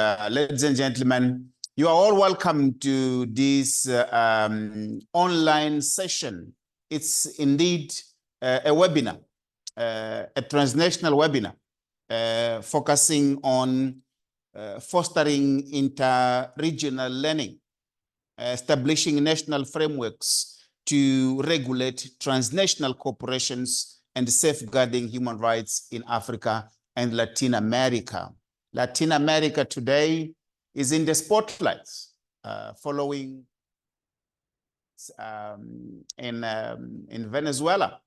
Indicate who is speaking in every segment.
Speaker 1: Ladies and gentlemen, you are all welcome to this online session. It's indeed a webinar, a transnational webinar, focusing on fostering inter-regional learning, establishing national frameworks to regulate transnational corporations and safeguarding human rights in Africa and Latin America. Latin America today is in the spotlight following in Venezuela.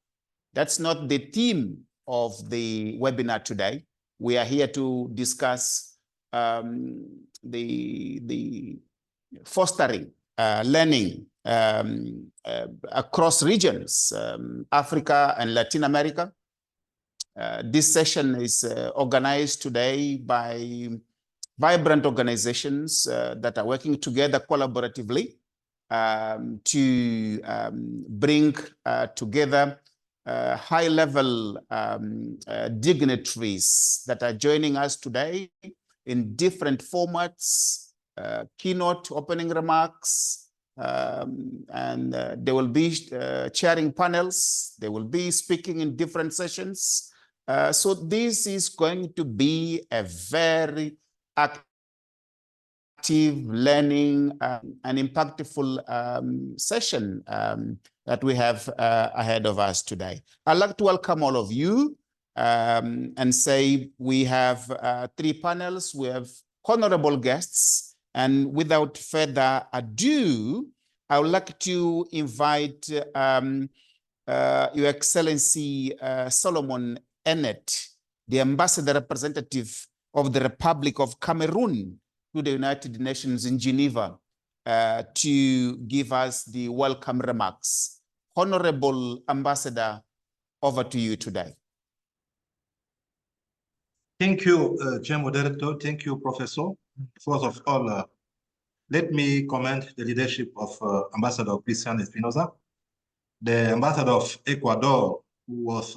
Speaker 1: That's not the theme of the webinar today. We are here to discuss the fostering learning across regions, Africa and Latin America. This session is organized today by vibrant organizations that are working together collaboratively to bring together high-level dignitaries that are joining us today in different formats, keynote opening remarks, and they will be chairing panels. They will be speaking in different sessions. So this is going to be a very active learning and impactful session that we have ahead of us today. I'd like to welcome all of you and say we have 3 panels. We have honorable guests, and without further ado, I would like to invite Your Excellency Solomon Enet, the ambassador representative of the Republic of Cameroon to the United Nations in Geneva, to give us the welcome remarks. Honorable Ambassador, over to you today.
Speaker 2: Thank you, Chair Moderator. Thank you, Professor. First of all, let me commend the leadership of Ambassador Christian Espinosa, the Ambassador of Ecuador, who was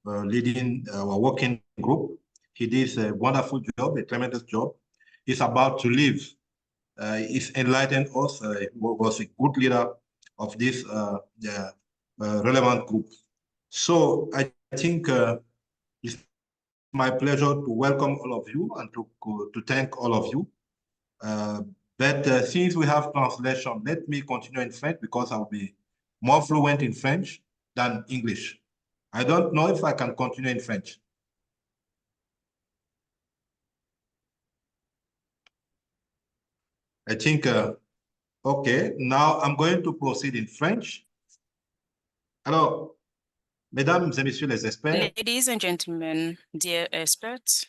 Speaker 2: leading our working group. He did a wonderful job, a tremendous job. He's about to leave. He's enlightened us. He was a good leader of this relevant group. So I think it's my pleasure to welcome all of you and to thank all of you. But since we have translation, let me continue in French because I'll be more fluent in French than English. I don't know if I can continue in French. I think, okay, now I'm going to proceed in French. Alors, mesdames et messieurs les experts.
Speaker 3: Ladies and gentlemen, dear experts,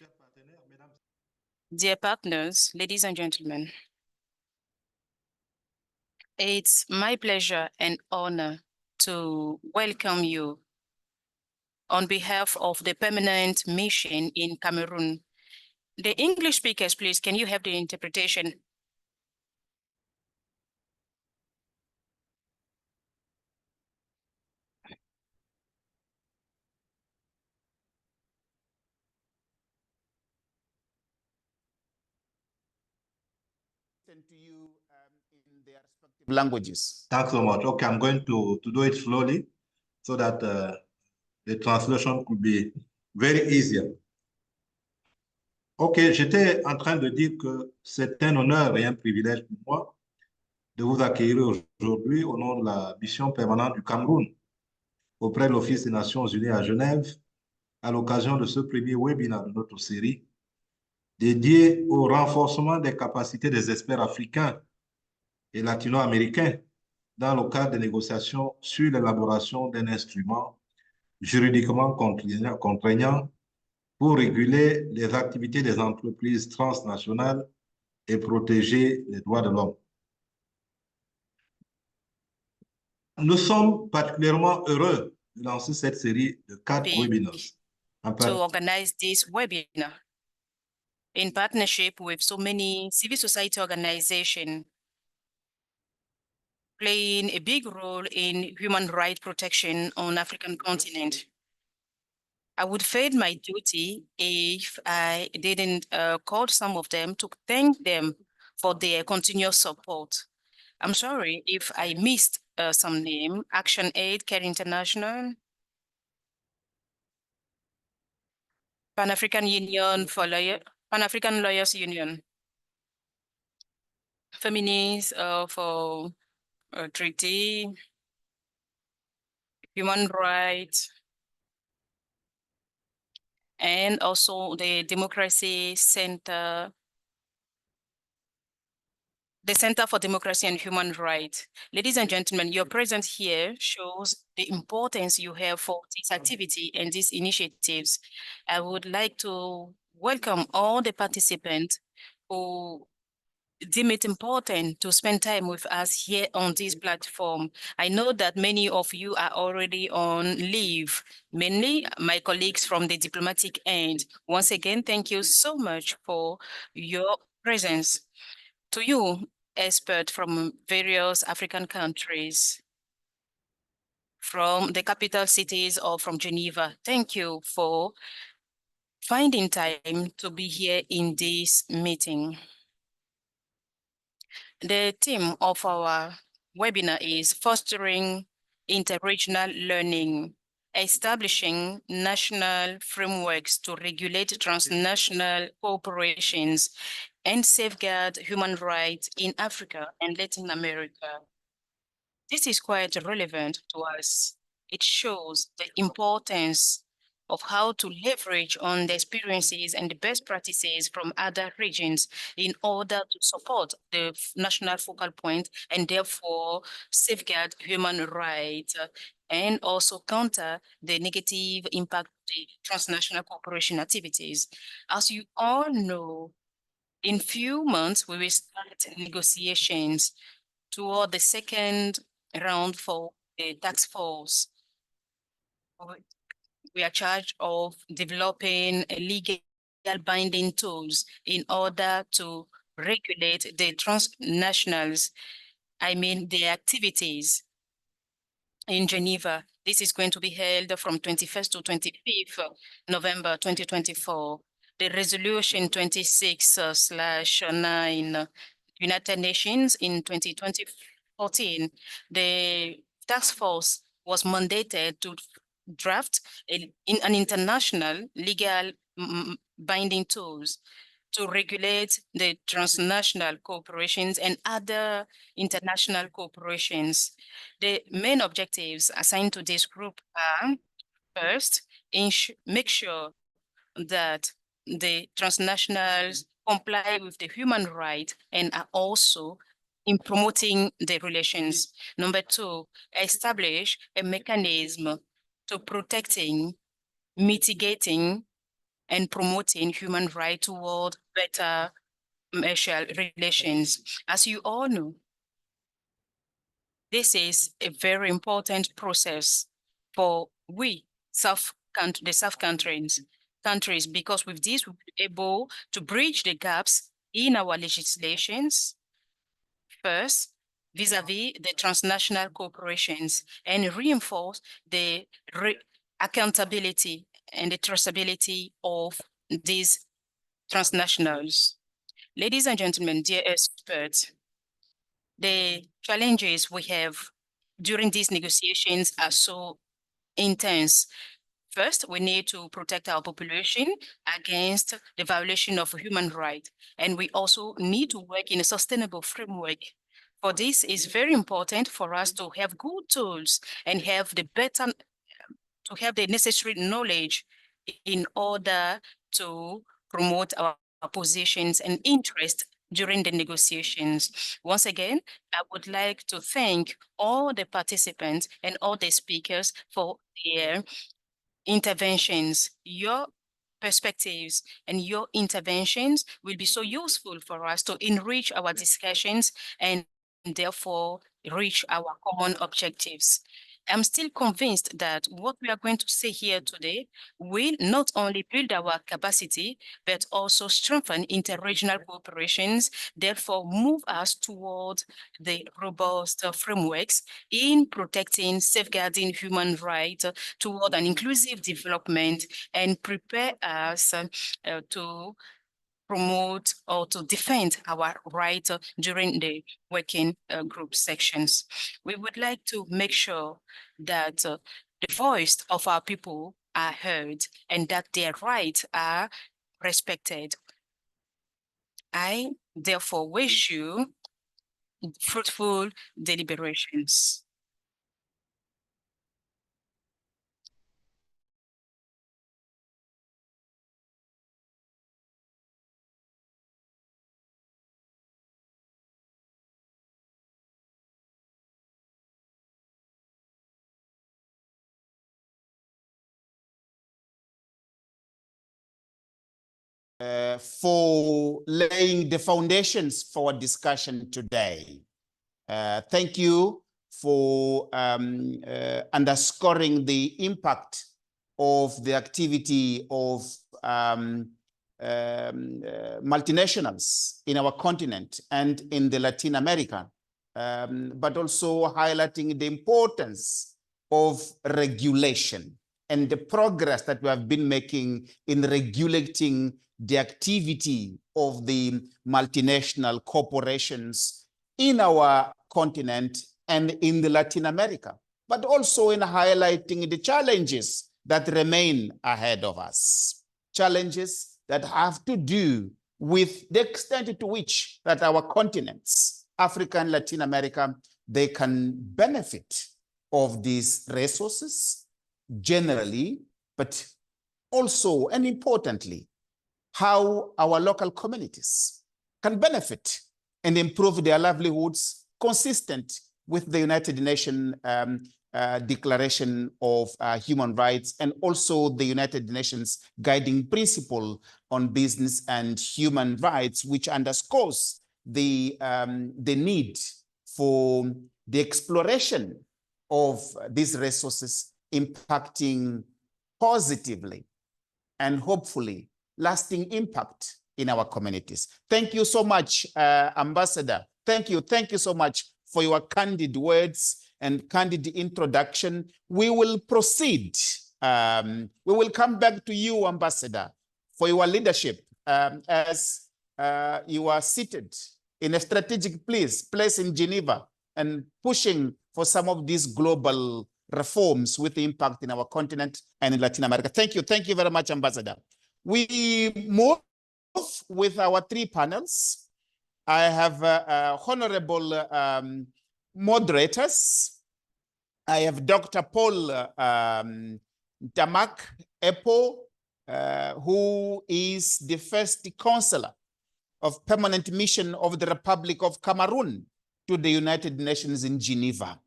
Speaker 3: dear partners, ladies and gentlemen, it's my pleasure and honor to welcome you on behalf of the permanent mission in Cameroon. The English speakers, please, can you have the interpretation?
Speaker 1: To you in their respective languages.
Speaker 2: Thanks so much. Okay, I'm going to do it slowly so that the translation could be very easier. Ok, j'étais en train de dire que c'est un honneur et un privilège pour moi de vous accueillir aujourd'hui au nom de la mission permanente du Cameroun auprès de l'Office des Nations Unies à Genève à l'occasion de ce premier webinaire de notre série dédié au renforcement des capacités des experts africains et latino-américains dans le cadre des négociations sur l'élaboration d'un instrument juridiquement contraignant pour réguler les activités des entreprises transnationales et protéger les droits de l'homme. Nous sommes particulièrement heureux de lancer cette série de 4 webinars.
Speaker 3: To organize this webinar in partnership with so many civil society organizations playing a big role in human rights protection on African continent. I would fail my duty if I didn't call some of them to thank them for their continuous support. I'm sorry if I missed some name. ActionAid International, Pan-African Union for Lawyer, Pan-African Lawyers Union, Feminists for Treaty, Human Rights, and also the Democracy Center, the Center for Democracy and Human Rights. Ladies and gentlemen, your presence here shows the importance you have for this activity and these initiatives. I would like to welcome all the participants who deem it important to spend time with us here on this platform. I know that many of you are already on leave, mainly my colleagues from the diplomatic end. Once again, thank you so much for your presence. To you, experts from various African countries, from the capital cities or from Geneva, thank you for finding time to be here in this meeting. The theme of our webinar is fostering interregional learning, establishing national frameworks to regulate transnational cooperations and safeguard human rights in Africa and Latin America. This is quite relevant to us. It shows the importance of how to leverage on the experiences and the best practices from other regions in order to support the national focal point and therefore safeguard human rights and also counter the negative impact of the transnational cooperation activities. As you all know, in few months, we will start negotiations toward the second round for the task force. We are charged of developing legal binding tools in order to regulate the transnationals, I mean the activities in Geneva. This is going to be held from 21st to 25th November 2024. The resolution 26/9 United Nations in 2014, the task force was mandated to draft an international legal binding tools to regulate the transnational corporations and other international corporations. The main objectives assigned to this group are, first, make sure that the transnationals comply with the human rights and are also in promoting the relations. Number two, establish a mechanism to protecting, mitigating, and promoting human rights toward better commercial relations. As you all know, this is a very important process for the South countries, because with this, we'll be able to bridge the gaps in our legislations, first, vis-a-vis the transnational corporations, and reinforce the accountability and the traceability of these transnationals. Ladies and gentlemen, dear experts, the challenges we have during these negotiations are so intense. First, we need to protect our population against the violation of human rights, and we also need to work in a sustainable framework. For this, it's very important for us to have good tools and have the necessary knowledge in order to promote our positions and interests during the negotiations. Once again, I would like to thank all the participants and all the speakers for their interventions. Your perspectives and your interventions will be so useful for us to enrich our discussions and therefore reach our common objectives. I'm still convinced that what we are going to say here today will not only build our capacity, but also strengthen interregional cooperations, therefore move us toward the robust frameworks in protecting, safeguarding human rights toward an inclusive development, and prepare us to promote or to defend our rights during the working group sections. We would like to make sure that the voice of our people are heard and that their rights are respected. I therefore wish you fruitful deliberations.
Speaker 1: For laying the foundations for our discussion today. Thank you for underscoring the impact of the activity of multinationals in our continent and in the Latin America, but also highlighting the importance of regulation and the progress that we have been making in regulating the activity of the multinational corporations in our continent and in the Latin America, but also in highlighting the challenges that remain ahead of us. Challenges that have to do with the extent to which that our continents, Africa and Latin America, they can benefit of these resources generally, but also and importantly, how our local communities can benefit and improve their livelihoods consistent with the United Nations Declaration of Human Rights and also the United Nations Guiding Principle on Business and Human Rights, which underscores the need for the exploration of these resources impacting positively and hopefully lasting impact in our communities. Thank you so much, Ambassador. Thank you so much for your candid words and candid introduction. We will proceed. We will come back to you, Ambassador, for your leadership as you are seated in a strategic place in Geneva and pushing for some of these global reforms with impact in our continent and in Latin America. Thank you very much, Ambassador. We move with our three panels. I have honorable moderators. I have Dr. Paul Damak Epo, who is the first counselor of permanent mission of the Republic of Cameroon to the United Nations in Geneva.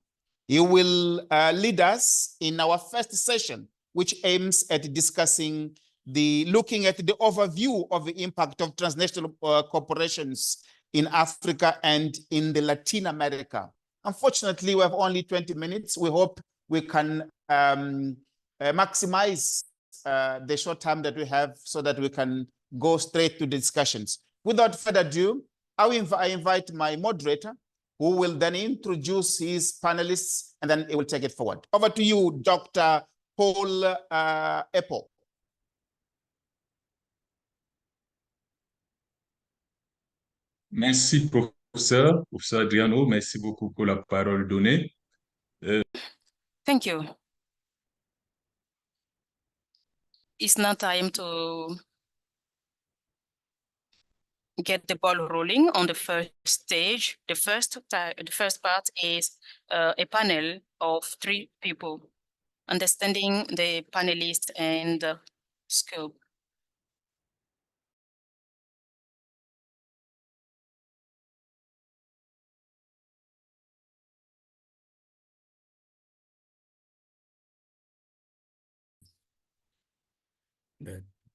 Speaker 1: He will lead us in our first session, which aims at discussing looking at the overview of the impact of transnational corporations in Africa and in the Latin America. Unfortunately, we have only 20 minutes. We hope we can maximize the short time that we have so that we can go straight to the discussions. Without further ado, I invite my moderator, who will then introduce his panelists, and then he will take it forward. Over to you, Dr. Paul Epo.
Speaker 4: Merci, professeur Adriano. Merci beaucoup pour la parole donnée.
Speaker 3: Thank you. It's now time to get the ball rolling on the first stage. The first part is a panel of 3 people, understanding the panelists and the scope.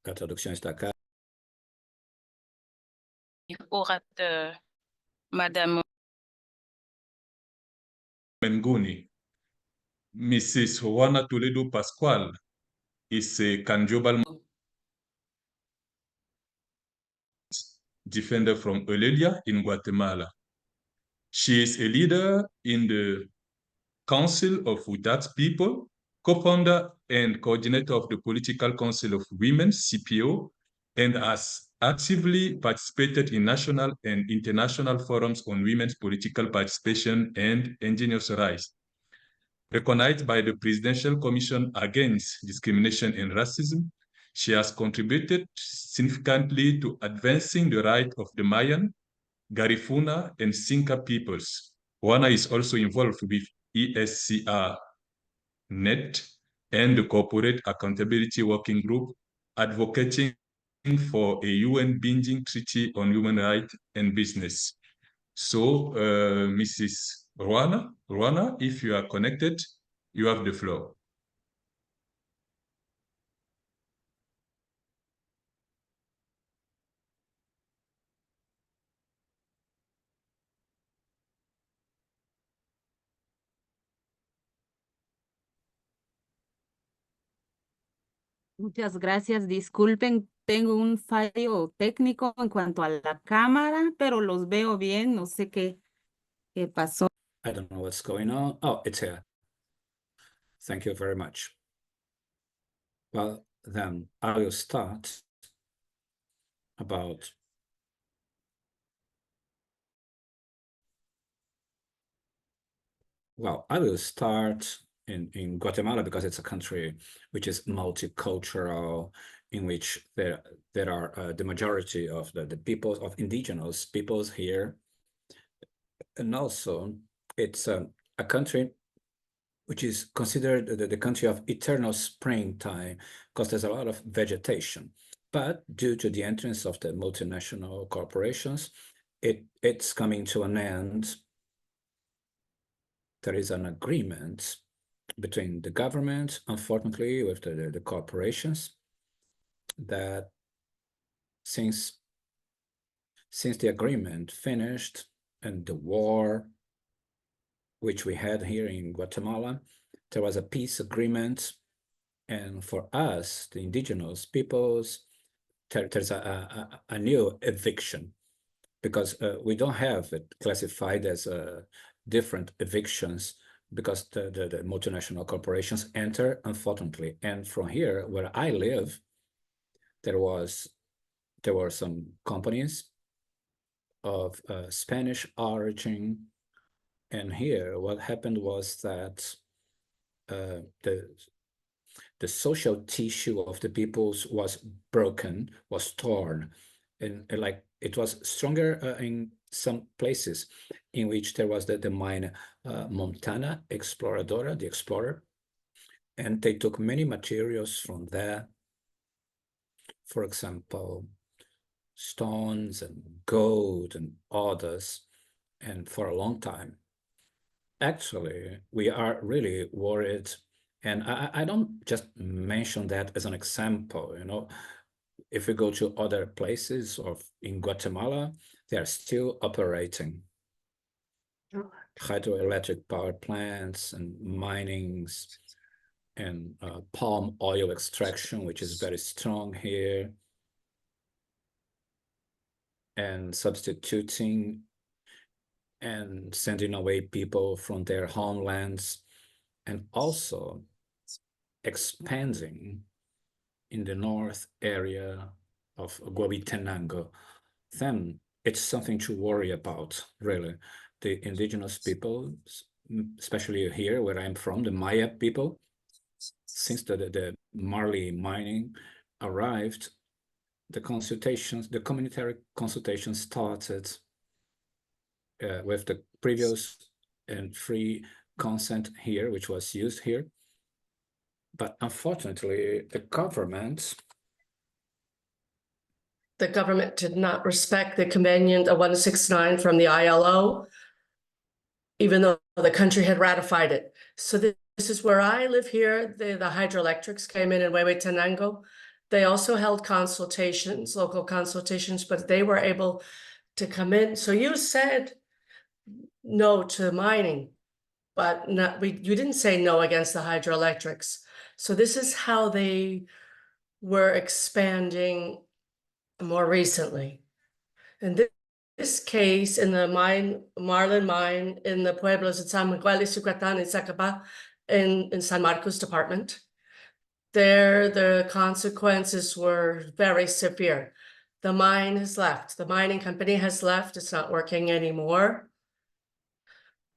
Speaker 5: La traduction est acá.
Speaker 3: Orateur, Madame
Speaker 4: Mengoni. Mrs. Juana Toledo Pascual is a Kanjobal defender from Olelia in Guatemala. She is a leader in the Council of Without People, co-founder and coordinator of the Political Council of Women, CPO, and has actively participated in national and international forums on women's political participation and indigenous rights. Recognized by the Presidential Commission Against Discrimination and Racism, she has contributed significantly to advancing the rights of the Mayan, Garifuna, and Xinca peoples. Juana is also involved with ESCR-NET and the Corporate Accountability Working Group, advocating for a UN binding treaty on human rights and business. So, Mrs. Juana, if you are connected, you have the floor.
Speaker 6: Muchas gracias. Disculpen, tengo un fallo técnico en cuanto a la cámara, pero los veo bien. No sé qué pasó.
Speaker 5: I don't know what's going on. Oh, it's here. Thank you very much. Well, then I will start about I will start in Guatemala because it's a country which is multicultural, in which there are the majority of the peoples of indigenous peoples here. And also it's a country which is considered the country of eternal springtime because there's a lot of vegetation. But due to the entrance of the multinational corporations, it's coming to an end. There is an agreement between the government, unfortunately, with the corporations, that since the agreement finished and the war which we had here in Guatemala, there was a peace agreement. And for us, the indigenous peoples, there's a new eviction because we don't have it classified as different evictions because the multinational corporations enter, unfortunately. And from here, where I live, there were some companies of Spanish origin. And here, what happened was that the social tissue of the peoples was broken, was torn, and like it was stronger in some places in which there was the mine Montana Exploradora, the explorer, and they took many materials from there. For example, stones and gold and others, and for a long time. Actually, we are really worried, and I don't just mention that as an example, you know. If we go to other places in Guatemala, they are still operating hydroelectric power plants and minings and palm oil extraction, which is very strong here, and substituting and sending away people from their homelands, and also expanding in the north area of Guabitenango. Then it's something to worry about, really. The indigenous people, especially here where I'm from, the Maya people, since the Marley mining arrived, the communitary consultations started with the previous and free consent here, which was used here. But unfortunately, the government
Speaker 7: did not respect the Convention 169 from the ILO, even though the country had ratified it. So this is where I live here. The hydroelectrics came in Huehuetenango. They also held consultations, local consultations, but they were able to come in. So you said no to mining. but you didn't say no against the hydroelectrics. So this is how they were expanding more recently. In this case, in the Marlin mine in the pueblos of San Miguel y Yucatan and Zacapa in San Marcos department, there the consequences were very severe. The mine has left. The mining company has left. It's not working anymore.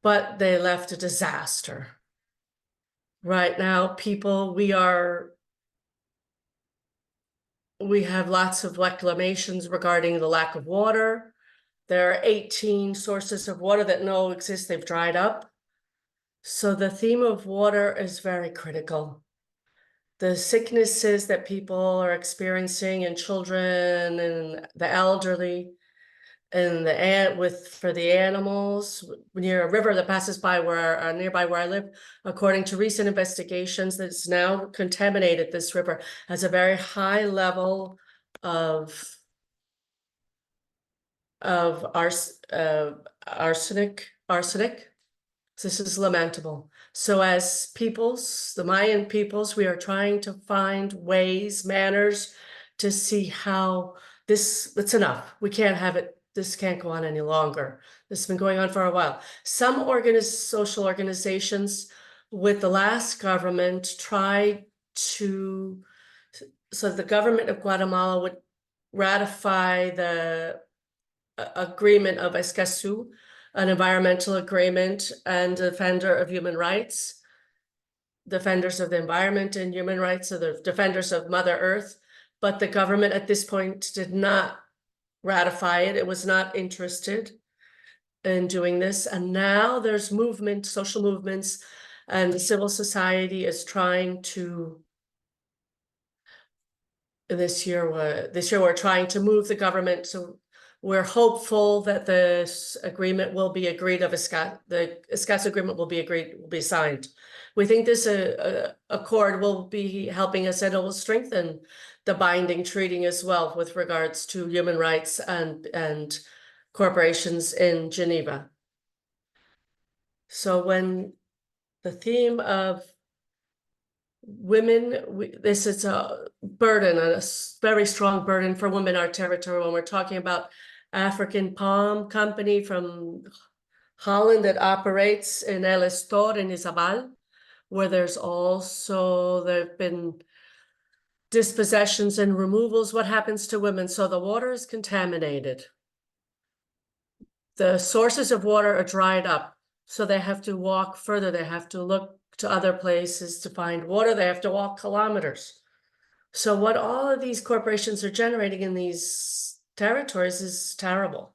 Speaker 7: But they left a disaster. Right now, people, we have lots of reclamations regarding the lack of water. There are 18 sources of water that no exist. They've dried up. So the theme of water is very critical. The sicknesses that people are experiencing in children and the elderly and for the animals near a river that passes by nearby where I live, according to recent investigations, that's now contaminated. This river has a very high level of arsenic. This is lamentable. So as peoples, the Mayan peoples, we are trying to find ways, manners to see how it's enough. We can't have it. This can't go on any longer. This has been going on for a while. Some social organizations with the last government tried to, so the government of Guatemala would ratify the agreement of Escazú, an environmental agreement and defender of human rights, defenders of the environment and human rights, so the defenders of Mother Earth. But the government at this point did not ratify it. It was not interested in doing this. And now there's movement, social movements, and the civil society is trying to, this year we're trying to move the government. So we're hopeful that this agreement will be agreed the ESCAS agreement will be signed. We think this accord will be helping us, and it will strengthen the binding treaty as well with regards to human rights and corporations in Geneva. So when the theme of women, this is a burden, a very strong burden for women in our territory when we're talking about African Palm Company from Holland that operates in El Estor in Izabal, where there have been dispossessions and removals. What happens to women? So the water is contaminated. The sources of water are dried up, so they have to walk further. They have to look to other places to find water. They have to walk kilometers. So what all of these corporations are generating in these territories is terrible.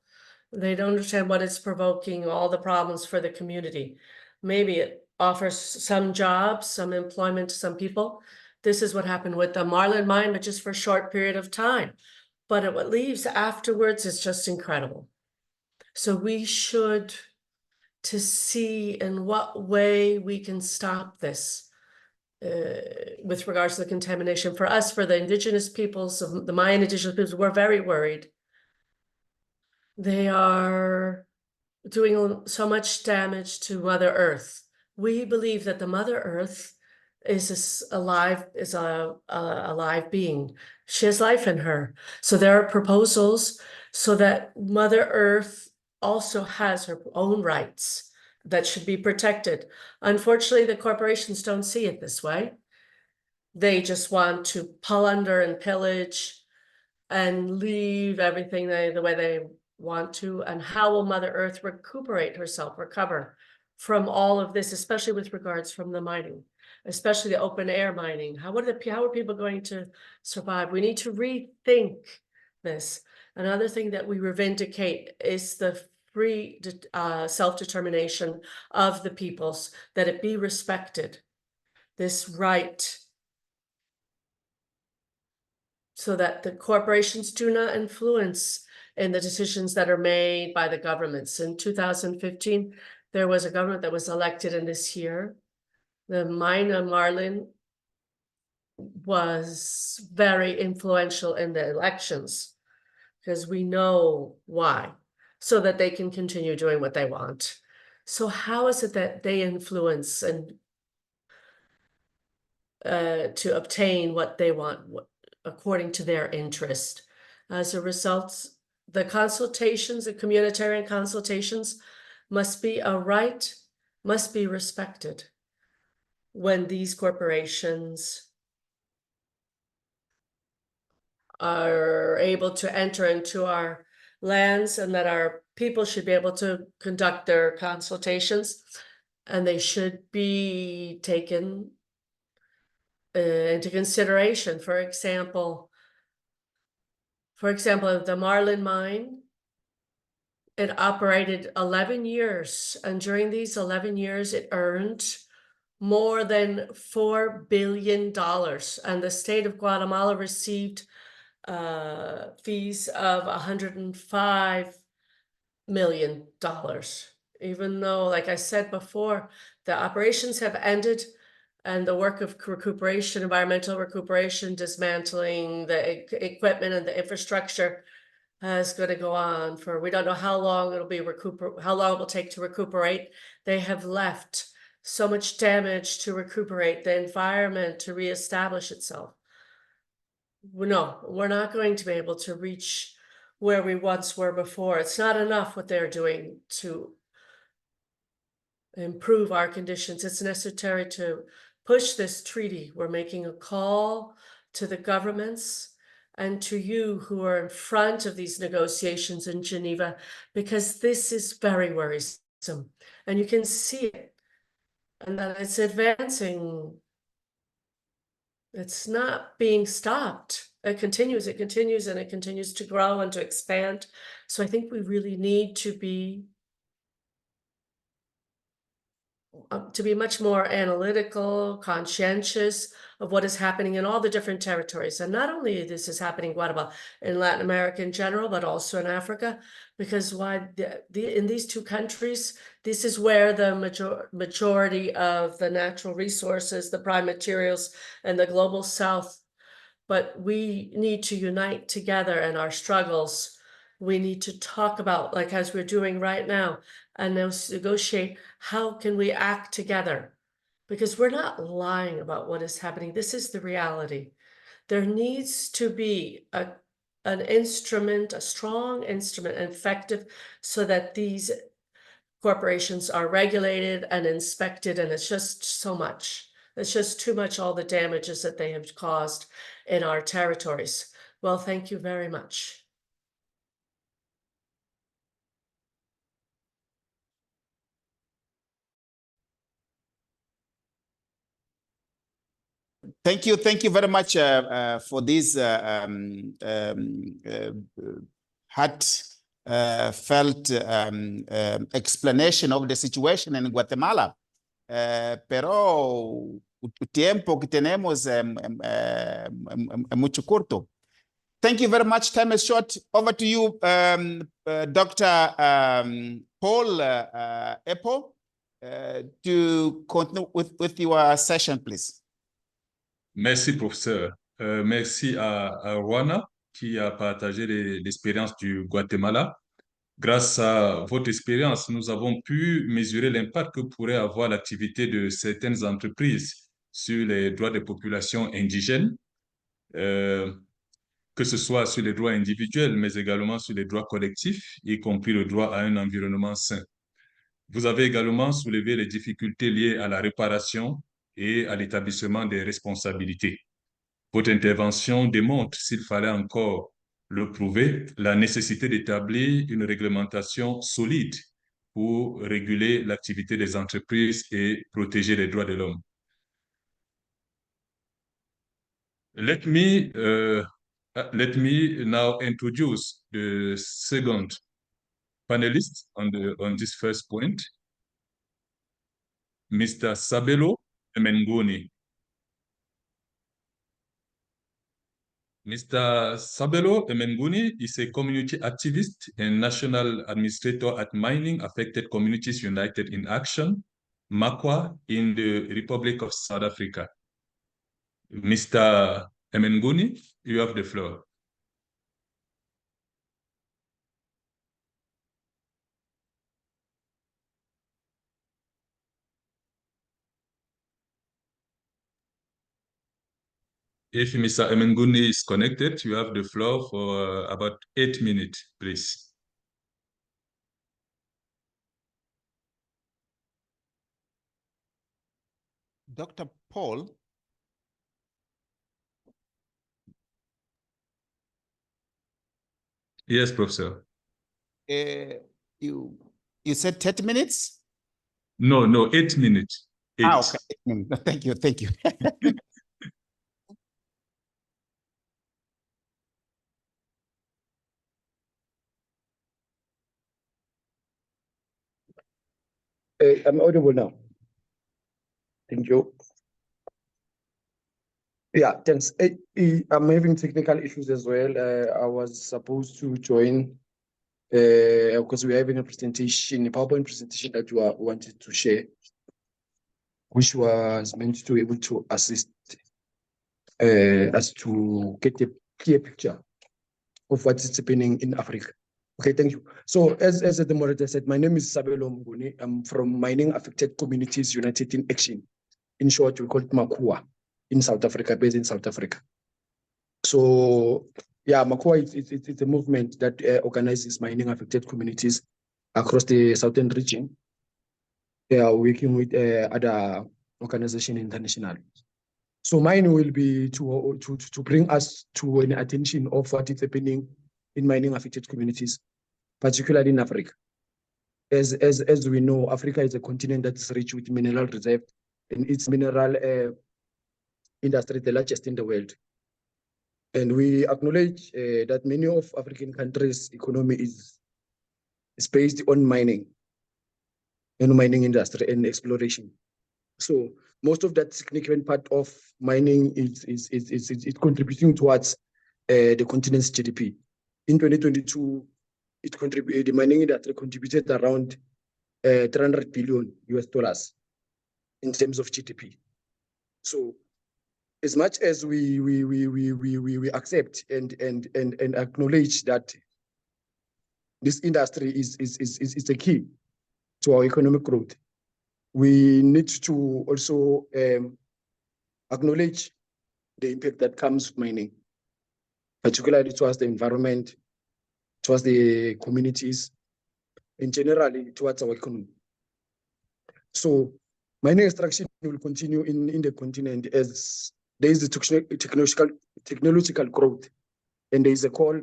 Speaker 7: They don't understand what it's provoking, all the problems for the community. Maybe it offers some jobs, some employment to some people. This is what happened with the Marlin mine, but just for a short period of time. But what leaves afterwards is just incredible. So we should to see in what way we can stop this with regards to the contamination. For us, for the indigenous peoples, of the Mayan indigenous peoples, we're very worried. They are doing so much damage to Mother Earth. We believe that the Mother Earth is a live being. She has life in her. So there are proposals so that Mother Earth also has her own rights that should be protected. Unfortunately, the corporations don't see it this way. They just want to plunder and pillage and leave everything the way they want to. And how will Mother Earth recuperate herself, recover from all of this, especially with regards from the mining, especially the open air mining? How are people going to survive? We need to rethink this. Another thing that we reivindicate is the free self-determination of the peoples, that it be respected, this right, so that the corporations do not influence in the decisions that are made by the governments. In 2015, there was a government that was elected in this year. The mine of Marlin was very influential in the elections because we know why, so that they can continue doing what they want. So how is it that they influence and to obtain what they want according to their interest? As a result, the consultations, the communitarian consultations must be a right, must be respected when these corporations are able to enter into our lands, and that our people should be able to conduct their consultations, and they should be taken into consideration. For example, the Marlin mine, it operated 11 years, and during these 11 years, it earned more than $4 billion, and the state of Guatemala received fees of $105 million. Even though, like I said before, the operations have ended and the work of recuperation, environmental recuperation, dismantling the equipment and the infrastructure is going to go on for, we don't know how long it'll be how long it will take to recuperate. They have left so much damage to recuperate the environment, to reestablish itself. No, we're not going to be able to reach where we once were before. It's not enough what they're doing to improve our conditions. It's necessary to push this treaty. We're making a call to the governments and to you who are in front of these negotiations in Geneva, because this is very worrisome and you can see it, and that it's advancing. It's not being stopped. It continues, and it continues to grow and to expand. So I think we really need to be much more analytical, conscientious of what is happening in all the different territories. And not only this is happening in Guatemala, in Latin America in general, but also in Africa, because in these two countries, this is where the majority of the natural resources, the prime materials, and the global south. But we need to unite together in our struggles. We need to talk about, like as we're doing right now, and negotiate how can we act together, because we're not lying about what is happening. This is the reality. There needs to be an instrument, a strong instrument, effective, so that these corporations are regulated and inspected, and it's just so much. It's just too much, all the damages that they have caused in our territories. Well, thank you very much.
Speaker 1: Thank you very much for this heartfelt explanation of the situation in Guatemala. Pero el tiempo que tenemos mucho corto. Thank you very much. Time is short. Over to you, Dr. Paul Epo, to continue with your session, please.
Speaker 4: Merci, professeur. Merci à Rwana qui a partagé l'expérience du Guatemala. Grâce à votre expérience, nous avons pu mesurer l'impact que pourrait avoir l'activité de certaines entreprises sur les droits des populations indigènes, que ce soit sur les droits individuels, mais également sur les droits collectifs, y compris le droit à un environnement sain. Vous avez également soulevé les difficultés liées à la réparation et à l'établissement des responsabilités. Votre intervention démontre, s'il fallait encore le prouver, la nécessité d'établir une réglementation solide pour réguler l'activité des entreprises et protéger les droits de l'homme. Let me now introduce the second panelist on this first point, Mr. Sabelo Emengoni. Mr. Sabelo Emenguni is a community activist and national administrator at Mining Affected Communities United in Action, MACUA, in the Republic of South Africa. Mr. Emenguni, you have the floor. If Mr. Emenguni is connected, you have the floor for about 8 minutes, please.
Speaker 1: Dr. Paul.
Speaker 4: Yes, Professor.
Speaker 1: You said 30 minutes?
Speaker 4: No, 8 minutes. 8.
Speaker 1: Ah, okay. 8 minutes. Thank you, thank you.
Speaker 8: I'm audible now. Thank you. Yeah, thanks. I'm having technical issues as well. I was supposed to join because we're having a presentation, a PowerPoint presentation that you wanted to share, which was meant to be able to assist us to get a clear picture of what is happening in Africa. Okay, thank you. So as the moderator said, my name is Sabelo Mnguni. I'm from Mining Affected Communities United in Action. In short, we call it MACUA in South Africa, based in South Africa. So yeah, MACUA it's a movement that organizes mining affected communities across the southern region. They are working with other organizations internationally. So mine will be to bring us to an attention of what is happening in mining affected communities, particularly in Africa. As we know, Africa is a continent that is rich with mineral reserve, and its mineral industry the largest in the world. And we acknowledge that many of African countries' economy is based on mining and mining industry and exploration. So most of that significant part of mining is contributing towards the continent's GDP. In 2022, the mining industry contributed around $300 billion in terms of GDP. So as much as we accept and acknowledge that this industry is the key to our economic growth, we need to also acknowledge the impact that comes with mining, particularly towards the environment, towards the communities, and generally towards our economy. So mining extraction will continue in the continent as there is a technological growth, and there is a call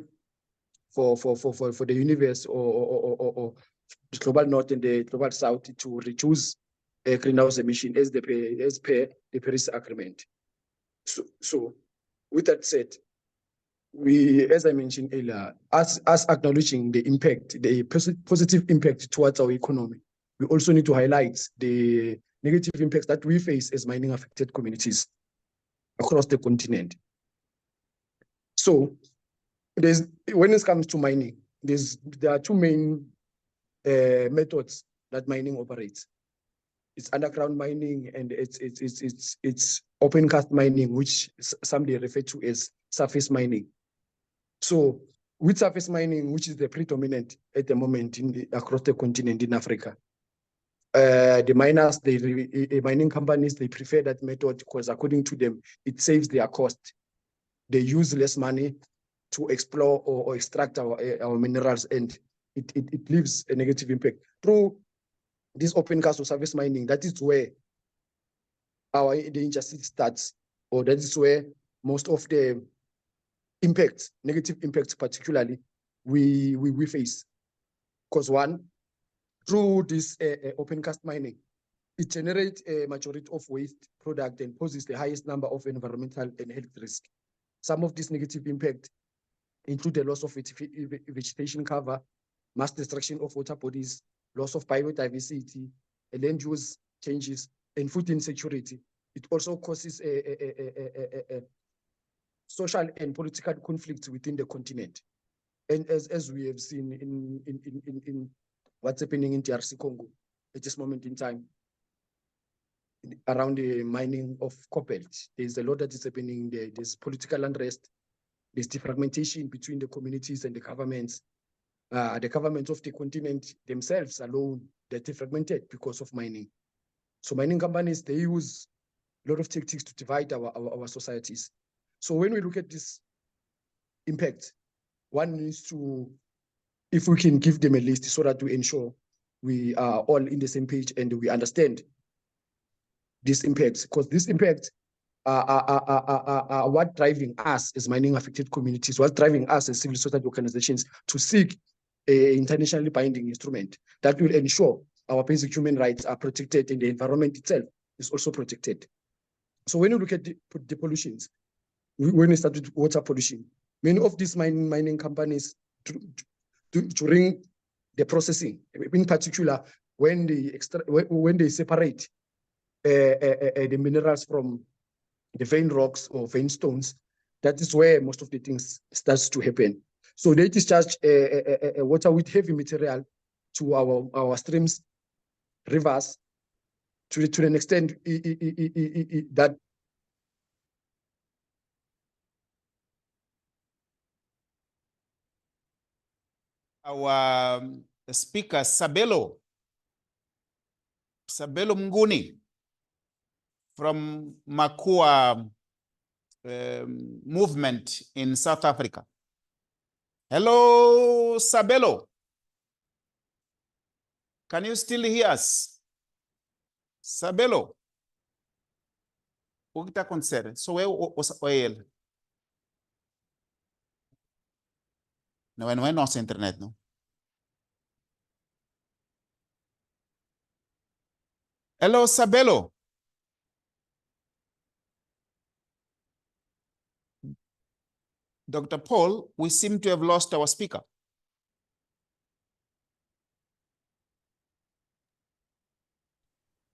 Speaker 8: for the universe or the global north and the global south to reduce greenhouse emission as per the Paris Agreement. So with that said, we, as I mentioned earlier, as acknowledging the impact, the positive impact towards our economy, we also need to highlight the negative impacts that we face as mining affected communities across the continent. So when it comes to mining, there are two main methods that mining operates. It's underground mining and it's open cast mining, which some they refer to as surface mining. So with surface mining, which is the predominant at the moment across the continent in Africa, the miners, mining companies, they prefer that method because according to them, it saves their cost. They use less money to explore or extract our minerals, and it leaves a negative impact. Through this open cast or surface mining, that is where the injustice starts, or that is where most of the impacts, negative impacts particularly, we face. Because one, through this open cast mining, it generates a majority of waste product and poses the highest number of environmental and health risk. Some of this negative impact include the loss of vegetation cover, mass destruction of water bodies, loss of biodiversity, land use changes, and food insecurity. It also causes a social and political conflicts within the continent. And as we have seen in what's happening in DRC Congo at this moment in time, around the mining of cobalt, there's a lot that is happening there. There's political unrest, there's defragmentation between the communities and the governments. The governments of the continent themselves alone, they're defragmented because of mining. So mining companies, they use a lot of tactics to divide our societies. So when we look at this impact, one needs to, if we can give them a list so that we ensure we are all in the same page and we understand these impacts, because these impacts are what driving us as mining affected communities, what's driving us as civil society organizations to seek an internationally binding instrument that will ensure our basic human rights are protected and the environment itself is also protected. So when you look at the pollutions, when we start with water pollution, many of these mining companies during the processing, in particular, when they separate the minerals from the vein rocks or vein stones, that is where most of the things starts to happen. So they discharge water with heavy material to our streams, rivers, to an extent that
Speaker 1: our speaker, Sabelo Mnguni from MACUA movement in South Africa. Hello, Sabelo. Can you still hear us? Sabelo. O que está acontecendo? Sou eu ou ele? Não é nossa internet, não? Hello, Sabelo. Dr. Paul, we seem to have lost our speaker.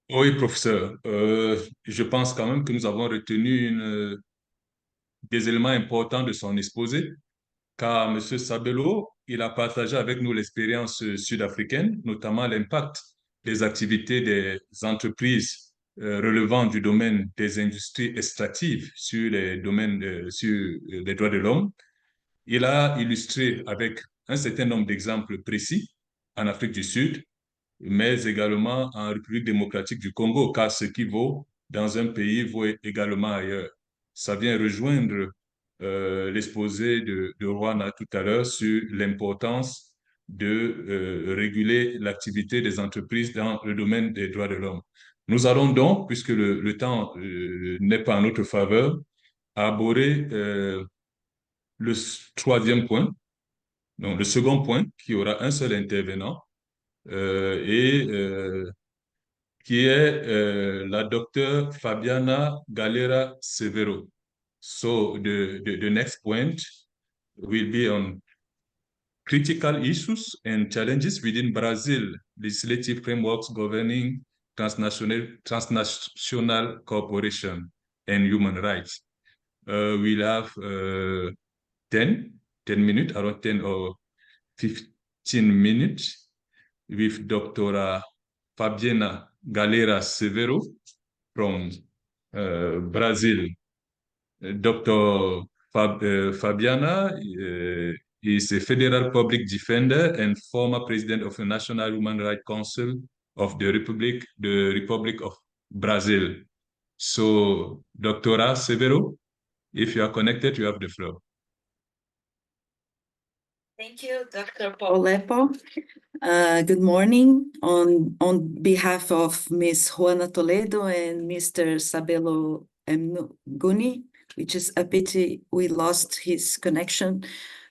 Speaker 4: Oui, professeur. Je pense quand même que nous avons retenu des éléments importants de son exposé, car M. Sabelo, il a partagé avec nous l'expérience sud-africaine, notamment l'impact des activités des entreprises relevant du domaine des industries extractives sur les domaines, sur les droits de l'homme. Il a illustré avec un certain nombre d'exemples précis en Afrique du Sud, mais également en République démocratique du Congo, car ce qui vaut dans un pays vaut également ailleurs. Ça vient rejoindre l'exposé de Rwanda tout à l'heure sur l'importance de réguler l'activité des entreprises dans le domaine des droits de l'homme. Nous allons donc, puisque le temps n'est pas en notre faveur, aborder le troisième point, donc le second point, qui aura un seul intervenant, qui est la docteure Fabiana Galera Severo. So the next point will be on critical issues and challenges within Brazil legislative frameworks governing transnational cooperation and human rights. We'll have 10 minutes, around 10 or 15 minutes with Dr. Fabiana Galera Severo from Brazil. Dr. Fabiana is a federal public defender and former president of the National Human Rights Council of the Republic of Brazil. So, Dr. Severo, if you are connected, you have the floor.
Speaker 9: Thank you, Dr. Paulepo. Good morning. On behalf of Ms. Juana Toledo and Mr. Sabelo Mnguni, which is a pity we lost his connection.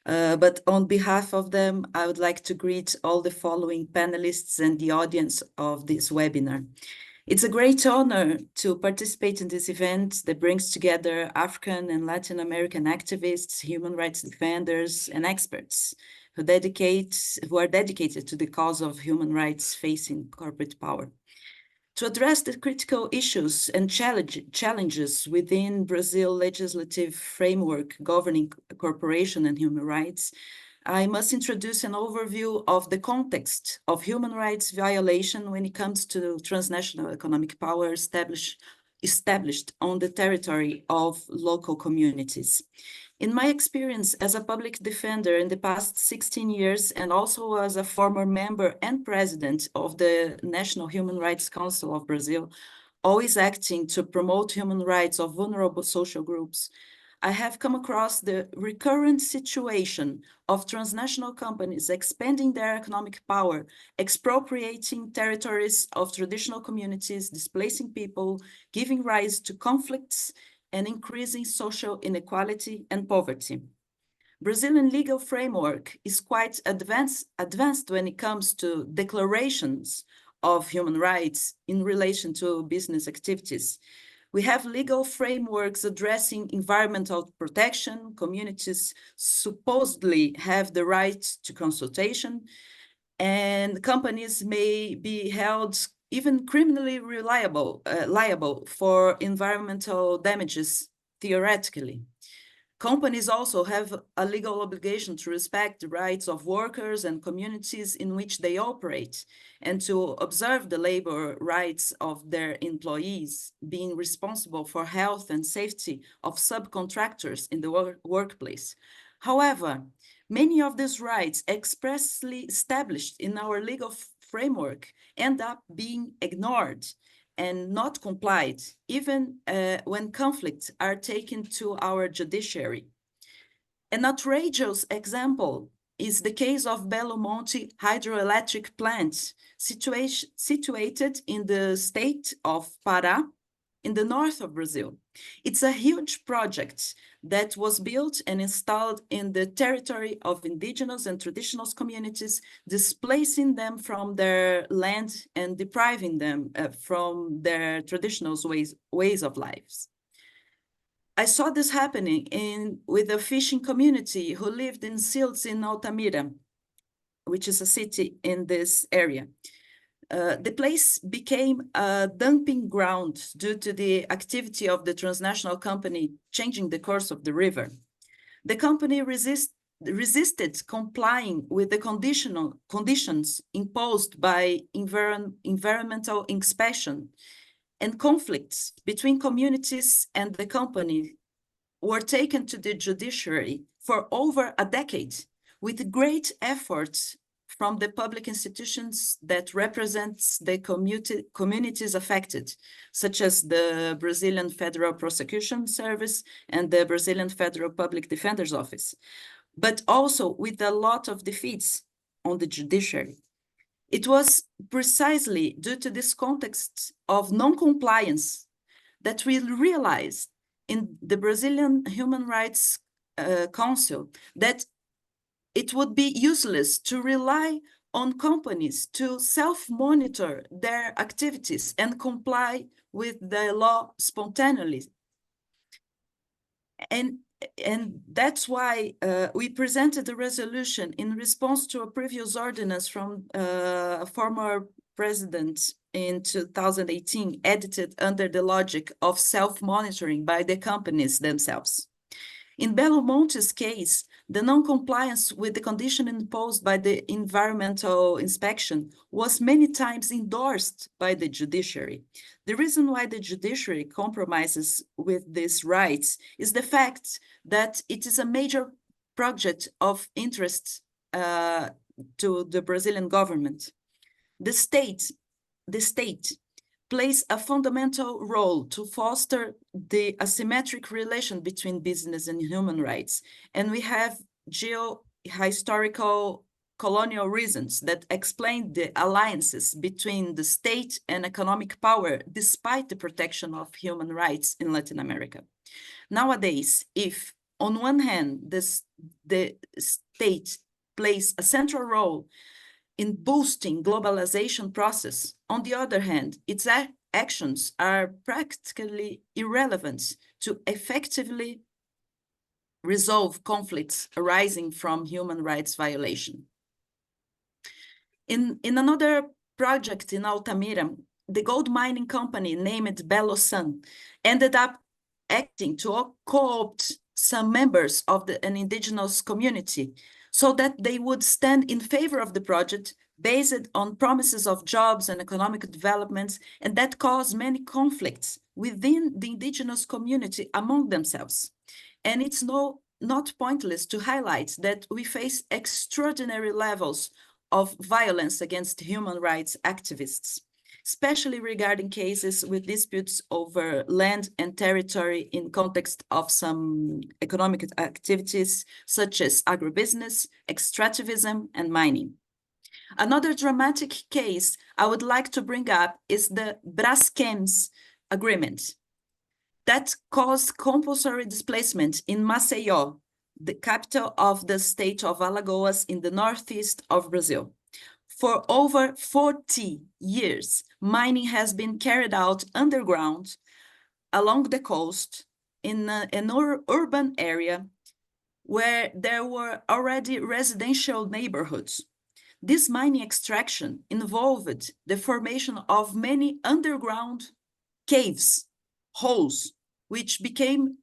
Speaker 9: But on behalf of them, I would like to greet all the following panelists and the audience of this webinar. It's a great honor to participate in this event that brings together African and Latin American activists, human rights defenders, and experts who are dedicated to the cause of human rights facing corporate power. To address the critical issues and challenges within Brazil's legislative framework governing corporation and human rights, I must introduce an overview of the context of human rights violation when it comes to transnational economic power established on the territory of local communities. In my experience as a public defender in the past 16 years, and also as a former member and president of the National Human Rights Council of Brazil, always acting to promote human rights of vulnerable social groups, I have come across the recurrent situation of transnational companies expanding their economic power, expropriating territories of traditional communities, displacing people, giving rise to conflicts, and increasing social inequality and poverty. Brazilian legal framework is quite advanced when it comes to declarations of human rights in relation to business activities. We have legal frameworks addressing environmental protection. Communities supposedly have the right to consultation, and companies may be held even criminally liable for environmental damages, theoretically. Companies also have a legal obligation to respect the rights of workers and communities in which they operate, and to observe the labor rights of their employees, being responsible for health and safety of subcontractors in the workplace. However, many of these rights expressly established in our legal framework end up being ignored and not complied, even when conflicts are taken to our judiciary. An outrageous example is the case of Belo Monte hydroelectric plant, situated in the state of Pará, in the north of Brazil. It's a huge project that was built and installed in the territory of indigenous and traditional communities, displacing them from their land and depriving them from their traditional ways of lives. I saw this happening with a fishing community who lived in silts in Altamira, which is a city in this area. The place became a dumping ground due to the activity of the transnational company changing the course of the river. The company resisted complying with the conditions imposed by environmental inspection, and conflicts between communities and the company were taken to the judiciary for over a decade, with great efforts from the public institutions that represents the communities affected, such as the Brazilian Federal Prosecution Service and the Brazilian Federal Public Defender's Office, but also with a lot of defeats on the judiciary. It was precisely due to this context of non-compliance that we realized in the Brazilian Human Rights Council that it would be useless to rely on companies to self-monitor their activities and comply with the law spontaneously. And that's why we presented a resolution in response to a previous ordinance from a former president in 2018, edited under the logic of self-monitoring by the companies themselves. In Belo Monte's case, the non-compliance with the condition imposed by the environmental inspection was many times endorsed by the judiciary. The reason why the judiciary compromises with these rights is the fact that it is a major project of interest to the Brazilian government. The state plays a fundamental role to foster the asymmetric relation between business and human rights. And we have geohistorical colonial reasons that explain the alliances between the state and economic power, despite the protection of human rights in Latin America. Nowadays, if on one hand, the state plays a central role in boosting globalization process, on the other hand, its actions are practically irrelevant to effectively resolve conflicts arising from human rights violation. In another project in Altamira, the gold mining company named Belo Sun ended up acting to co-opt some members of an indigenous community so that they would stand in favor of the project based on promises of jobs and economic developments, and that caused many conflicts within the indigenous community among themselves. And it's not pointless to highlight that we face extraordinary levels of violence against human rights activists. especially regarding cases with disputes over land and territory in context of some economic activities such as agribusiness, extractivism, and mining. Another dramatic case I would like to bring up is the Braskem agreement that caused compulsory displacement in Maceió, the capital of the state of Alagoas in the northeast of Brazil. For over 40 years, mining has been carried out underground along the coast in an urban area where there were already residential neighborhoods. This mining extraction involved the formation of many underground caves, holes, which became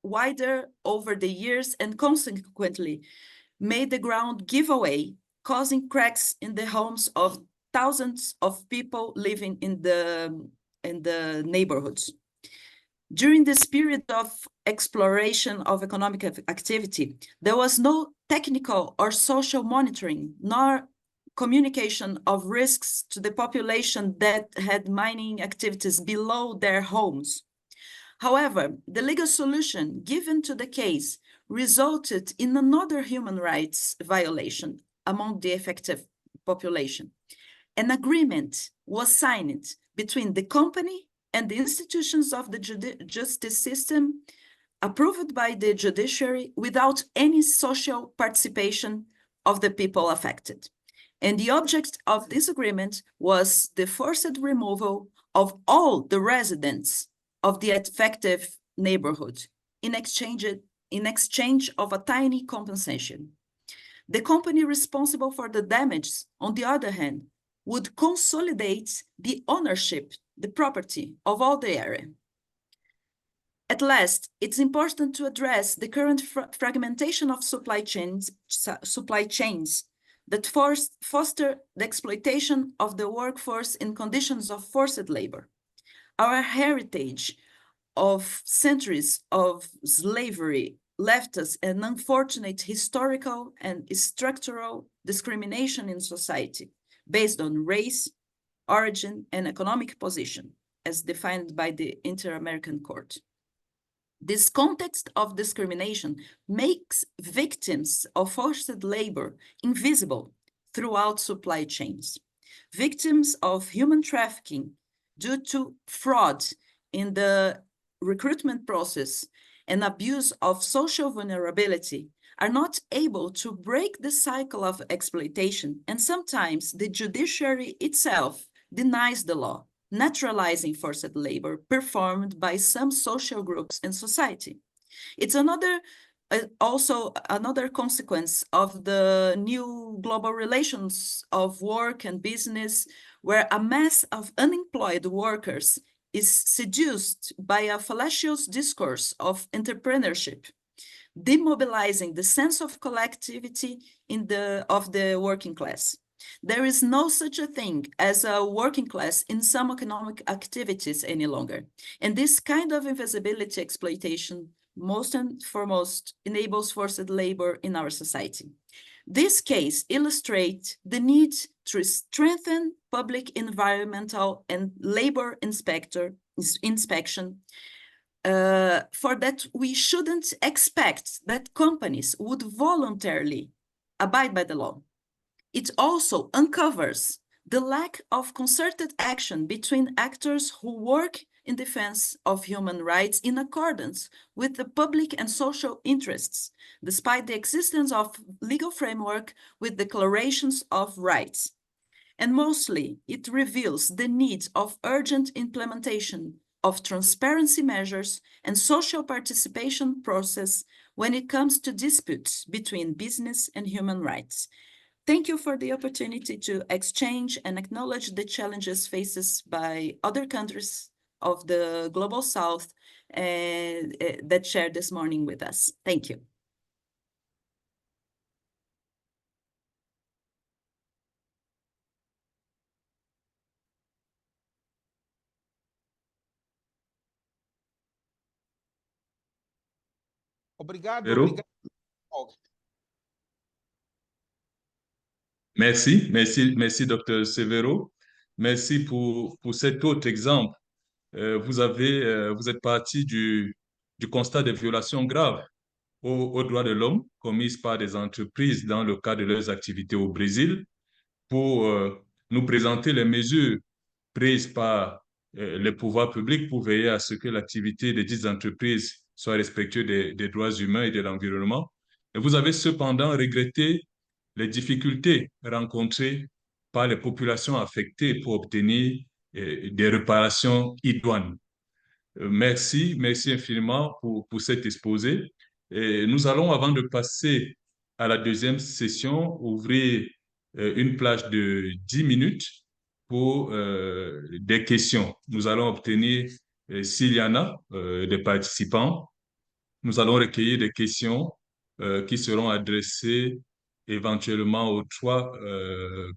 Speaker 9: wider over the years and consequently made the ground give away, causing cracks in the homes of thousands of people living in the neighborhoods. During this period of exploration of economic activity, there was no technical or social monitoring, nor communication of risks to the population that had mining activities below their homes. However, the legal solution given to the case resulted in another human rights violation among the affected population. An agreement was signed between the company and the institutions of the justice system, approved by the judiciary without any social participation of the people affected. And the object of this agreement was the forced removal of all the residents of the affected neighborhood in exchange of a tiny compensation. The company responsible for the damage, on the other hand, would consolidate the ownership, the property of all the area. At last, it's important to address the current fragmentation of supply chains that foster the exploitation of the workforce in conditions of forced labor. Our heritage of centuries of slavery left us an unfortunate historical and structural discrimination in society based on race, origin, and economic position, as defined by the Inter-American Court. This context of discrimination makes victims of forced labor invisible throughout supply chains. Victims of human trafficking due to fraud in the recruitment process and abuse of social vulnerability are not able to break the cycle of exploitation, and sometimes the judiciary itself denies the law, naturalizing forced labor performed by some social groups in society. It's also another consequence of the new global relations of work and business, where a mass of unemployed workers is seduced by a fallacious discourse of entrepreneurship, demobilizing the sense of collectivity of the working class. There is no such a thing as a working class in some economic activities any longer. And this kind of invisibility exploitation, most and foremost, enables forced labor in our society. This case illustrates the need to strengthen public environmental and labor inspection, for that we shouldn't expect that companies would voluntarily abide by the law. It also uncovers the lack of concerted action between actors who work in defense of human rights in accordance with the public and social interests, despite the existence of legal framework with declarations of rights. And mostly, it reveals the need of urgent implementation of transparency measures and social participation process when it comes to disputes between business and human rights. Thank you for the opportunity to exchange and acknowledge the challenges faced by other countries of the Global South that shared this morning with us. Thank you.
Speaker 1: Obrigado,
Speaker 4: Pero?
Speaker 1: obrigado.
Speaker 4: Merci, Dr. Severo. merci pour cet autre exemple. Vous êtes parti du constat des violations graves aux droits de l'homme commises par des entreprises dans le cadre de leurs activités au Brésil pour nous présenter les mesures prises par les pouvoirs publics pour veiller à ce que l'activité des dites entreprises soit respectueuse des droits humains et de l'environnement. Et vous avez cependant regretté les difficultés rencontrées par les populations affectées pour obtenir des réparations idoines. Merci infiniment pour cet exposé. Et nous allons, avant de passer à la deuxième session, ouvrir une plage de 10 minutes pour des questions. Nous allons obtenir, s'il y en a, des participants. Nous allons recueillir des questions qui seront adressées éventuellement aux trois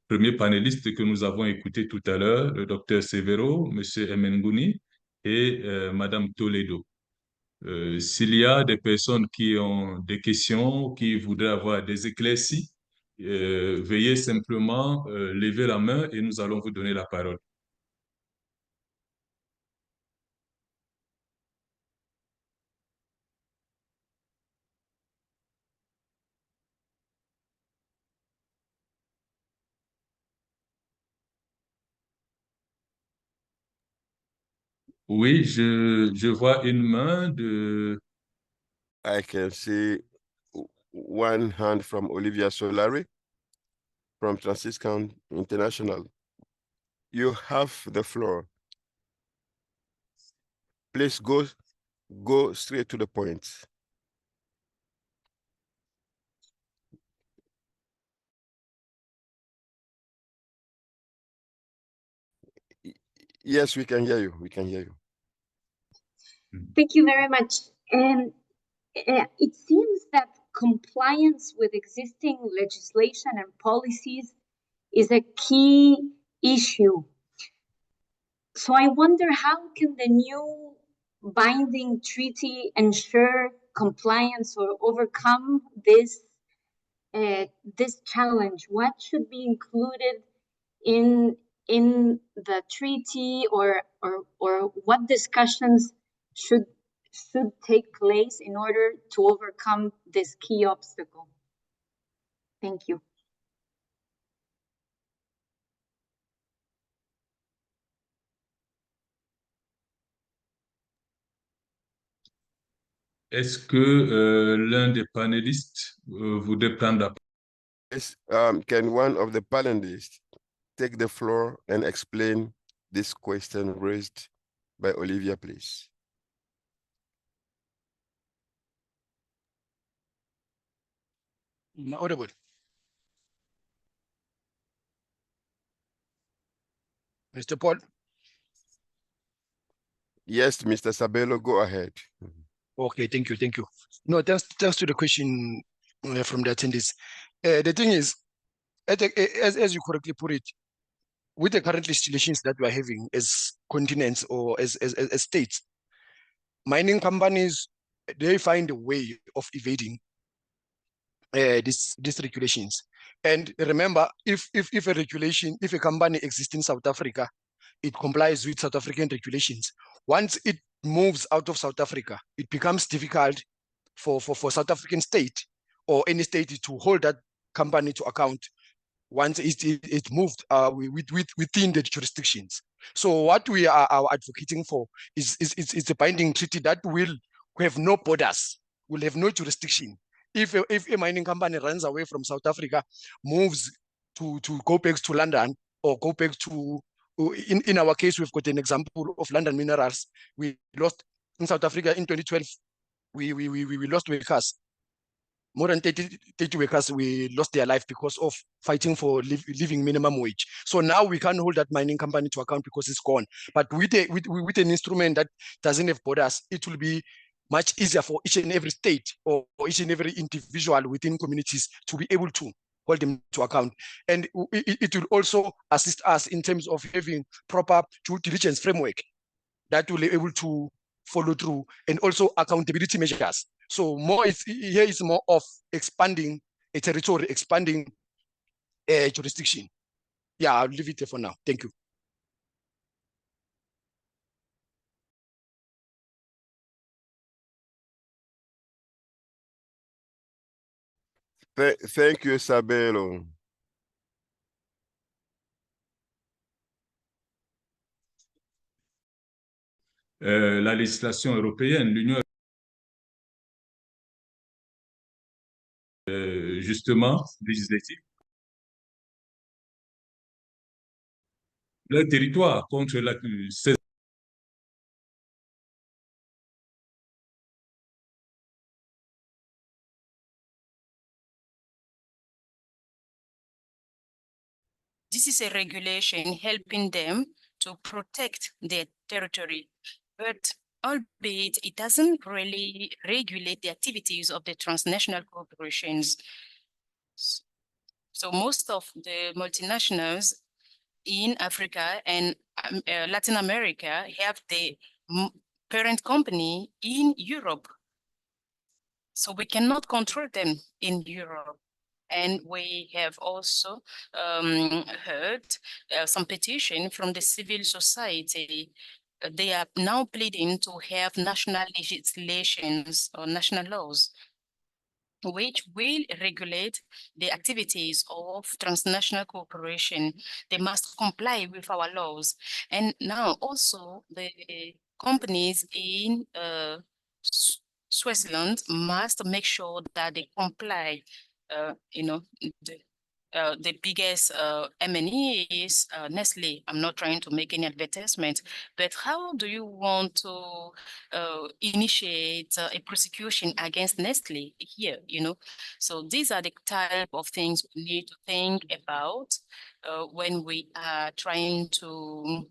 Speaker 4: premiers panélistes que nous avons écoutés tout à l'heure, le docteur Severo, M. Menguni et Madame Toledo. S'il y a des personnes qui ont des questions, qui voudraient avoir des éclaircies, veuillez simplement lever la main et nous allons vous donner la parole. Oui, je vois une main de...
Speaker 10: I can see one hand from Olivia Solari from ActionAid International. You have the floor. Please go straight to the point. Yes, we can hear you. We can hear you.
Speaker 11: Thank you very much. It seems that compliance with existing legislation and policies is a key issue. So I wonder, how can the new binding treaty ensure compliance or overcome this challenge? What should be included in the treaty, or what discussions should take place in order to overcome this key obstacle? Thank you.
Speaker 4: Est-ce que l'un des panélistes voudrait prendre la parole?
Speaker 10: Yes, can one of the panelists take the floor and explain this question raised by Olivia, please?
Speaker 8: Audible. Mr. Paul?
Speaker 10: Yes, Mr. Sabelo, go ahead.
Speaker 8: Okay, thank you. No, thanks to the question from the attendees. The thing is, as you correctly put it, with the current legislations that we are having as continents or as states, mining companies, they find a way of evading these regulations. And remember, if a regulation, if a company exists in South Africa, it complies with South African regulations. Once it moves out of South Africa, it becomes difficult for South African state or any state to hold that company to account once it moved within the jurisdictions. So what we are advocating for is a binding treaty that will have no borders, will have no jurisdiction. If a mining company runs away from South Africa, moves to go back to London or go back to, in our case, we've got an example of London Minerals. We lost in South Africa in 2012. We lost workers. More than 30 workers, we lost their life because of fighting for living minimum wage. So now we can't hold that mining company to account because it's gone. But with an instrument that doesn't have borders, it will be much easier for each and every state or each and every individual within communities to be able to hold them to account. And it will also assist us in terms of having proper due diligence framework that will be able to follow through, and also accountability measures. So here is more of expanding a territory, expanding a jurisdiction. Yeah, I'll leave it there for now. Thank you.
Speaker 10: Thank you, Sabelo.
Speaker 4: La législation européenne, l'Union justement législative, le territoire contre la
Speaker 3: This is a regulation helping them to protect their territory, but albeit it doesn't really regulate the activities of the transnational corporations. So most of the multinationals in Africa and Latin America have the parent company in Europe. So we cannot control them in Europe. And we have also heard some petition from the civil society. They are now pleading to have national legislations or national laws which will regulate the activities of transnational cooperation. They must comply with our laws. And now also the companies in Switzerland must make sure that they comply. The biggest M&E is Nestle. I'm not trying to make any advertisement, but how do you want to initiate a prosecution against Nestle here, So these are the type of things we need to think about when we are trying to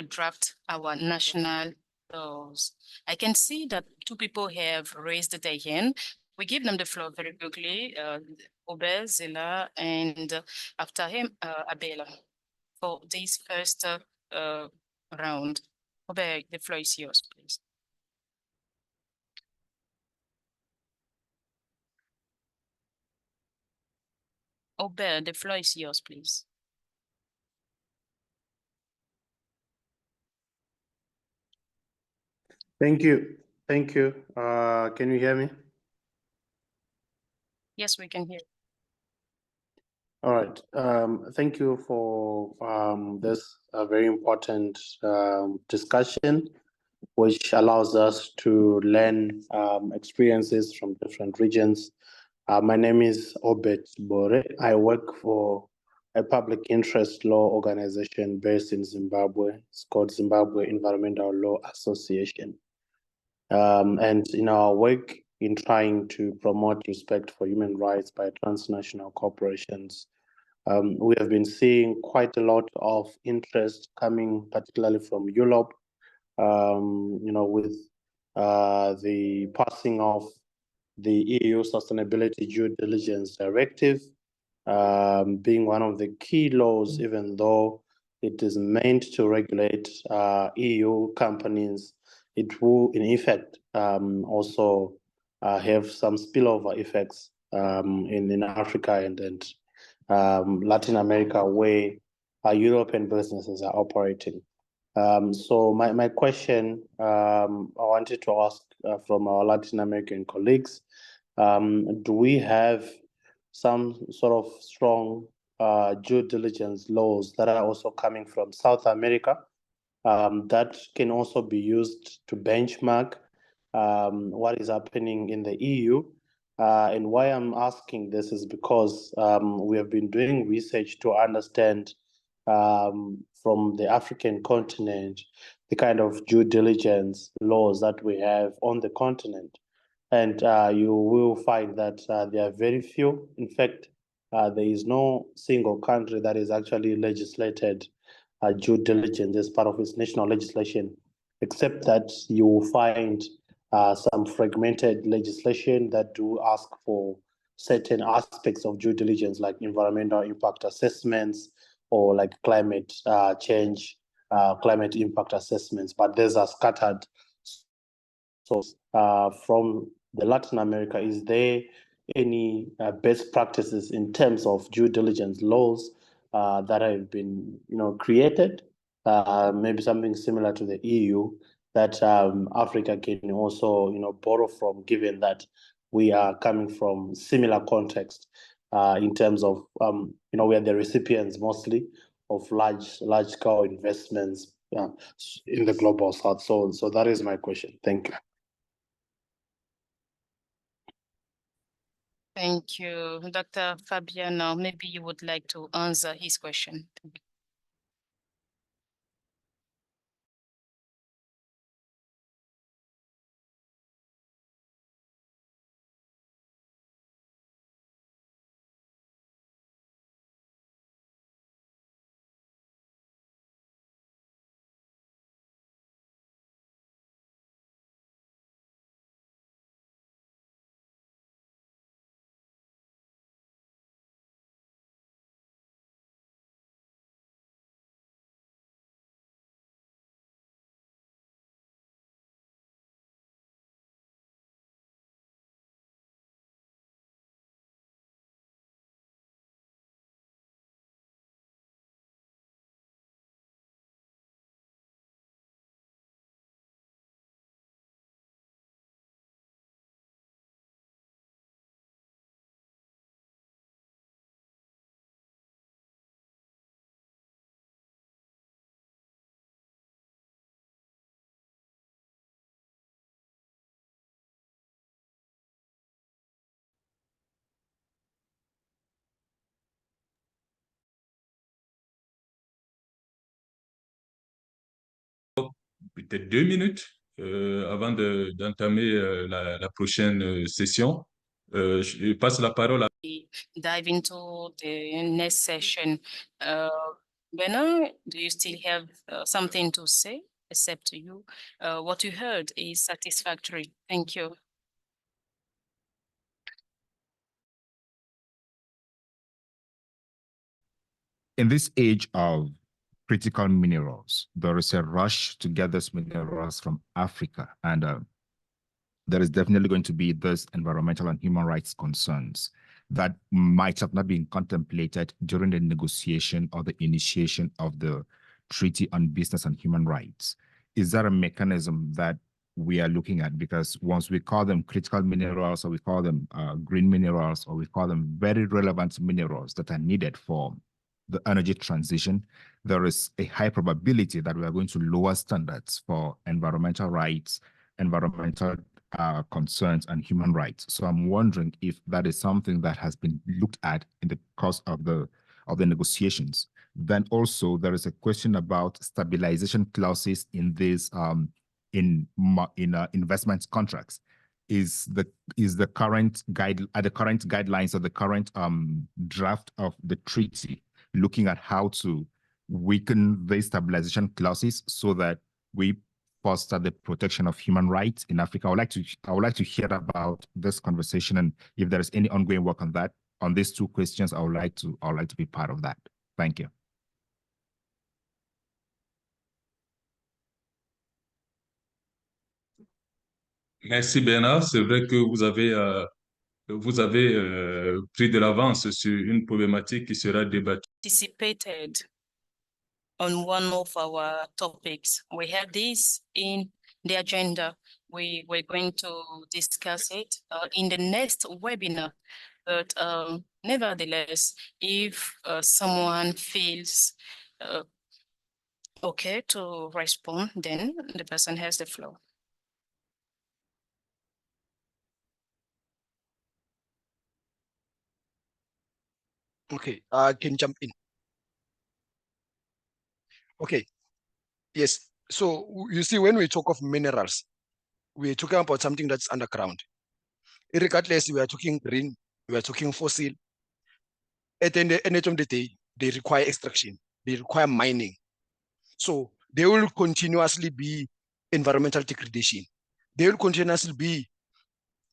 Speaker 3: draft our national laws. I can see that two people have raised their hand. We give them the floor very quickly, Ober, ZELA, and after him, Abela, for this first round. Ober, the floor is yours, please. Ober, the floor is yours, please.
Speaker 12: Thank you. Thank you. Can you hear me?
Speaker 3: Yes, we can hear.
Speaker 12: All right. Thank you for this very important discussion, which allows us to learn experiences from different regions. My name is Obet Bore. I work for a public interest law organization based in Zimbabwe. It's called Zimbabwe Environmental Law Association. And in our work in trying to promote respect for human rights by transnational corporations, we have been seeing quite a lot of interest coming, particularly from Europe, with the passing of the EU Sustainability Due Diligence Directive, being one of the key laws, even though it is meant to regulate EU companies. It will, in effect, also have some spillover effects in Africa and Latin America, where European businesses are operating. So my question I wanted to ask from our Latin American colleagues, do we have some sort of strong due diligence laws that are also coming from South America that can also be used to benchmark what is happening in the EU? And why I'm asking this is because we have been doing research to understand from the African continent the kind of due diligence laws that we have on the continent. And you will find that there are very few. In fact, there is no single country that is actually legislated due diligence as part of its national legislation, except that you will find some fragmented legislation that do ask for certain aspects of due diligence, like environmental impact assessments or like climate change, climate impact assessments, but these are scattered. So from the Latin America, is there any best practices in terms of due diligence laws that have been, created? Maybe something similar to the EU that Africa can also, borrow from, given that we are coming from similar context in terms of, we are the recipients mostly of large-scale investments in the global south. So that is my question. Thank you.
Speaker 3: Thank you. Dr. Fabiano, maybe you would like to answer his question. Thank you.
Speaker 4: Peut-être 2 minutes avant d'entamer la prochaine session. Je passe la parole à...
Speaker 3: Dive into the next session. Bernard, do you still have something to say, except to you? What you heard is satisfactory. Thank you.
Speaker 13: In this age of critical minerals, there is a rush to get those minerals from Africa, and there is definitely going to be those environmental and human rights concerns that might have not been contemplated during the negotiation or the initiation of the Treaty on Business and Human Rights. Is that a mechanism that we are looking at? Because once we call them critical minerals, or we call them green minerals, or we call them very relevant minerals that are needed for the energy transition, there is a high probability that we are going to lower standards for environmental rights, environmental concerns, and human rights. So I'm wondering if that is something that has been looked at in the course of the negotiations. Then also there is a question about stabilization clauses in these investment contracts. Is the current guidelines or the current draft of the treaty looking at how to weaken the stabilization clauses so that we foster the protection of human rights in Africa? I would like to hear about this conversation, and if there is any ongoing work on that, on these two questions, I would like to be part of that. Thank you.
Speaker 4: Merci Bernard. C'est vrai que vous avez pris de l'avance sur une problématique qui sera débattue.
Speaker 3: Participated on one of our topics. We have this in the agenda. We're going to discuss it in the next webinar. But nevertheless, if someone feels okay to respond, then the person has the floor.
Speaker 8: Okay, I can jump in. Okay, yes. So you see, when we talk of minerals, we're talking about something that's underground. Regardless, we are talking green, we are talking fossil. At the end of the day, they require extraction, they require mining. So they will continuously be environmental degradation. They will continuously be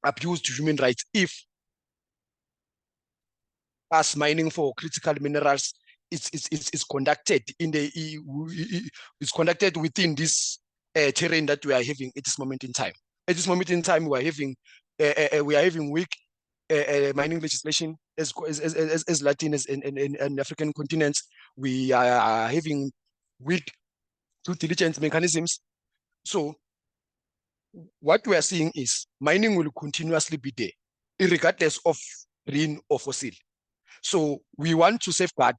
Speaker 8: abuse to human rights if us mining for critical minerals is conducted in the is conducted within this terrain that we are having at this moment in time. At this moment in time, we are having weak mining legislation as Latin as in African continents. We are having weak due diligence mechanisms. So what we are seeing is mining will continuously be there.
Speaker 14: regardless of green or fossil. So we want to safeguard,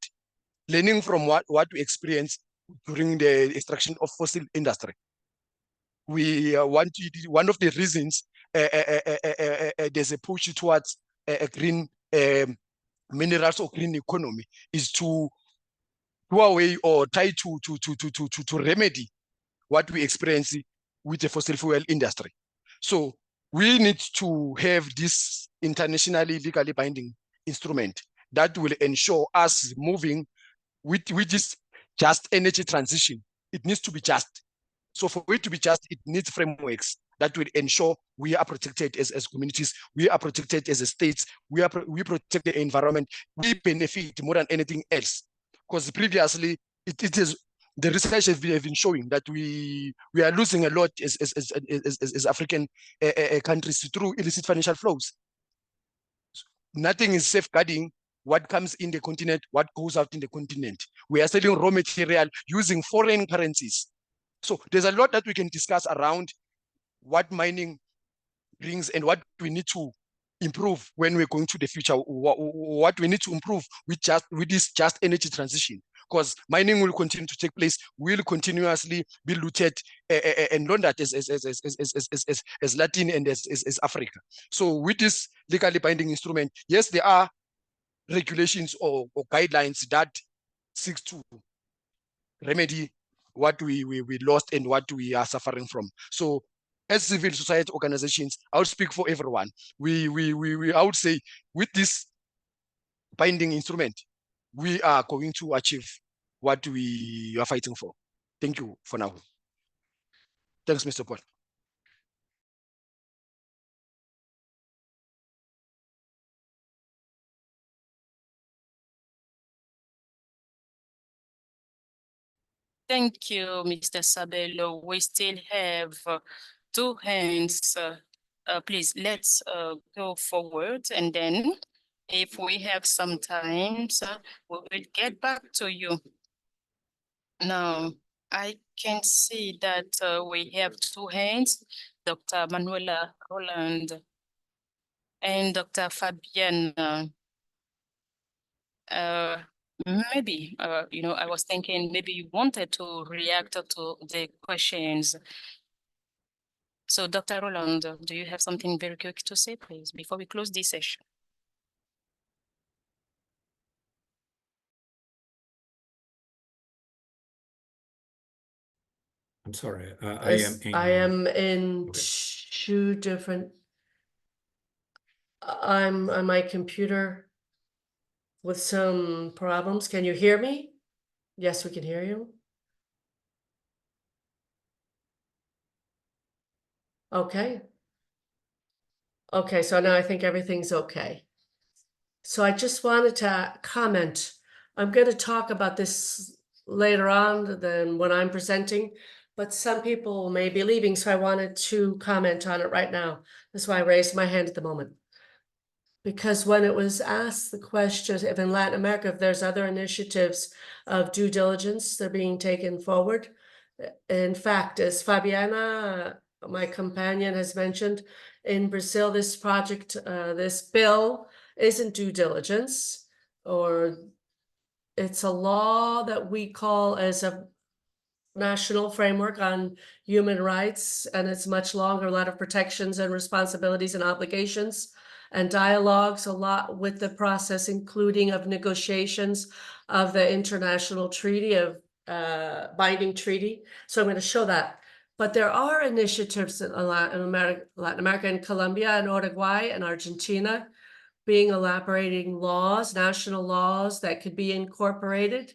Speaker 14: learning from what we experienced during the extraction of fossil industry. We want to, one of the reasons there's a push towards a green minerals or green economy is to do away or try to remedy what we experience with the fossil fuel industry. So we need to have this internationally legally binding instrument that will ensure us moving with this just energy transition. It needs to be just. So for it to be just, it needs frameworks that will ensure we are protected as communities, we are protected as a states, we protect the environment, we benefit more than anything else. Because previously, it is the research have been showing that we are losing a lot as African countries through illicit financial flows. Nothing is safeguarding what comes in the continent, what goes out in the continent. We are selling raw material using foreign currencies. So there's a lot that we can discuss around what mining brings and what we need to improve when we're going to the future, what we need to improve with this just energy transition. Because mining will continue to take place, will continuously be looted and laundered as Latin and as Africa. So with this legally binding instrument, yes, there are regulations or guidelines that seeks to remedy what we lost and what we are suffering from. So as civil society organizations, I would speak for everyone. I would say with this binding instrument, we are going to achieve what we are fighting for. Thank you for now. Thanks, Mr. Paul.
Speaker 3: Thank you, Mr. Sabelo. We still have 2 hands. Please, let's go forward, and then if we have some time, we will get back to you. Now, I can see that we have 2 hands, Dr. Manuela Roland and Dr. Fabienne. Maybe, I was thinking maybe you wanted to react to the questions. So, Dr. Roland, do you have something very quick to say, please, before we close this session?
Speaker 5: I'm sorry,
Speaker 7: I am in
Speaker 5: Okay.
Speaker 7: 2 different. I'm on my computer with some problems. Can you hear me? Yes, we can hear you. Okay. Okay, so now I think everything's okay. So I just wanted to comment. I'm going to talk about this later on than when I'm presenting, but some people may be leaving, so I wanted to comment on it right now. That's why I raised my hand at the moment. Because when it was asked the question if in Latin America, if there's other initiatives of due diligence that are being taken forward, in fact, as Fabiana, my companion, has mentioned, in Brazil, this project, this bill isn't due diligence, or it's a law that we call as a national framework on human rights, and it's much longer, a lot of protections and responsibilities and obligations and dialogues, a lot with the process, including of negotiations of the international treaty of binding treaty. So I'm going to show that. But there are initiatives in Latin America and Colombia and Uruguay and Argentina being elaborating laws, national laws that could be incorporated.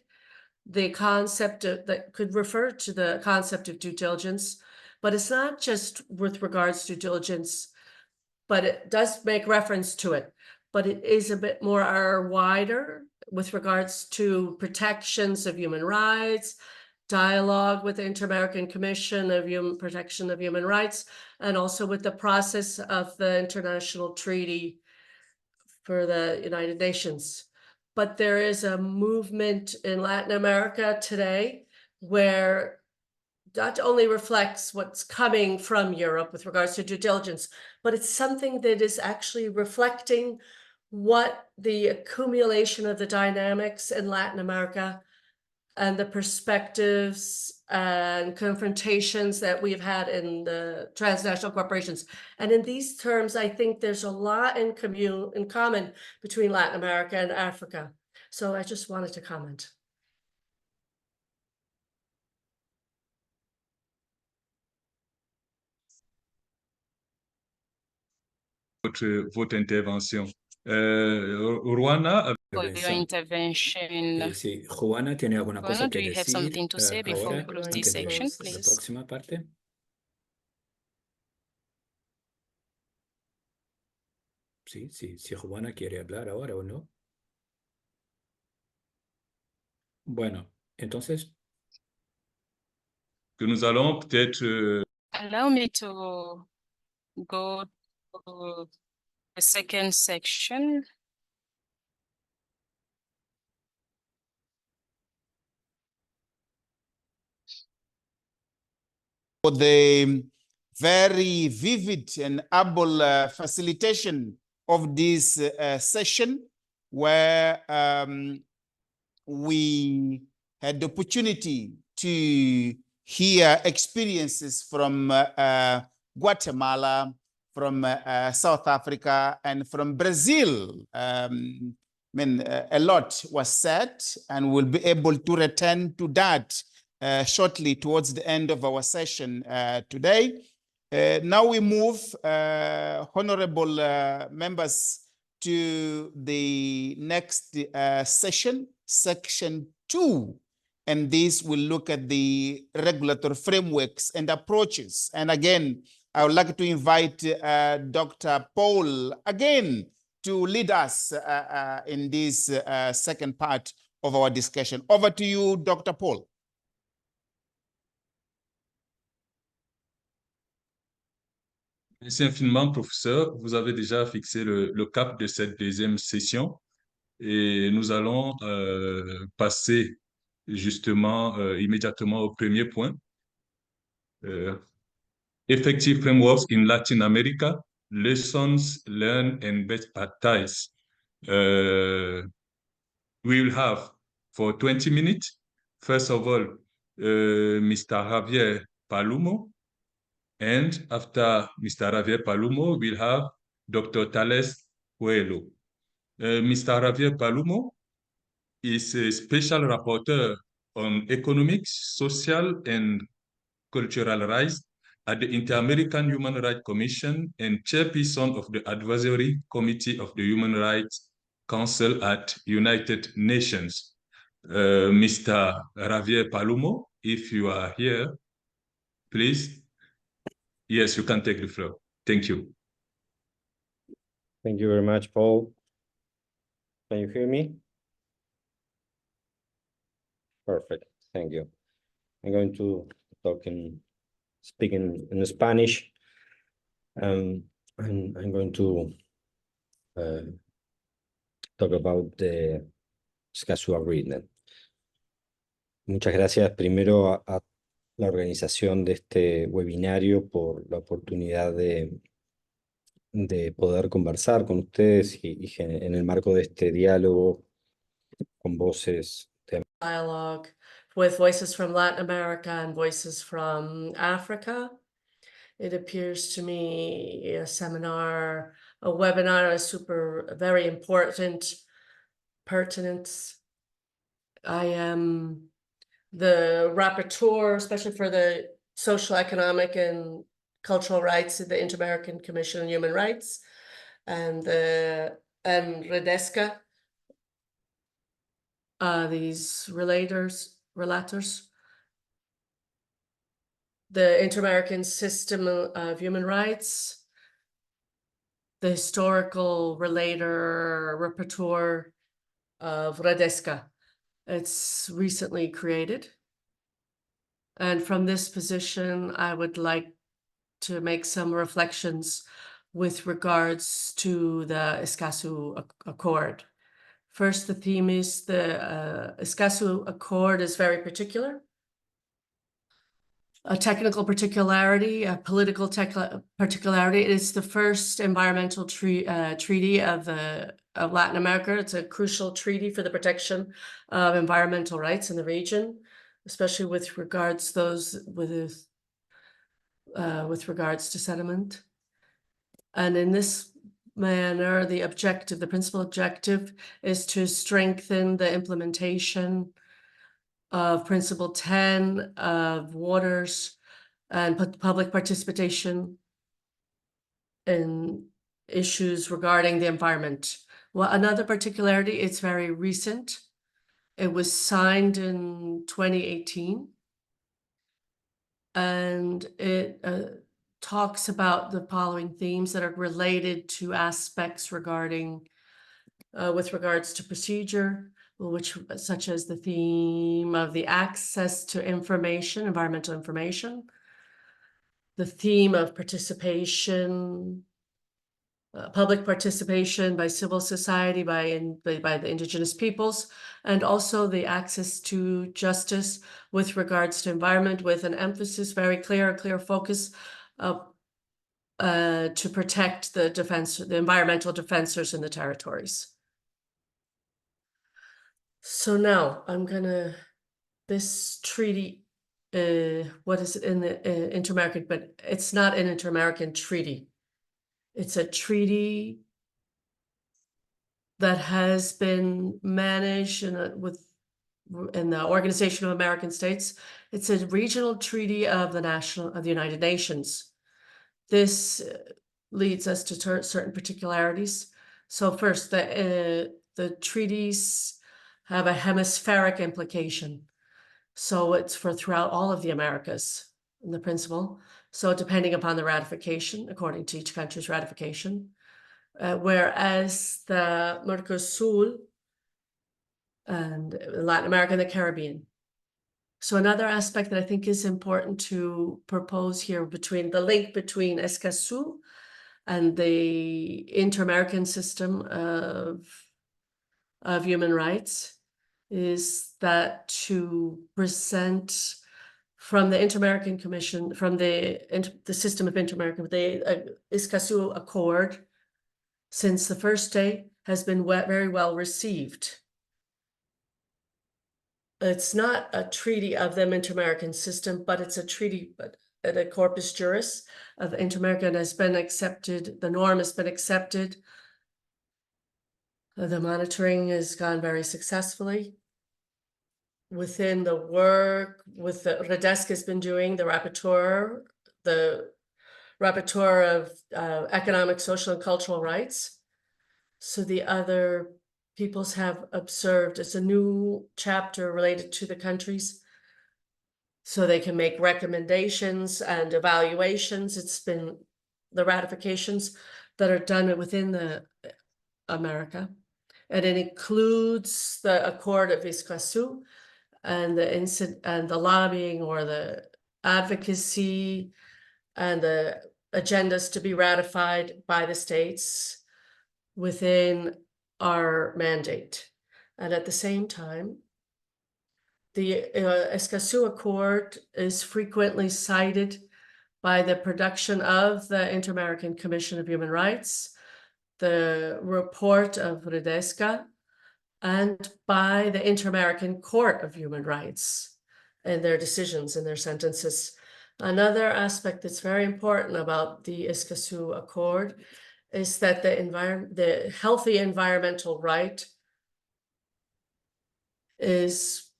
Speaker 7: The concept that could refer to the concept of due diligence, but it's not just with regards to due diligence, but it does make reference to it, but it is a bit more wider with regards to protections of human rights, dialogue with the Inter-American Commission of Protection of Human Rights, and also with the process of the international treaty for the United Nations. But there is a movement in Latin America today where not only reflects what's coming from Europe with regards to due diligence, but it's something that is actually reflecting what the accumulation of the dynamics in Latin America and the perspectives and confrontations that we've had in the transnational corporations. And in these terms, I think there's a lot in common between Latin America and Africa. So I just wanted to comment.
Speaker 4: Votre intervention. Ruana.
Speaker 3: For your intervention.
Speaker 5: Sí, Juana, ¿tiene alguna cosa
Speaker 3: Juana, do
Speaker 5: que
Speaker 3: you have
Speaker 5: decir
Speaker 3: something to say before we
Speaker 5: ahora,
Speaker 3: close
Speaker 5: antes
Speaker 3: this
Speaker 5: de
Speaker 3: section,
Speaker 5: la
Speaker 3: please?
Speaker 5: próxima parte? Sí, si Juana quiere hablar ahora o no. Bueno, entonces.
Speaker 4: Que nous allons peut-être.
Speaker 3: Allow me to go to the second section.
Speaker 1: For the very vivid and able facilitation of this session, where we had the opportunity to hear experiences from Guatemala, from South Africa, and from Brazil. I mean, a lot was said, and we'll be able to return to that shortly towards the end of our session today. Now we move, honorable members, to the next session, section 2. And this will look at the regulatory frameworks and approaches. And again, I would like to invite Dr. Paul again to lead us in this second part of our discussion. Over to you, Dr. Paul.
Speaker 4: Merci infiniment, professeur. Vous avez déjà fixé le cap de cette deuxième session et nous allons passer justement immédiatement au premier point. Effective frameworks in Latin America, lessons learned and best practice. We will have for 20 minutes, first of all, Mr. Javier Palumo. And after Mr. Javier Palumo, we'll have Dr. Thales Coelho. Mr. Javier Palumo is a special rapporteur on economics, social, and cultural rights at the Inter-American Human Rights Commission and chairperson of the Advisory Committee of the Human Rights Council at United Nations. Mr. Javier Palumo, if you are here, please. Yes, you can take the floor. Thank you.
Speaker 15: Thank you very much, Paul. Can you hear me? Perfect. Thank you. I'm going to speak in Spanish. And I'm going to talk about the ESCR agreement. Muchas gracias primero a la organización de este webinario por la oportunidad de poder conversar con ustedes y en el marco de este diálogo con voces.
Speaker 7: Dialogue with voices from Latin America and voices from Africa. It appears to me a seminar, a webinar is very important, pertinent. I am the rapporteur, especially for the social, economic, and cultural rights of the Inter-American Commission on Human Rights and REDESCA. These relators, the Inter-American System of Human Rights, the historical relator, rapporteur of REDESCA. It's recently created. And from this position, I would like to make some reflections with regards to the ESCASU Accord. First, the theme is the ESCASU Accord is very particular. a technical particularity, a political particularity. It is the first environmental treaty of Latin America. It's a crucial treaty for the protection of environmental rights in the region, especially with regards with regards to sediment. And in this manner, the principal objective is to strengthen the implementation of Principle 10 of waters and public participation in issues regarding the environment. Well, another particularity, it's very recent. It was signed in 2018. And it talks about the following themes that are related to aspects regarding, with regards to procedure, such as the theme of the access to information, environmental information, the theme of participation, public participation by civil society, by the indigenous peoples, and also the access to justice with regards to environment, with an emphasis, very clear focus to protect the environmental defensors in the territories. So now this treaty, what is it in the Inter-American, but it's not an Inter-American treaty. It's a treaty that has been managed in the Organization of American States. It's a regional treaty of the United Nations. This leads us to certain particularities. So first, the treaties have a hemispheric implication. So it's for throughout all of the Americas in the principle. So depending upon the ratification, according to each country's ratification, whereas the Mercosur and Latin America and the Caribbean. So another aspect that I think is important to propose here the link between ESCASU and the Inter-American system of human rights is that to present from the Inter-American Commission, from the system of Inter-American, the ESCASU Accord, since the first day, has been very well received. It's not a treaty of the Inter-American system, but it's a treaty, but the corpus juris of Inter-American has been accepted. The norm has been accepted. The monitoring has gone very successfully. Within the work with the REDESC has been doing, the rapporteur of economic, social, and cultural rights. So the other peoples have observed it's a new chapter related to the countries, so they can make recommendations and evaluations. It's been the ratifications that are done within the America, and it includes the Accord of ESCASU and the lobbying or the advocacy and the agendas to be ratified by the states within our mandate. And at the same time, the ESCASU Accord is frequently cited by the production of the Inter-American Commission of Human Rights, the report of REDESCA, and by the Inter-American Court of Human Rights and their decisions and their sentences. Another aspect that's very important about the ESCASU Accord is that the healthy environmental right is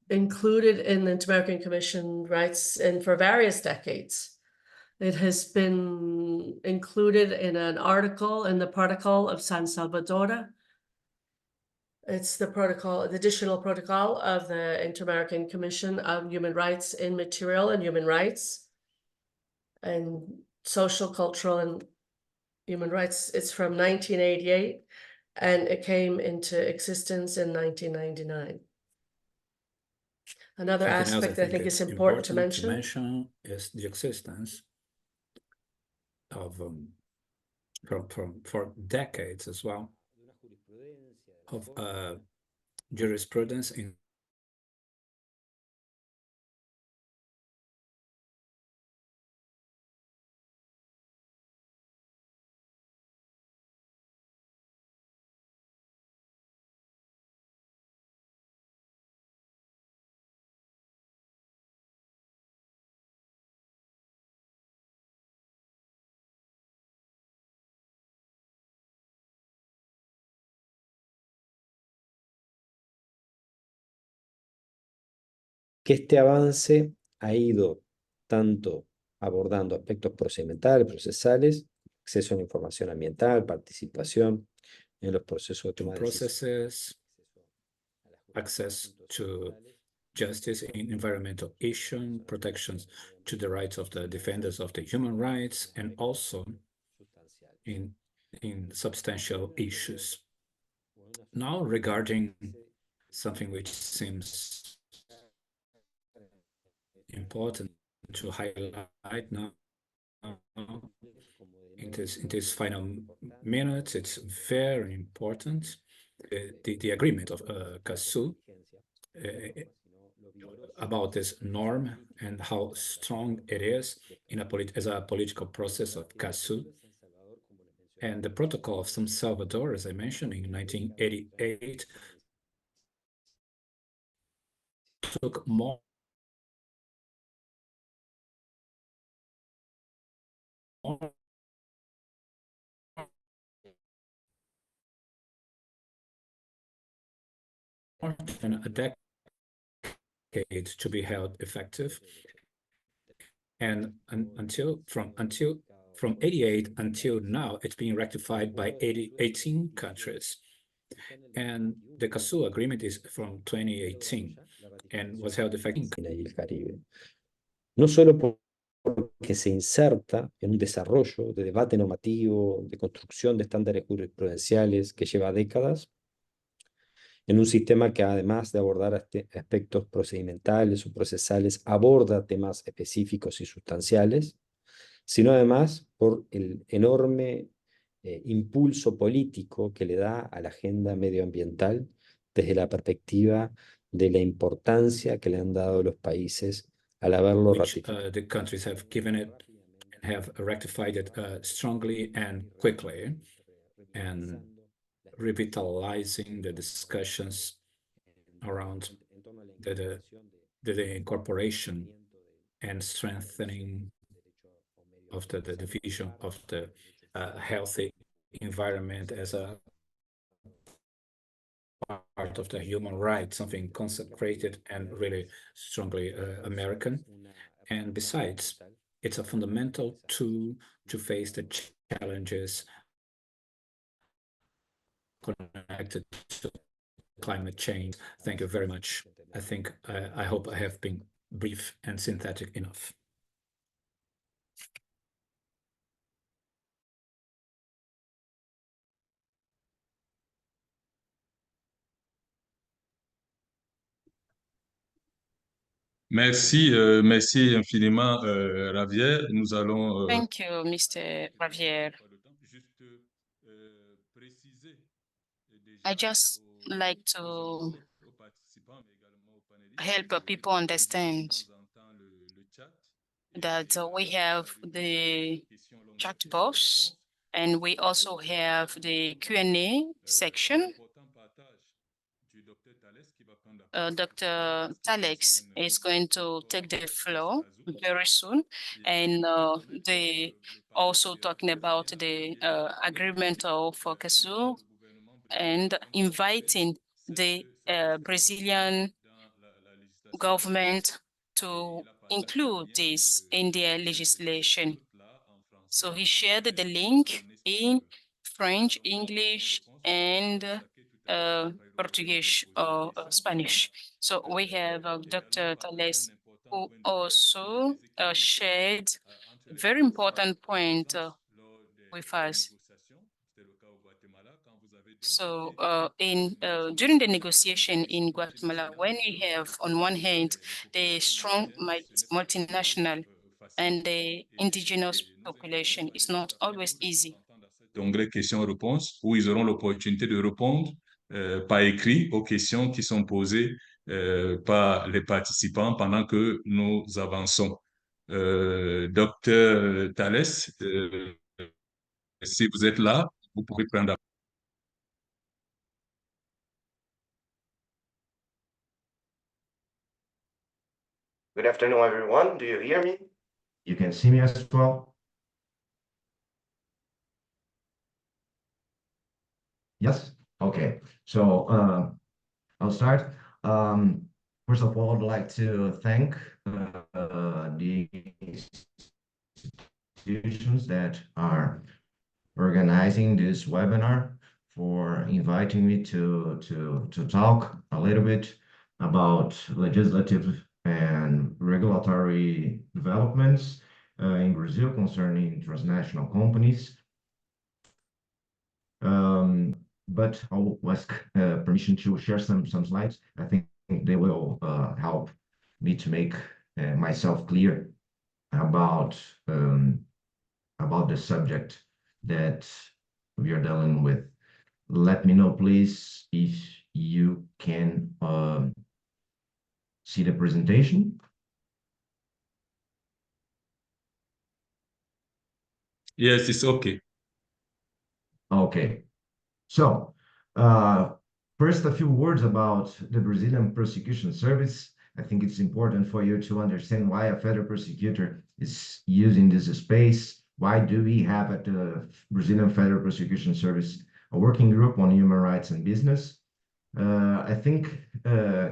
Speaker 7: included in the Inter-American Commission rights and for various decades. It has been included in an article in the Protocol of San Salvador. It's the additional protocol of the Inter-American Commission of Human Rights in Material and Human Rights and Social, Cultural, and Human Rights. It's from 1988, and it came into existence in 1999. Another aspect that I think is important to mention
Speaker 5: is the existence of, for decades as well, of jurisprudence in
Speaker 15: que este avance ha ido tanto abordando aspectos procedimentales, procesales, acceso a la información ambiental, participación en los procesos de toma de
Speaker 5: processes, access to justice in environmental issues, protections to the rights of the defenders of the human rights, and also in substantial issues. Now, regarding something which seems important to highlight now in this final minute, it's very important. The agreement of CASU about this norm and how strong it is as a political process of CASU. And the Protocol of San Salvador, as I mentioned, in 1988, took more than a decade to be held effective. And from 88 until now, it's being ratified by 18 countries. And the CASU agreement is from 2018 and was held effective.
Speaker 15: No solo porque se inserta en un desarrollo de debate normativo, de construcción de estándares jurisprudenciales que lleva décadas, en un sistema que además de abordar aspectos procedimentales o procesales, aborda temas específicos y sustanciales, sino además por el enorme impulso político que le da a la agenda medioambiental desde la perspectiva de la importancia que le han dado los países al haberlo ratificado.
Speaker 5: The countries have given it and have ratified it strongly and quickly, and revitalizing the discussions around the incorporation and strengthening of the vision of the healthy environment as a part of the human rights, something consecrated and really strongly American. And besides, it's a fundamental tool to face the challenges connected to climate change. Thank you very much. I hope I have been brief and synthetic enough.
Speaker 4: Merci, merci infiniment, Ravier. Nous allons...
Speaker 3: Thank you, Mr. Ravier. I just like to help people understand that we have the chat box and we also have the Q&A section. Dr. Talex is going to take the floor very soon, and they also talking about the agreement of CASU and inviting the Brazilian government to include this in their legislation. So he shared the link in French, English, and Portuguese or Spanish. So we have Dr. Tales, who also shared a very important point with us. So during the negotiation in Guatemala, when we have on one hand the strong multinational and the indigenous population, it's not always easy.
Speaker 4: Congrès questions-réponses, où ils auront l'opportunité de répondre par écrit aux questions qui sont posées par les participants pendant que nous avançons. Docteur Thalès, si vous êtes là, vous pouvez prendre.
Speaker 16: Good afternoon, everyone. Do you hear me? You can see me as well? Yes? Okay. So I'll start. First of all, I'd like to thank the institutions that are organizing this webinar for inviting me to talk a little bit about legislative and regulatory developments in Brazil concerning transnational companies. But I'll ask permission to share some slides. I think they will help me to make myself clear about the subject that we are dealing with. Let me know, please, if you can see the presentation.
Speaker 4: Yes, it's okay.
Speaker 16: Okay. So, first, a few words about the Brazilian Prosecution Service. I think it's important for you to understand why a federal prosecutor is using this space. Why do we have at the Brazilian Federal Prosecution Service a working group on human rights and business? I think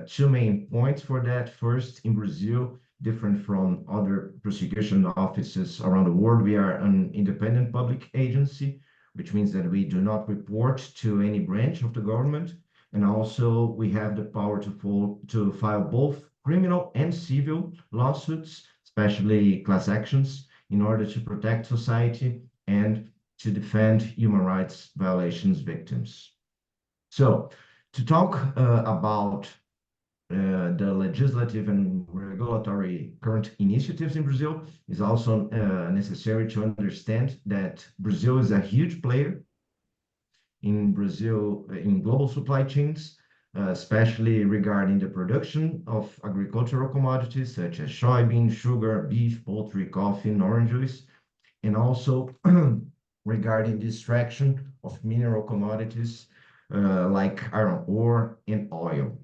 Speaker 16: two main points for that. First, in Brazil, different from other prosecution offices around the world, we are an independent public agency, which means that we do not report to any branch of the government. And also we have the power to file both criminal and civil lawsuits, especially class actions, in order to protect society and to defend human rights violations victims. So to talk about the legislative and regulatory current initiatives in Brazil, is also necessary to understand that Brazil is a huge player in global supply chains, especially regarding the production of agricultural commodities such as soybean, sugar, beef, poultry, coffee, and orange juice, and also regarding the extraction of mineral commodities like iron ore and oil.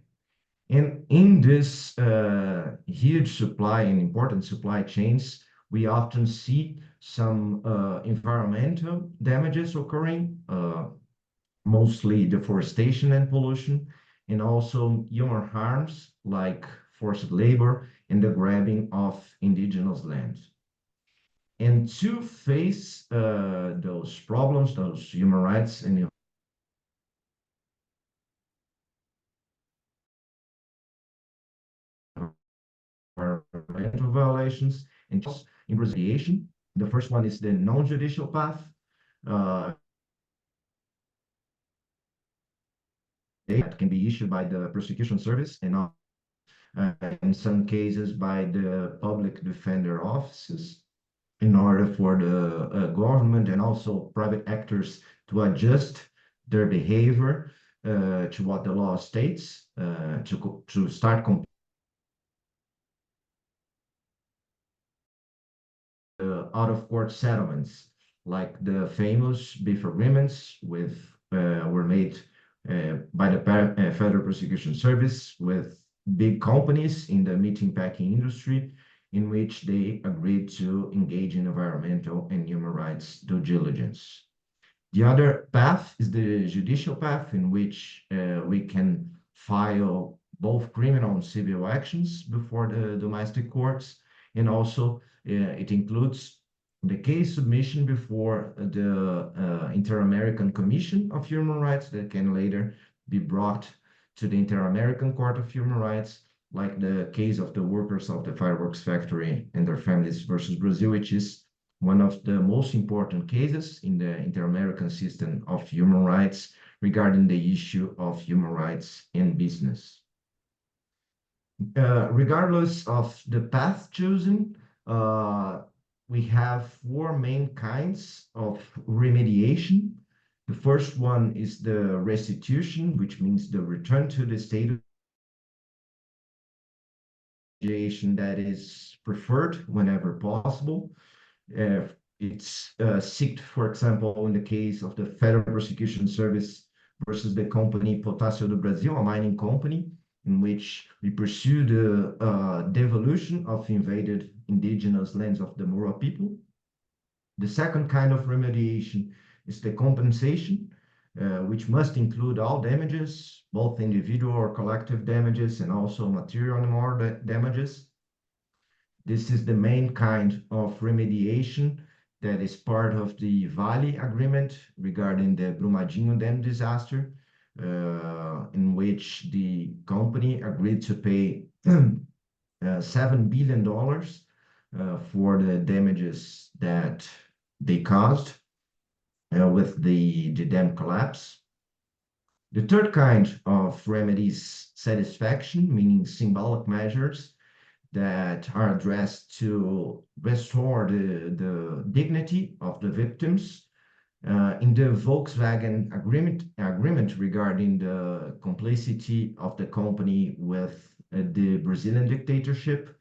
Speaker 16: And in this huge supply and important supply chains, we often see some environmental damages occurring, mostly deforestation and pollution, and also human harms like forced labor and the grabbing of indigenous land. And to face those problems, those human rights and environmental violations and investigation. The first one is the non-judicial path. That can be issued by the prosecution service and in some cases by the public defender offices, in order for the government and also private actors to adjust their behavior to what the law states, to start out-of-court settlements, like the famous beef agreements were made by the Federal Prosecution Service with big companies in the meat and packing industry, in which they agreed to engage in environmental and human rights due diligence. The other path is the judicial path, in which we can file both criminal and civil actions before the domestic courts, and also it includes the case submission before the Inter-American Commission of Human Rights that can later be brought to the Inter-American Court of Human Rights, like the case of the workers of the fireworks factory and their families versus Brazil, which is one of the most important cases in the Inter-American system of human rights regarding the issue of human rights in business. Regardless of the path chosen, we have four main kinds of remediation. The first one is the restitution, which means the return to the state of that is preferred whenever possible. It's sought, for example, in the case of the Federal Prosecution Service versus the company Potássio do Brasil, a mining company, in which we pursue the devolution of invaded indigenous lands of the MACUA people. The second kind of remediation is the compensation, which must include all damages, both individual or collective damages, and also material and moral damages. This is the main kind of remediation that is part of the Vale Agreement regarding the Brumadinho Dam disaster, in which the company agreed to pay $7 billion for the damages that they caused with the dam collapse. The third kind of remedy is satisfaction, meaning symbolic measures that are addressed to restore the dignity of the victims. In the Volkswagen agreement regarding the complicity of the company with the Brazilian dictatorship,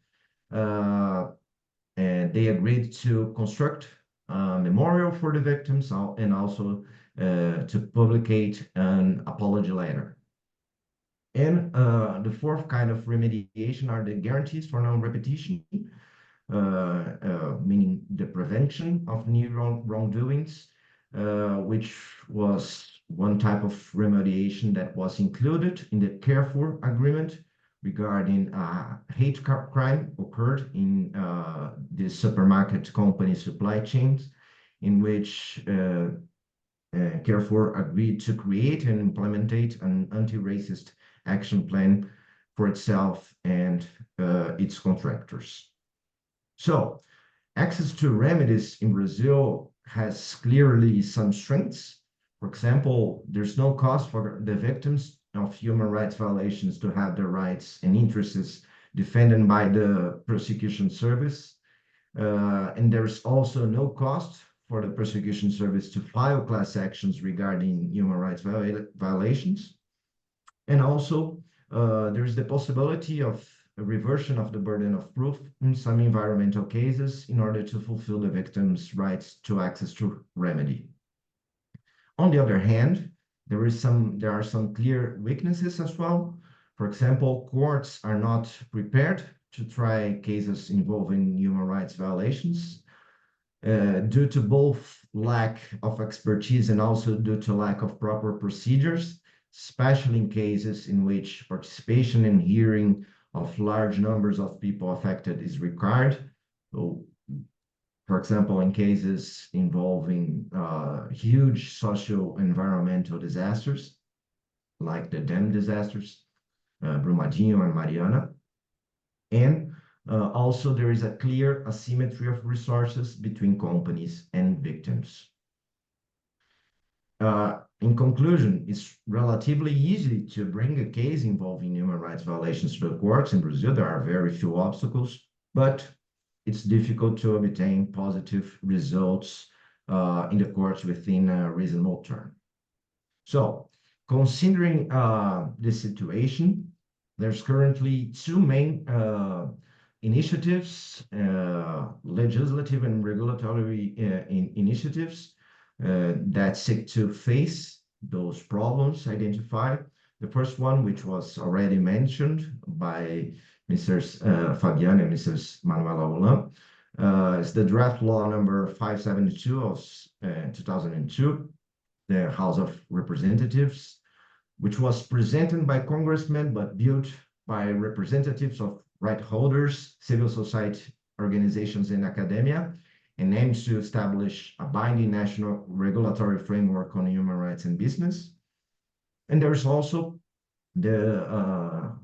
Speaker 16: and they agreed to construct a memorial for the victims and also to publicate an apology letter. And the fourth kind of remediation are the guarantees for non-repetition, meaning the prevention of new wrongdoings, which was one type of remediation that was included in the Carrefour Agreement regarding hate crime occurred in the supermarket company supply chains, in which Carrefour agreed to create and implement an anti-racist action plan for itself and its contractors. So, access to remedies in Brazil has clearly some strengths. For example, there's no cost for the victims of human rights violations to have their rights and interests defended by the prosecution service. And there's also no cost for the prosecution service to file class actions regarding human rights violations. And also, there's the possibility of a reversion of the burden of proof in some environmental cases in order to fulfill the victim's rights to access to remedy. On the other hand, there are some clear weaknesses as well. For example, courts are not prepared to try cases involving human rights violations due to both lack of expertise and also due to lack of proper procedures, especially in cases in which participation and hearing of large numbers of people affected is required. So, for example, in cases involving huge socio-environmental disasters, like the dam disasters, Brumadinho and Mariana. And also there is a clear asymmetry of resources between companies and victims. In conclusion, it's relatively easy to bring a case involving human rights violations to the courts. In Brazil, there are very few obstacles, but it's difficult to obtain positive results in the courts within a reasonable term. So, considering the situation, there's currently two main initiatives, legislative and regulatory initiatives that seek to face those problems identified. The first one, which was already mentioned by Mrs. Fabian and Mrs. Manuela Holan, is the draft law number 572 of 2002, the House of Representatives, which was presented by congressmen but built by representatives of right holders, civil society organizations, and academia, and aims to establish a binding national regulatory framework on human rights and business. And there's also the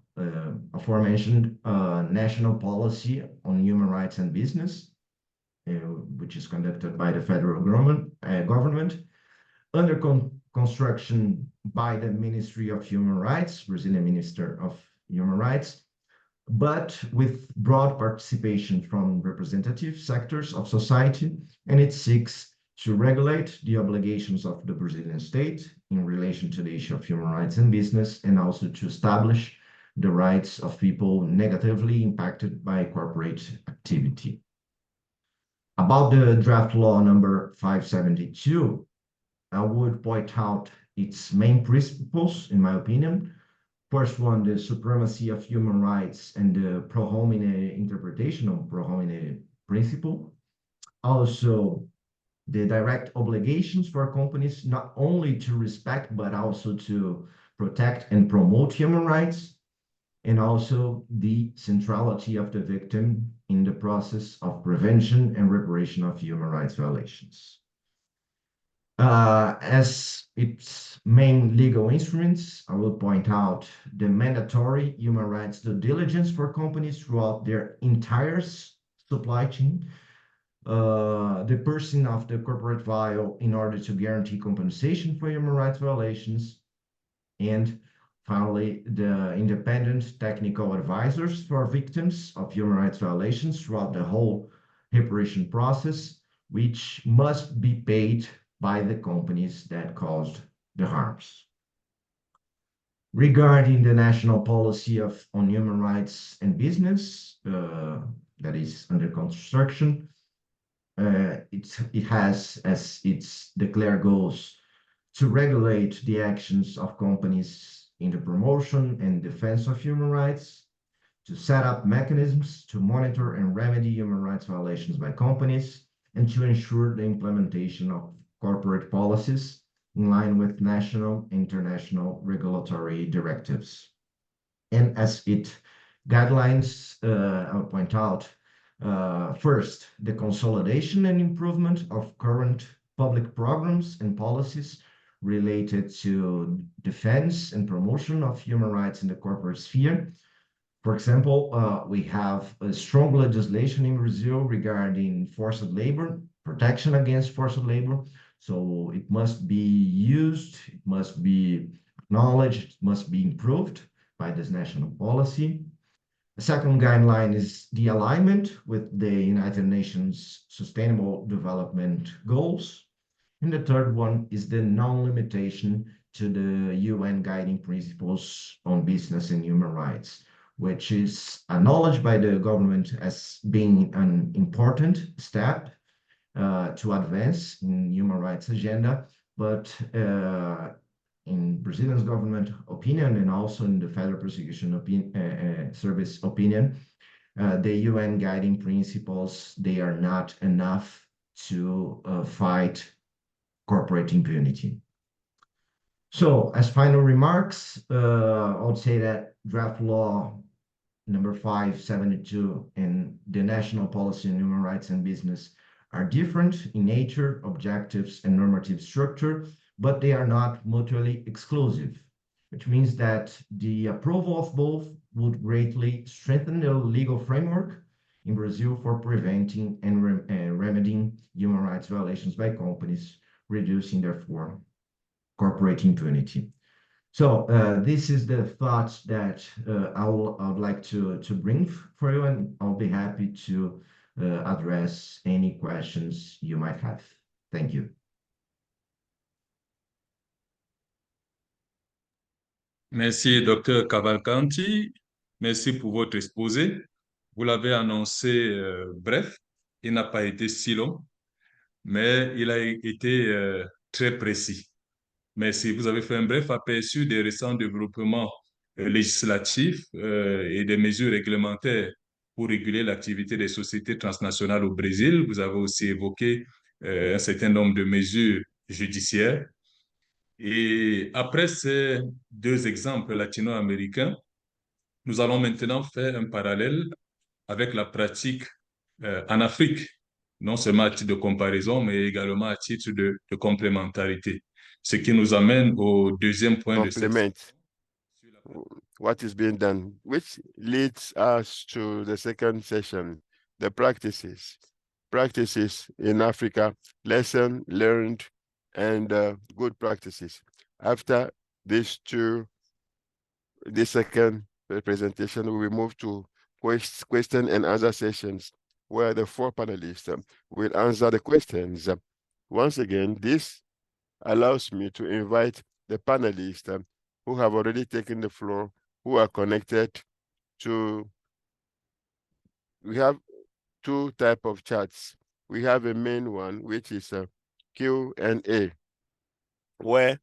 Speaker 16: aforementioned national policy on human rights and business, which is conducted by the federal government under construction by the Ministry of Human Rights, Brazilian Minister of Human Rights, but with broad participation from representative sectors of society, and it seeks to regulate the obligations of the Brazilian state in relation to the issue of human rights and business, and also to establish the rights of people negatively impacted by corporate activity. About the draft law number 572, I would point out its main principles, in my opinion. First one, the supremacy of human rights and the pro homine interpretation of pro homine principle. Also, the direct obligations for companies not only to respect, but also to protect and promote human rights, and also the centrality of the victim in the process of prevention and reparation of human rights violations. As its main legal instruments, I will point out the mandatory human rights due diligence for companies throughout their entire supply chain, the person of the corporate file in order to guarantee compensation for human rights violations, and finally, the independent technical advisors for victims of human rights violations throughout the whole reparation process, which must be paid by the companies that caused the harms. Regarding the national policy on human rights and business that is under construction, it has as its declared goals to regulate the actions of companies in the promotion and defense of human rights, to set up mechanisms to monitor and remedy human rights violations by companies, and to ensure the implementation of corporate policies in line with national and international regulatory directives. And as its guidelines, I'll point out, first, the consolidation and improvement of current public programs and policies related to defense and promotion of human rights in the corporate sphere. For example, we have a strong legislation in Brazil regarding forced labor, protection against forced labor. So it must be used, it must be acknowledged, it must be improved by this national policy. The second guideline is the alignment with the United Nations Sustainable Development Goals. And the third one is the non-limitation to the UN guiding principles on business and human rights, which is acknowledged by the government as being an important step to advance in human rights agenda, but in Brazilian government opinion and also in the Federal Prosecution Service opinion, the UN guiding principles, they are not enough to fight corporate impunity. So as final remarks, I would say that draft law number 572 and the national policy on human rights and business are different in nature, objectives, and normative structure, but they are not mutually exclusive, which means that the approval of both would greatly strengthen the legal framework in Brazil for preventing and remedying human rights violations by companies, reducing, therefore, corporate impunity. So this is the thoughts that I would like to bring for you, and I'll be happy to address any questions you might have. Thank you.
Speaker 4: Merci, Dr. Cavalcanti. Merci pour votre exposé. Vous l'avez annoncé bref, il n'a pas été si long, mais il a été très précis. Merci. Vous avez fait un bref aperçu des récents développements législatifs et des mesures réglementaires pour réguler l'activité des sociétés transnationales au Brésil. Vous avez aussi évoqué un certain nombre de mesures judiciaires. Et après ces deux exemples latino-américains, nous allons maintenant faire un parallèle avec la pratique en Afrique, non seulement à titre de comparaison, mais également à titre de complémentarité. Ce qui nous amène au deuxième point de cette...
Speaker 10: What is being done, which leads us to the second session, the practices in Africa, lesson learned and good practices. After this second presentation, we will move to question and answer sessions where the four panelists will answer the questions. Once again, this allows me to invite the panelists who have already taken the floor, who are connected to, we have two types of chats. We have a main one, which is a Q&A, where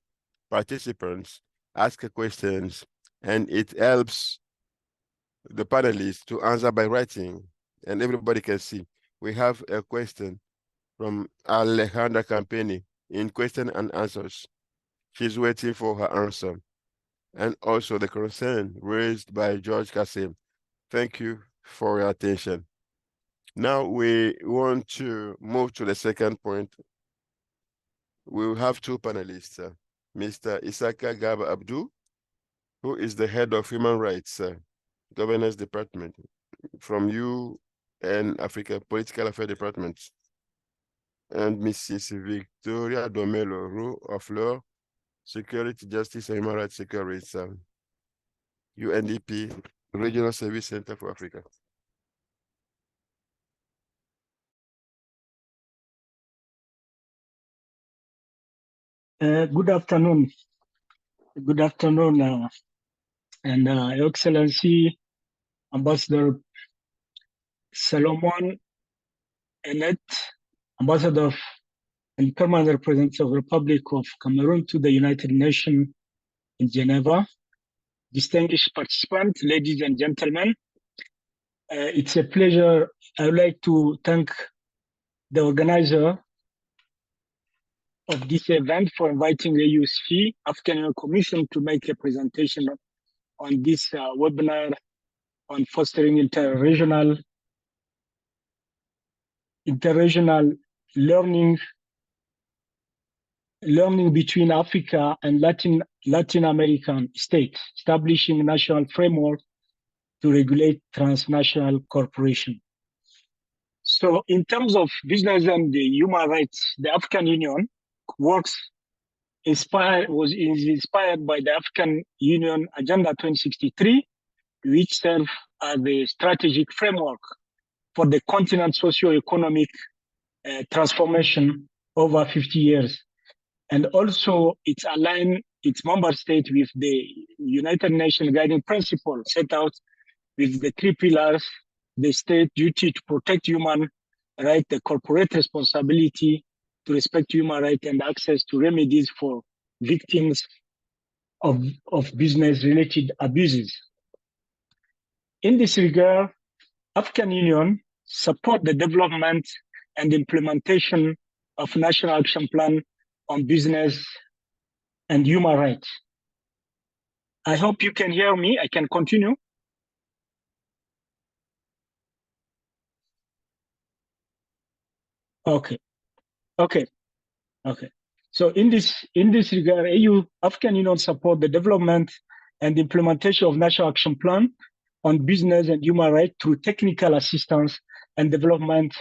Speaker 10: participants ask questions and it helps the panelists to answer by writing and everybody can see. We have a question from Alejandra Campeni in question and answers. She's waiting for her answer. And also the concern raised by George Kasim. Thank you for your attention. Now we want to move to the second point. We will have two panelists, Mr. Isaka Gaba Abdu, who is the head of Human Rights Governance Department from UN Africa Political Affairs Department, and Mrs. Victoria Domelo, Roux of Law, Security, Justice, and Human Rights Security, UNDP, Regional Service Center for Africa.
Speaker 17: Good afternoon. Good afternoon, Your Excellency Ambassador Solomon Enet, Ambassador and Permanent Representative of the Republic of Cameroon to the United Nations in Geneva, distinguished participants, ladies and gentlemen. It's a pleasure. I would like to thank the organizer of this event for inviting the AUSC African Union Commission to make a presentation on this webinar on fostering interregional learning between Africa and Latin American states, establishing national framework to regulate transnational corporation. So in terms of business and the human rights, the African Union was inspired by the African Union Agenda 2063, which serves as the strategic framework for the continent's socio-economic transformation over 50 years. And also it's aligned its member state with the United Nations guiding principle set out with the three pillars: the state duty to protect human rights, the corporate responsibility to respect human rights, and access to remedies for victims of business-related abuses. In this regard, African Union support the development and implementation of National Action Plan on Business and Human Rights. I hope you can hear me. I can continue. Okay. So in this regard, African Union support the development and implementation of National Action Plan on Business and Human Rights through technical assistance and development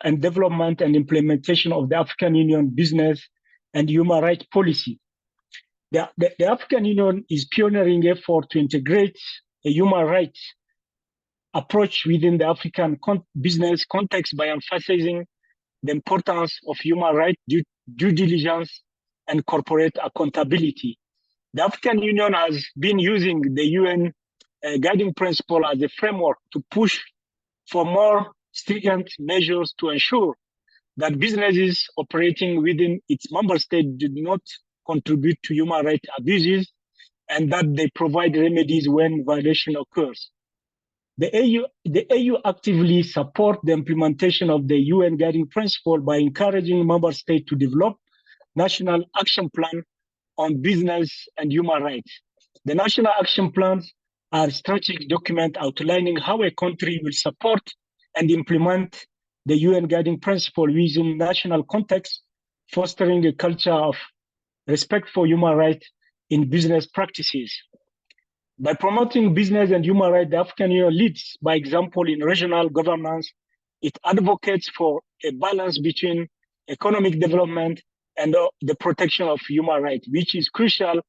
Speaker 17: and implementation of the African Union Business and Human Rights Policy. The African Union is pioneering effort to integrate a human rights approach within the African business context by emphasizing the importance of human rights, due diligence, and corporate accountability. The African Union has been using the UN guiding principle as a framework to push for more stringent measures to ensure that businesses operating within its member state do not contribute to human rights abuses, and that they provide remedies when violation occurs. The AU actively support the implementation of the UN guiding principle by encouraging member states to develop national action plan on business and human rights. The national action plans are strategic documents outlining how a country will support and implement the UN guiding principle within national context, fostering a culture of respect for human rights in business practices. By promoting business and human rights, the African Union leads by example in regional governance. It advocates for a balance between economic development and the protection of human rights, which is crucial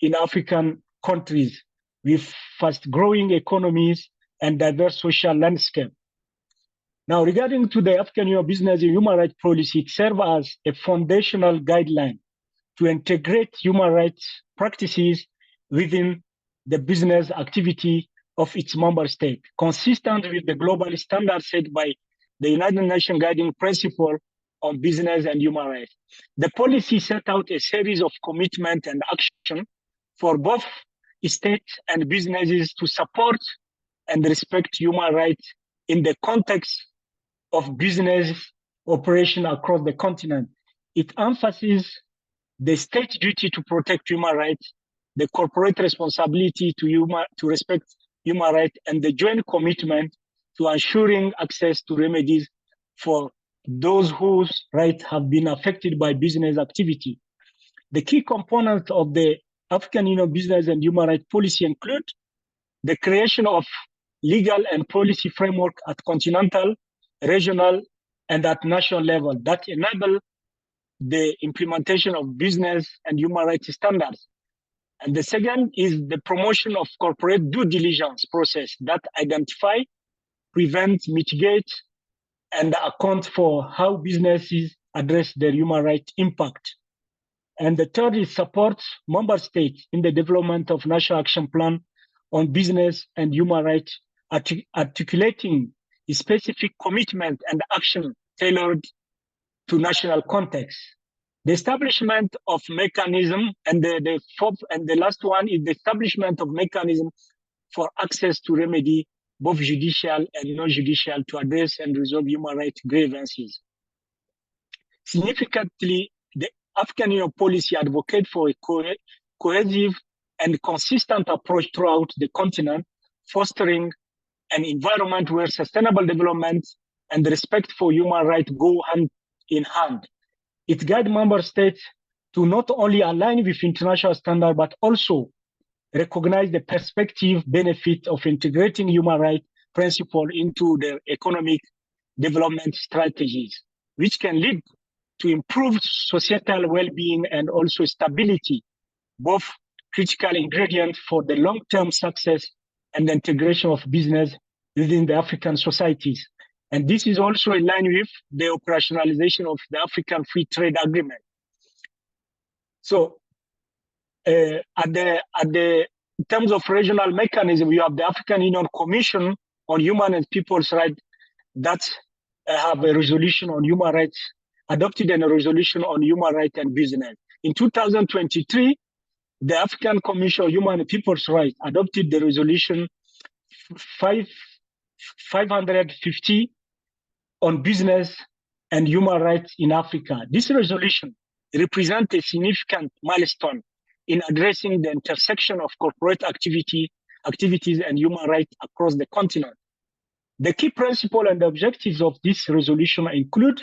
Speaker 17: in African countries with fast-growing economies and diverse social landscape. Now, regarding to the African Union Business and Human Rights Policy, it serves as a foundational guideline to integrate human rights practices within the business activity of its member state, consistent with the global standards set by the United Nations guiding principle on business and human rights. The policy set out a series of commitment and action for both states and businesses to support and respect human rights in the context of business operation across the continent. It emphasizes the state duty to protect human rights, the corporate responsibility to respect human rights, and the joint commitment to ensuring access to remedies for those whose rights have been affected by business activity. The key components of the African Union business and human rights policy include the creation of legal and policy framework at continental, regional, and at national level that enable the implementation of business and human rights standards. And the second is the promotion of corporate due diligence process that identify, prevent, mitigate, and account for how businesses address their human rights impact. And the third is support member states in the development of national action plan on business and human rights, articulating a specific commitment and action tailored to national context. The establishment of mechanism, and the fourth and the last one is the establishment of mechanism for access to remedy, both judicial and non-judicial, to address and resolve human rights grievances. Significantly, the African Union policy advocates for a cohesive and consistent approach throughout the continent, fostering an environment where sustainable development and respect for human rights go hand in hand. It guides member states to not only align with international standards, but also recognize the perspective benefit of integrating human rights principles into their economic development strategies, which can lead to improved societal well-being and also stability, both critical ingredients for the long-term success and integration of business within the African societies. And this is also in line with the operationalization of the African Free Trade Agreement. So in terms of regional mechanism, you have the African Union Commission on Human and People's Rights that have a resolution on human rights, adopted a resolution on human rights and business. In 2023, the African Commission on Human and People's Rights adopted the resolution 550 on business and human rights in Africa. This resolution represents a significant milestone in addressing the intersection of corporate activities and human rights across the continent. The key principles and objectives of this resolution include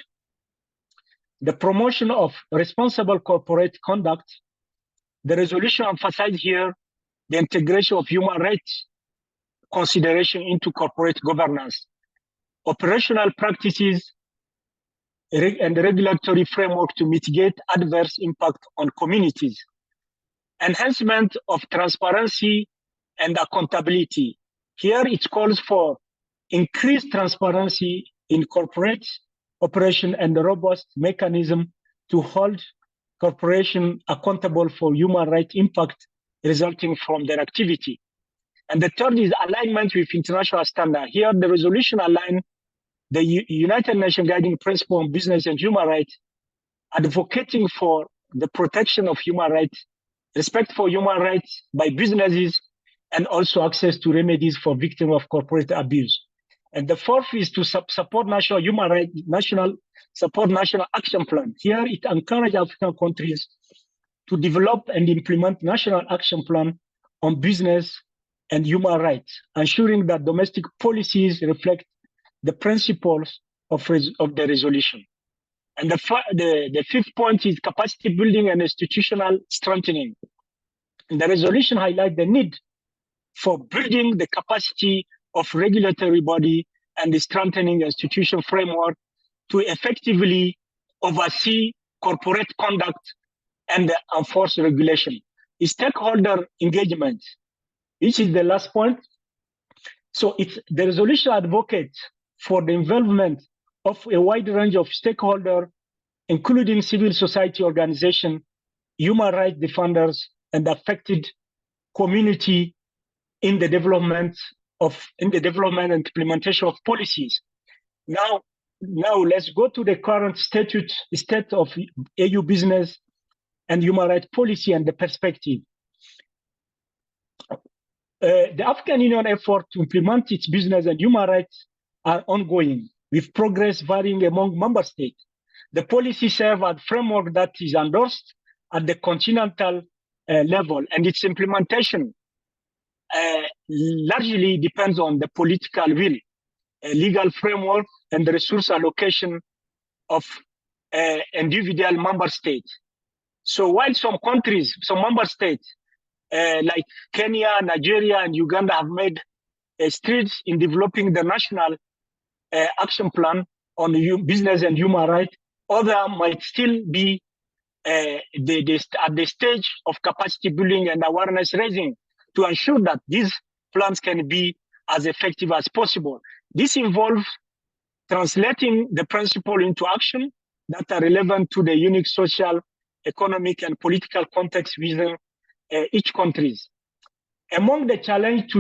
Speaker 17: the promotion of responsible corporate conduct. The resolution emphasizes here the integration of human rights consideration into corporate governance, operational practices, and regulatory framework to mitigate adverse impact on communities, enhancement of transparency and accountability. Here it calls for increased transparency in corporate operation and a robust mechanism to hold corporations accountable for human rights impact resulting from their activity. And the third is alignment with international standards. Here the resolution aligns the United Nations Guiding Principle on Business and Human Rights, advocating for the protection of human rights, respect for human rights by businesses, and also access to remedies for victims of corporate abuse. And the fourth is to support national human rights, national action plan. Here it encourages African countries to develop and implement national action plan on business and human rights, ensuring that domestic policies reflect the principles of the resolution. And the fifth point is capacity building and institutional strengthening. And the resolution highlights the need for building the capacity of regulatory body and the strengthening institution framework to effectively oversee corporate conduct and enforce regulation. Stakeholder engagement, which is the last point. So the resolution advocates for the involvement of a wide range of stakeholders, including civil society organizations, human rights defenders, and affected community in the development and implementation of policies. Now let's go to the current state of AU business and human rights policy and the perspective. The African Union effort to implement its business and human rights are ongoing, with progress varying among member states. The policy serves as framework that is endorsed at the continental level, and its implementation largely depends on the political will, legal framework, and the resource allocation of individual member states. So while some countries, some member states like Kenya, Nigeria, and Uganda have made strides in developing the national action plan on business and human rights, others might still be at the stage of capacity building and awareness raising to ensure that these plans can be as effective as possible. This involves translating the principle into action that are relevant to the unique social, economic, and political context within each country. Among the challenge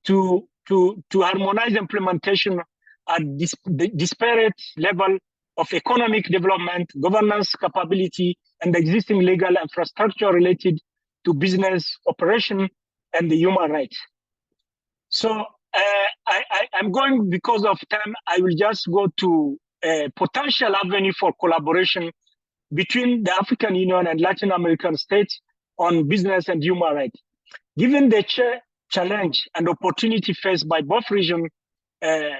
Speaker 17: to harmonize implementation at the disparate level of economic development, governance capability, and existing legal infrastructure related to business operation and the human rights. So I'm going, because of time, I will just go to a potential avenue for collaboration between the African Union and Latin American states on business and human rights. Given the challenge and opportunity faced by both regions,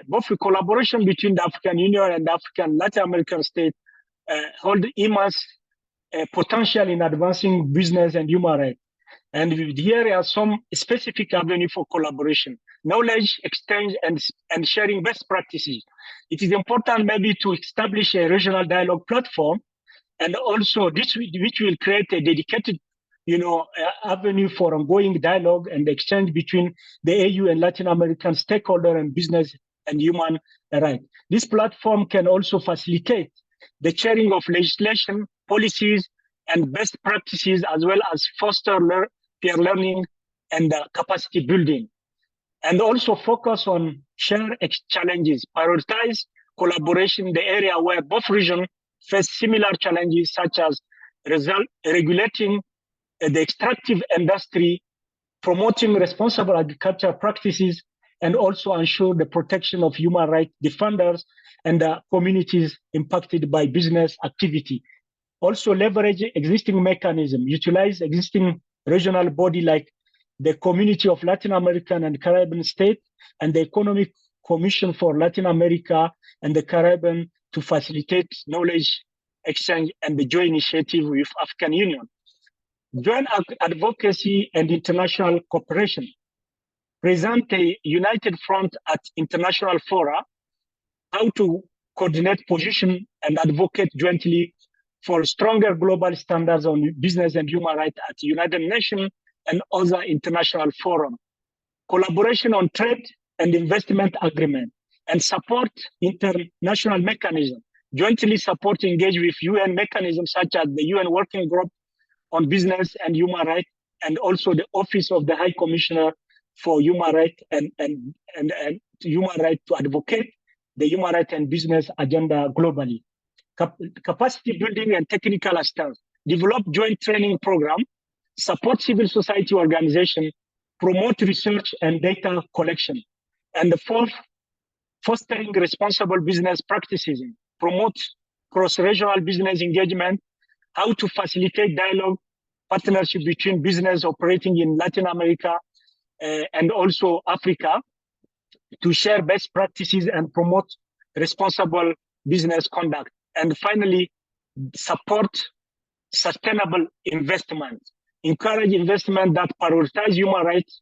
Speaker 17: both the collaboration between the African Union and the African Latin American states hold immense potential in advancing business and human rights. And here are some specific avenues for collaboration: knowledge exchange and sharing best practices. It is important maybe to establish a regional dialogue platform, and also this which will create a dedicated avenue for ongoing dialogue and exchange between the AU and Latin American stakeholders and business and human rights. This platform can also facilitate the sharing of legislation, policies, and best practices, as well as foster peer learning and capacity building. And also focus on shared challenges, prioritize collaboration in the area where both regions face similar challenges, such as regulating the extractive industry, promoting responsible agricultural practices, and also ensure the protection of human rights defenders and the communities impacted by business activity. Also leverage existing mechanisms, utilize existing regional body like the Community of Latin American and Caribbean States and the Economic Commission for Latin America and the Caribbean to facilitate knowledge exchange and the joint initiative with African Union. Joint advocacy and international cooperation. Present a united front at international fora, how to coordinate position and advocate jointly for stronger global standards on business and human rights at the United Nations and other international forums. Collaboration on trade and investment agreement, and support international mechanisms. Jointly support engage with UN mechanisms such as the UN Working Group on Business and Human Rights, and also the Office of the High Commissioner for Human Rights and human rights to advocate the human rights and business agenda globally. Capacity building and technical assistance. Develop joint training program, support civil society organization, promote research and data collection. And the fourth, fostering responsible business practices, promote cross-regional business engagement, how to facilitate dialogue, partnership between business operating in Latin America and also Africa to share best practices and promote responsible business conduct. And finally, support sustainable investment, encourage investment that prioritize human rights,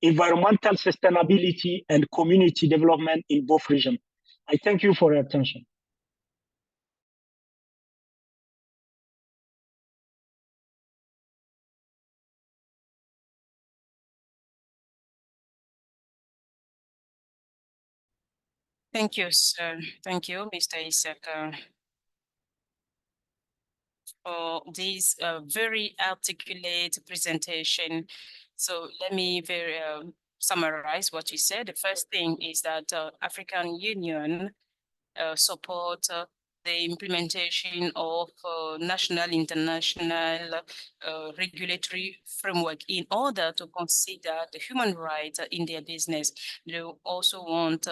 Speaker 17: environmental sustainability, and community development in both regions. I thank you for your attention.
Speaker 3: Thank you, sir. Thank you, Mr. Isaka, for this very articulate presentation. So let me summarize what you said. The first thing is that African Union support the implementation of national, international regulatory framework in order to consider the human rights in their business. They also want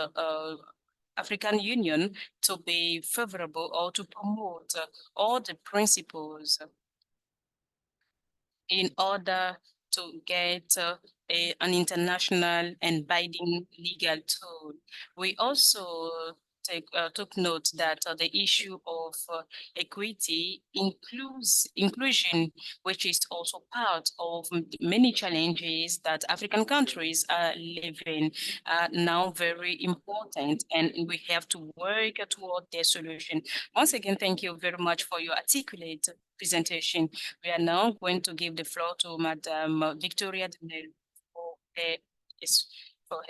Speaker 3: African Union to be favorable or to promote all the principles in order to get an international and binding legal tool. We also took note that the issue of equity inclusion, which is also part of many challenges that African countries are living, are now very important, and we have to work toward their solution. Once again, thank you very much for your articulate presentation. We are now going to give the floor to Madam Victoria Denel for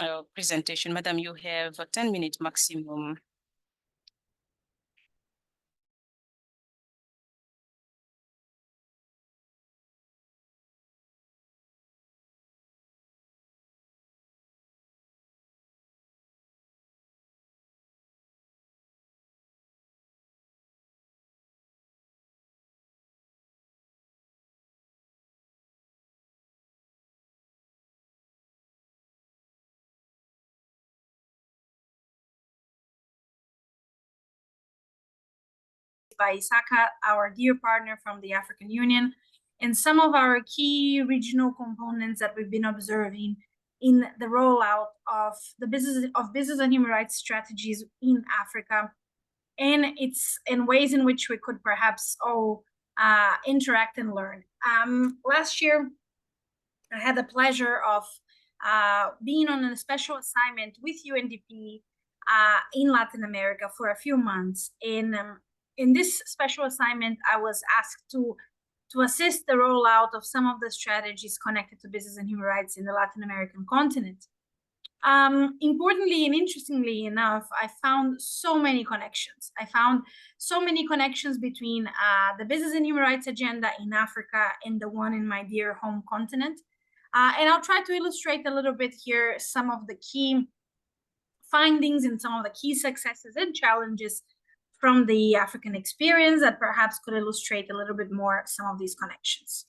Speaker 3: her presentation. Madam, you have 10 minutes maximum.
Speaker 18: By ISACA, our dear partner from the African Union, and some of our key regional components that we've been observing in the rollout of the business and human rights strategies in Africa, and it's in ways in which we could perhaps all interact and learn. Last year, I had the pleasure of being on a special assignment with UNDP in Latin America for a few months. In this special assignment, I was asked to assist the rollout of some of the strategies connected to business and human rights in the Latin American continent. Importantly and interestingly enough, I found so many connections. I found so many connections between the business and human rights agenda in Africa and the one in my dear home continent. And I'll try to illustrate a little bit here some of the key findings and some of the key successes and challenges from the African experience that perhaps could illustrate a little bit more some of these connections.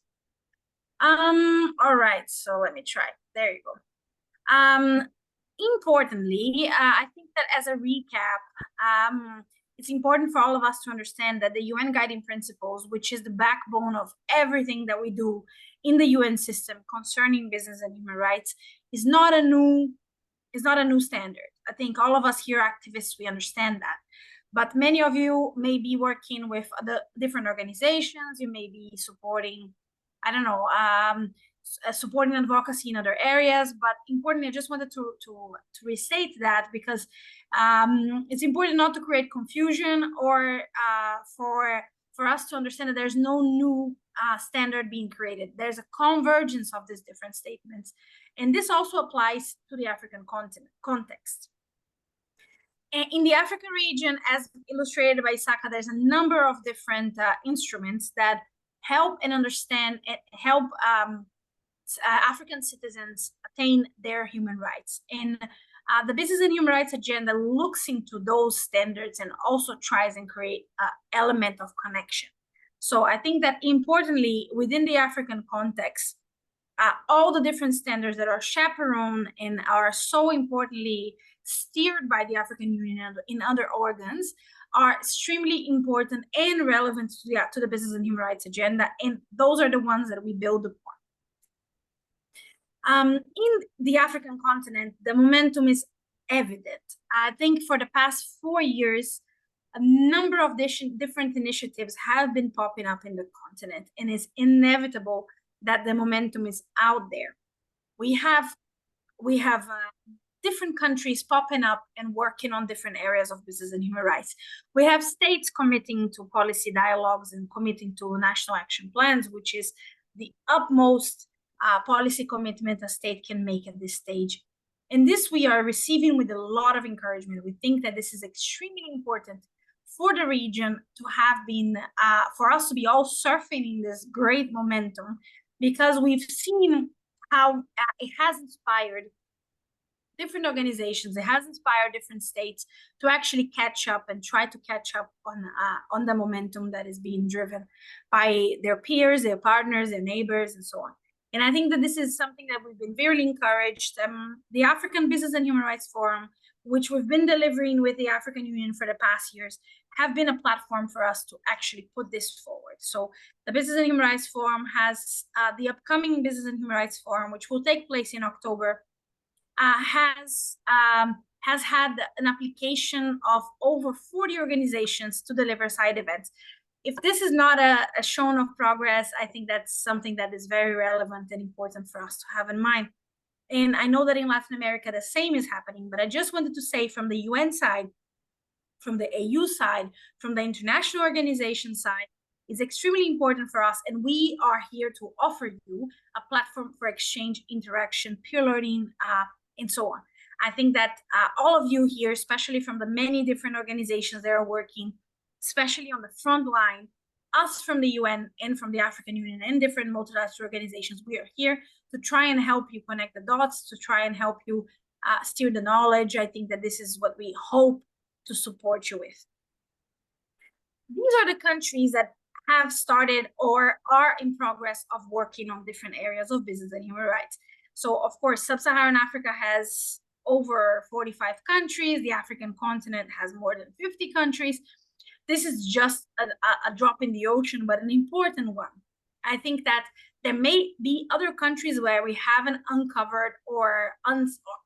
Speaker 18: All right, so let me try. There you go. Importantly, I think that as a recap, it's important for all of us to understand that the UN Guiding Principles, which is the backbone of everything that we do in the UN system concerning business and human rights, is not a new standard. I think all of us here activists, we understand that. But many of you may be working with the different organizations. You may be supporting, I don't know, supporting advocacy in other areas. But importantly, I just wanted to restate that because it's important not to create confusion or for us to understand that there's no new standard being created. There's a convergence of these different statements. And this also applies to the African context. In the African region, as illustrated by ISACA, there's a number of different instruments that help and understand and help African citizens attain their human rights. And the business and human rights agenda looks into those standards and also tries and create an element of connection. So I think that importantly, within the African context, all the different standards that are chaperoned and are so importantly steered by the African Union and in other organs are extremely important and relevant to the business and human rights agenda, and those are the ones that we build upon. In the African continent, the momentum is evident. I think for the past 4 years, a number of different initiatives have been popping up in the continent, and it's inevitable that the momentum is out there. We have different countries popping up and working on different areas of business and human rights. We have states committing to policy dialogues and committing to national action plans, which is the utmost policy commitment a state can make at this stage. And this we are receiving with a lot of encouragement. We think that this is extremely important for the region to have been, for us to be all surfing in this great momentum, because we've seen how it has inspired different organizations. It has inspired different states to actually catch up and try to catch up on the momentum that is being driven by their peers, their partners, their neighbors, and so on. And I think that this is something that we've been very encouraged. The African Business and Human Rights Forum, which we've been delivering with the African Union for the past years, have been a platform for us to actually put this forward. So the Business and Human Rights Forum has the upcoming Business and Human Rights Forum, which will take place in October, has had an application of over 40 organizations to deliver side events. If this is not a shown of progress, I think that's something that is very relevant and important for us to have in mind. And I know that in Latin America, the same is happening, but I just wanted to say from the UN side, from the AU side, from the international organization side, it's extremely important for us. And we are here to offer you a platform for exchange, interaction, peer learning, and so on. I think that all of you here, especially from the many different organizations that are working, especially on the front line, us from the UN and from the African Union and different multilateral organizations, we are here to try and help you connect the dots, to try and help you steer the knowledge. I think that this is what we hope to support you with. These are the countries that have started or are in progress of working on different areas of business and human rights. So, of course, Sub-Saharan Africa has over 45 countries. The African continent has more than 50 countries. This is just a drop in the ocean, but an important one. I think that there may be other countries where we haven't uncovered or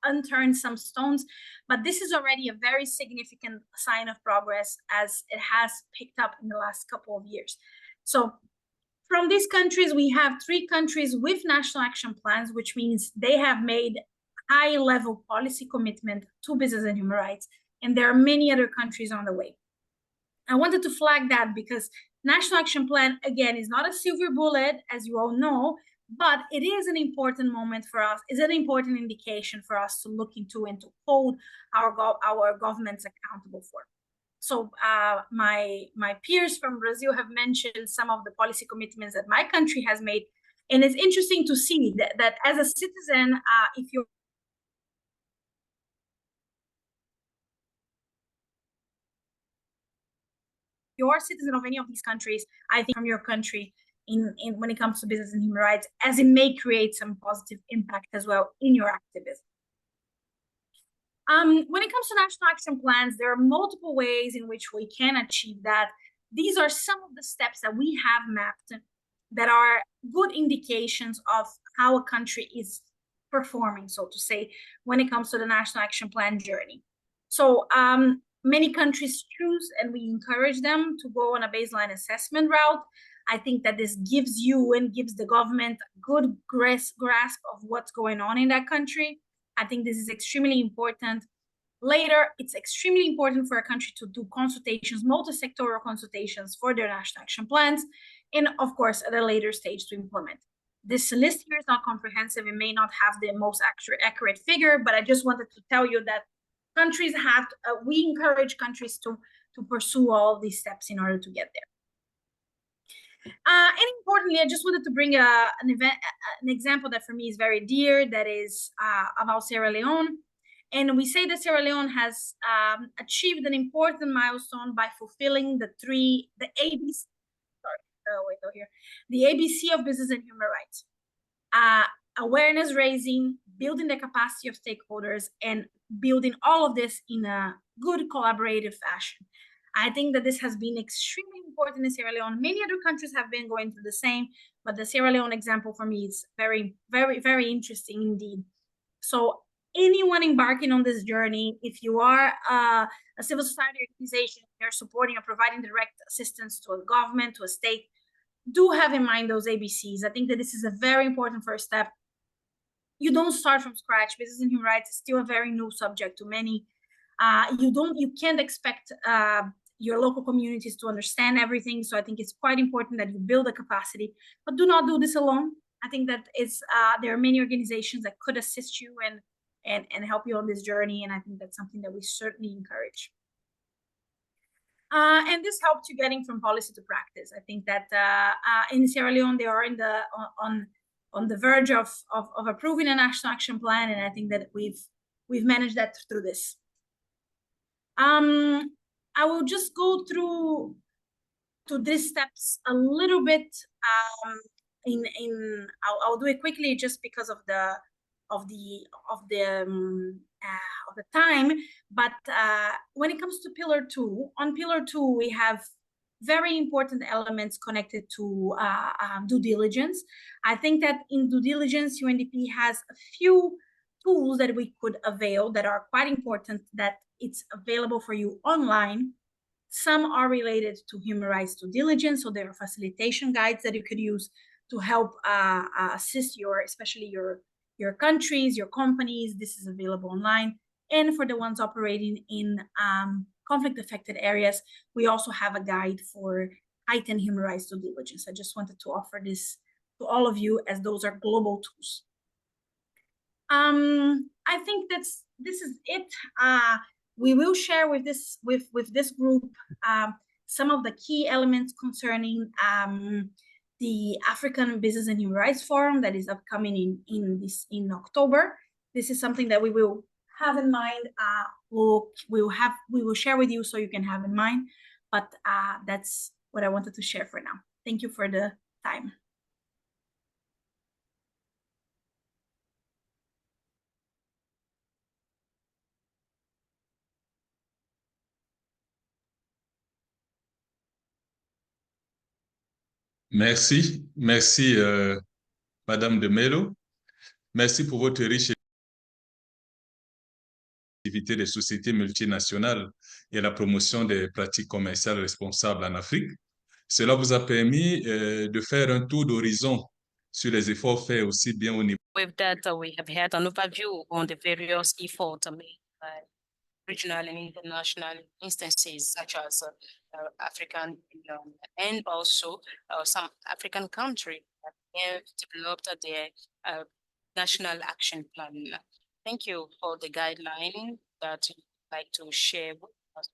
Speaker 18: unturned some stones, but this is already a very significant sign of progress as it has picked up in the last couple of years. So from these countries, we have 3 countries with national action plans, which means they have made high-level policy commitment to business and human rights, and there are many other countries on the way. I wanted to flag that because National Action Plan, again, is not a silver bullet, as you all know, but it is an important moment for us. It's an important indication for us to look into and to hold our governments accountable for. So my peers from Brazil have mentioned some of the policy commitments that my country has made. And it's interesting to see that as a citizen, if you're a citizen of any of these countries, I think from your country in when it comes to business and human rights, as it may create some positive impact as well in your activism. When it comes to national action plans, there are multiple ways in which we can achieve that. These are some of the steps that we have mapped that are good indications of how a country is performing, so to say, when it comes to the national action plan journey. So many countries choose, and we encourage them to go on a baseline assessment route. I think that this gives you and gives the government a good grasp of what's going on in that country. I think this is extremely important. Later, it's extremely important for a country to do consultations, multi-sectoral consultations for their national action plans, and of course, at a later stage to implement. This list here is not comprehensive. It may not have the most accurate figure, but I just wanted to tell you that countries have, we encourage countries to pursue all these steps in order to get there. And importantly, I just wanted to bring an example that for me is very dear, that is about Sierra Leone. And we say that Sierra Leone has achieved an important milestone by fulfilling the ABC, the ABC of business and human rights. Awareness raising, building the capacity of stakeholders, and building all of this in a good collaborative fashion. I think that this has been extremely important in Sierra Leone. Many other countries have been going through the same, but the Sierra Leone example for me is very, very, very interesting indeed. So anyone embarking on this journey, if you are a civil society organization, you're supporting or providing direct assistance to a government, to a state, do have in mind those ABCs. I think that this is a very important first step. You don't start from scratch. Business and human rights is still a very new subject to many. You can't expect your local communities to understand everything. So I think it's quite important that you build a capacity, but do not do this alone. I think that there are many organizations that could assist you and help you on this journey. And I think that's something that we certainly encourage. And this helped you getting from policy to practice. I think that in Sierra Leone, they are on the verge of approving a national action plan. And I think that we've we've managed that through this. I will just go through to these steps a little bit. I'll do it quickly just because of the time. But when it comes to Pillar 2, on Pillar 2 we have very important elements connected to due diligence. I think that in due diligence, UNDP has a few tools that we could avail that are quite important, that it's available for you online. Some are related to human rights due diligence, so there are facilitation guides that you could use to help assist especially your countries, your companies. This is available online. And for the ones operating in conflict-affected areas, we also have a guide for heightened human rights due diligence. I just wanted to offer this to all of you, as those are global tools. I think this is it. We will share with this group some of the key elements concerning the African Business and Human Rights Forum that is upcoming in October. This is something that we will have in mind. We will share with you so you can have in mind. But that's what I wanted to share for now. Thank you for the time.
Speaker 4: Merci, Madame de Mello. Merci pour votre riche activité des sociétés multinationales et la promotion des pratiques commerciales responsables en Afrique. Cela vous a permis de faire un tour d'horizon sur les efforts faits aussi bien au niveau.
Speaker 3: With that, we have had an overview on the various efforts made by regional and international instances, such as African and also some African countries that have developed their national action plan. Thank you for the guideline that you'd like to share with us.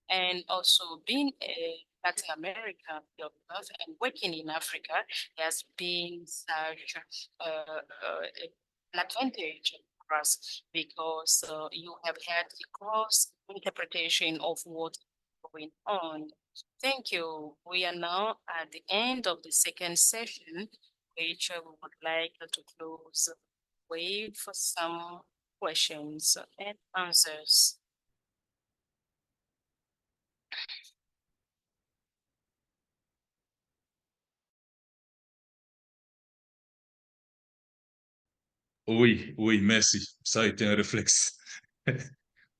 Speaker 3: And also being a Latin American and working in Africa has been such an advantage for us, because you have had the cross interpretation of what's going on. Thank you. We are now at the end of the second session, which we would like to close. Wait for some questions and answers.
Speaker 4: Oui, merci. Ça a été un réflexe.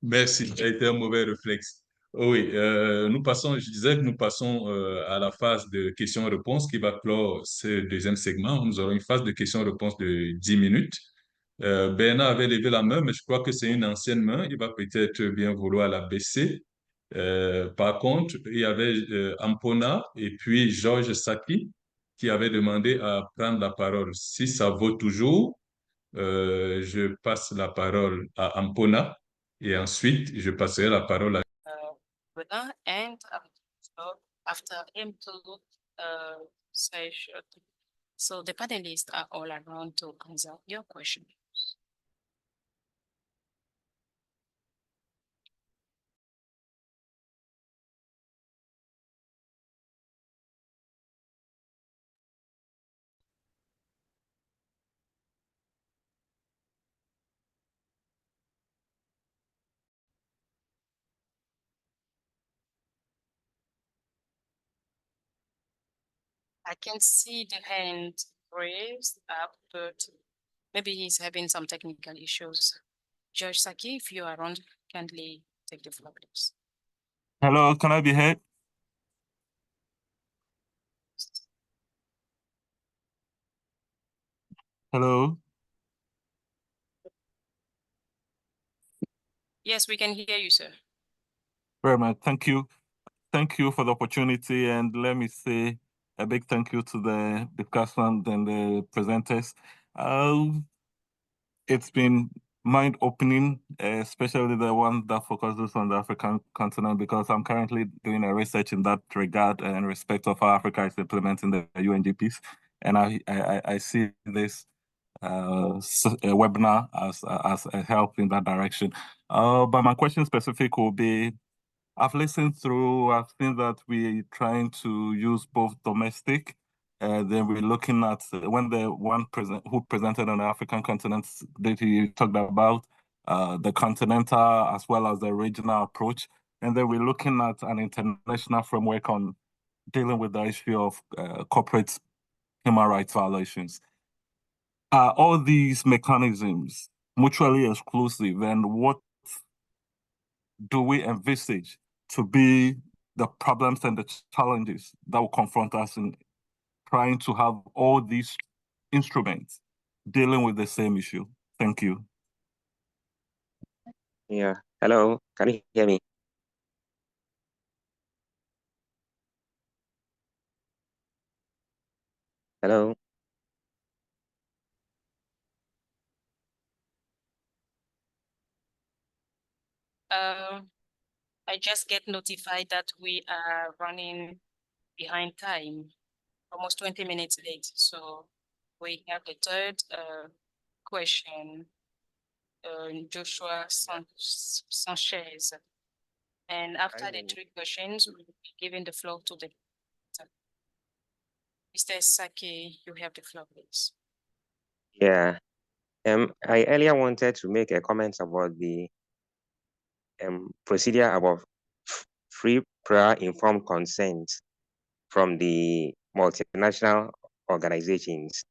Speaker 4: Merci, ça a été un mauvais réflexe. Oui, je disais que nous passons à la phase de questions-réponses qui va clore ce deuxième segment. Nous aurons une phase de questions-réponses de 10 minutes. Bernard avait levé la main, mais je crois que c'est une ancienne main. Il va peut-être bien vouloir la baisser. Par contre, il y avait Ampona et puis Georges Saki qui avaient demandé à prendre la parole. Si ça vaut toujours, je passe la parole à Ampona et ensuite je passerai la parole à
Speaker 3: And after him so the panelists are all around to answer your questions. I can see the hand raised up, but maybe he's having some technical issues. George Saki, if you are around, kindly take the floor, please.
Speaker 19: Hello, can I be heard? Hello?
Speaker 3: Yes, we can hear you, sir.
Speaker 19: Very much. Thank you. Thank you for the opportunity, and let me say a big thank you to the discussants and the presenters. It's been mind-opening, especially the one that focuses on the African continent, because I'm currently doing a research in that regard in respect of how Africa is implementing the UNDPs. And I see this webinar as a help in that direction. But my question specific will be, I've listened through, I've seen that we're trying to use both domestic, then we're looking at when the one who presented on the African continent that he talked about, the continental as well as the regional approach. And then we're looking at an international framework on dealing with the issue of corporate human rights violations. Are all these mechanisms mutually exclusive, and what do we envisage to be the problems and the challenges that will confront us in trying to have all these instruments dealing with the same issue? Thank you.
Speaker 20: Yeah, hello, can you hear me? Hello.
Speaker 3: I just get notified that we are running behind time, almost 20 minutes late. So we have the third question, Joshua Sanchez. And after the three questions, we'll be giving the floor to the Mr. Saki, you have the floor, please.
Speaker 20: Yeah, I earlier wanted to make a comment about the procedure about free, prior, informed consent from the multinational organizations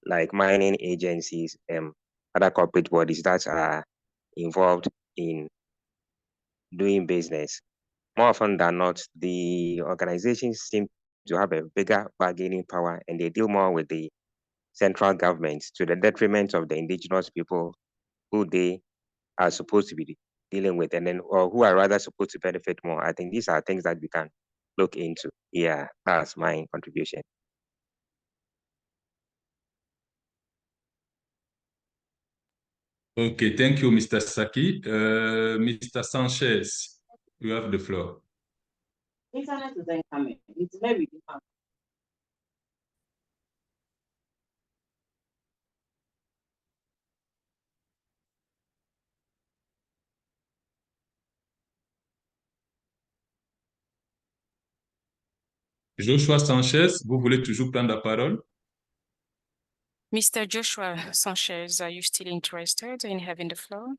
Speaker 20: like mining agencies and other corporate bodies that are involved in doing business. More often than not, the organizations seem to have a bigger bargaining power, and they deal more with the central government to the detriment of the indigenous people who they are supposed to be dealing with, and then or who are rather supposed to benefit more. I think these are things that we can look into. Yeah, that's my contribution.
Speaker 4: Okay, thank you, Mr. Saki. Mr. Sanchez, you have the floor.
Speaker 21: Internet isn't coming. It's maybe
Speaker 4: Joshua Sanchez, vous voulez toujours prendre la parole?
Speaker 3: Mr. Joshua Sanchez, are you still interested in having the floor?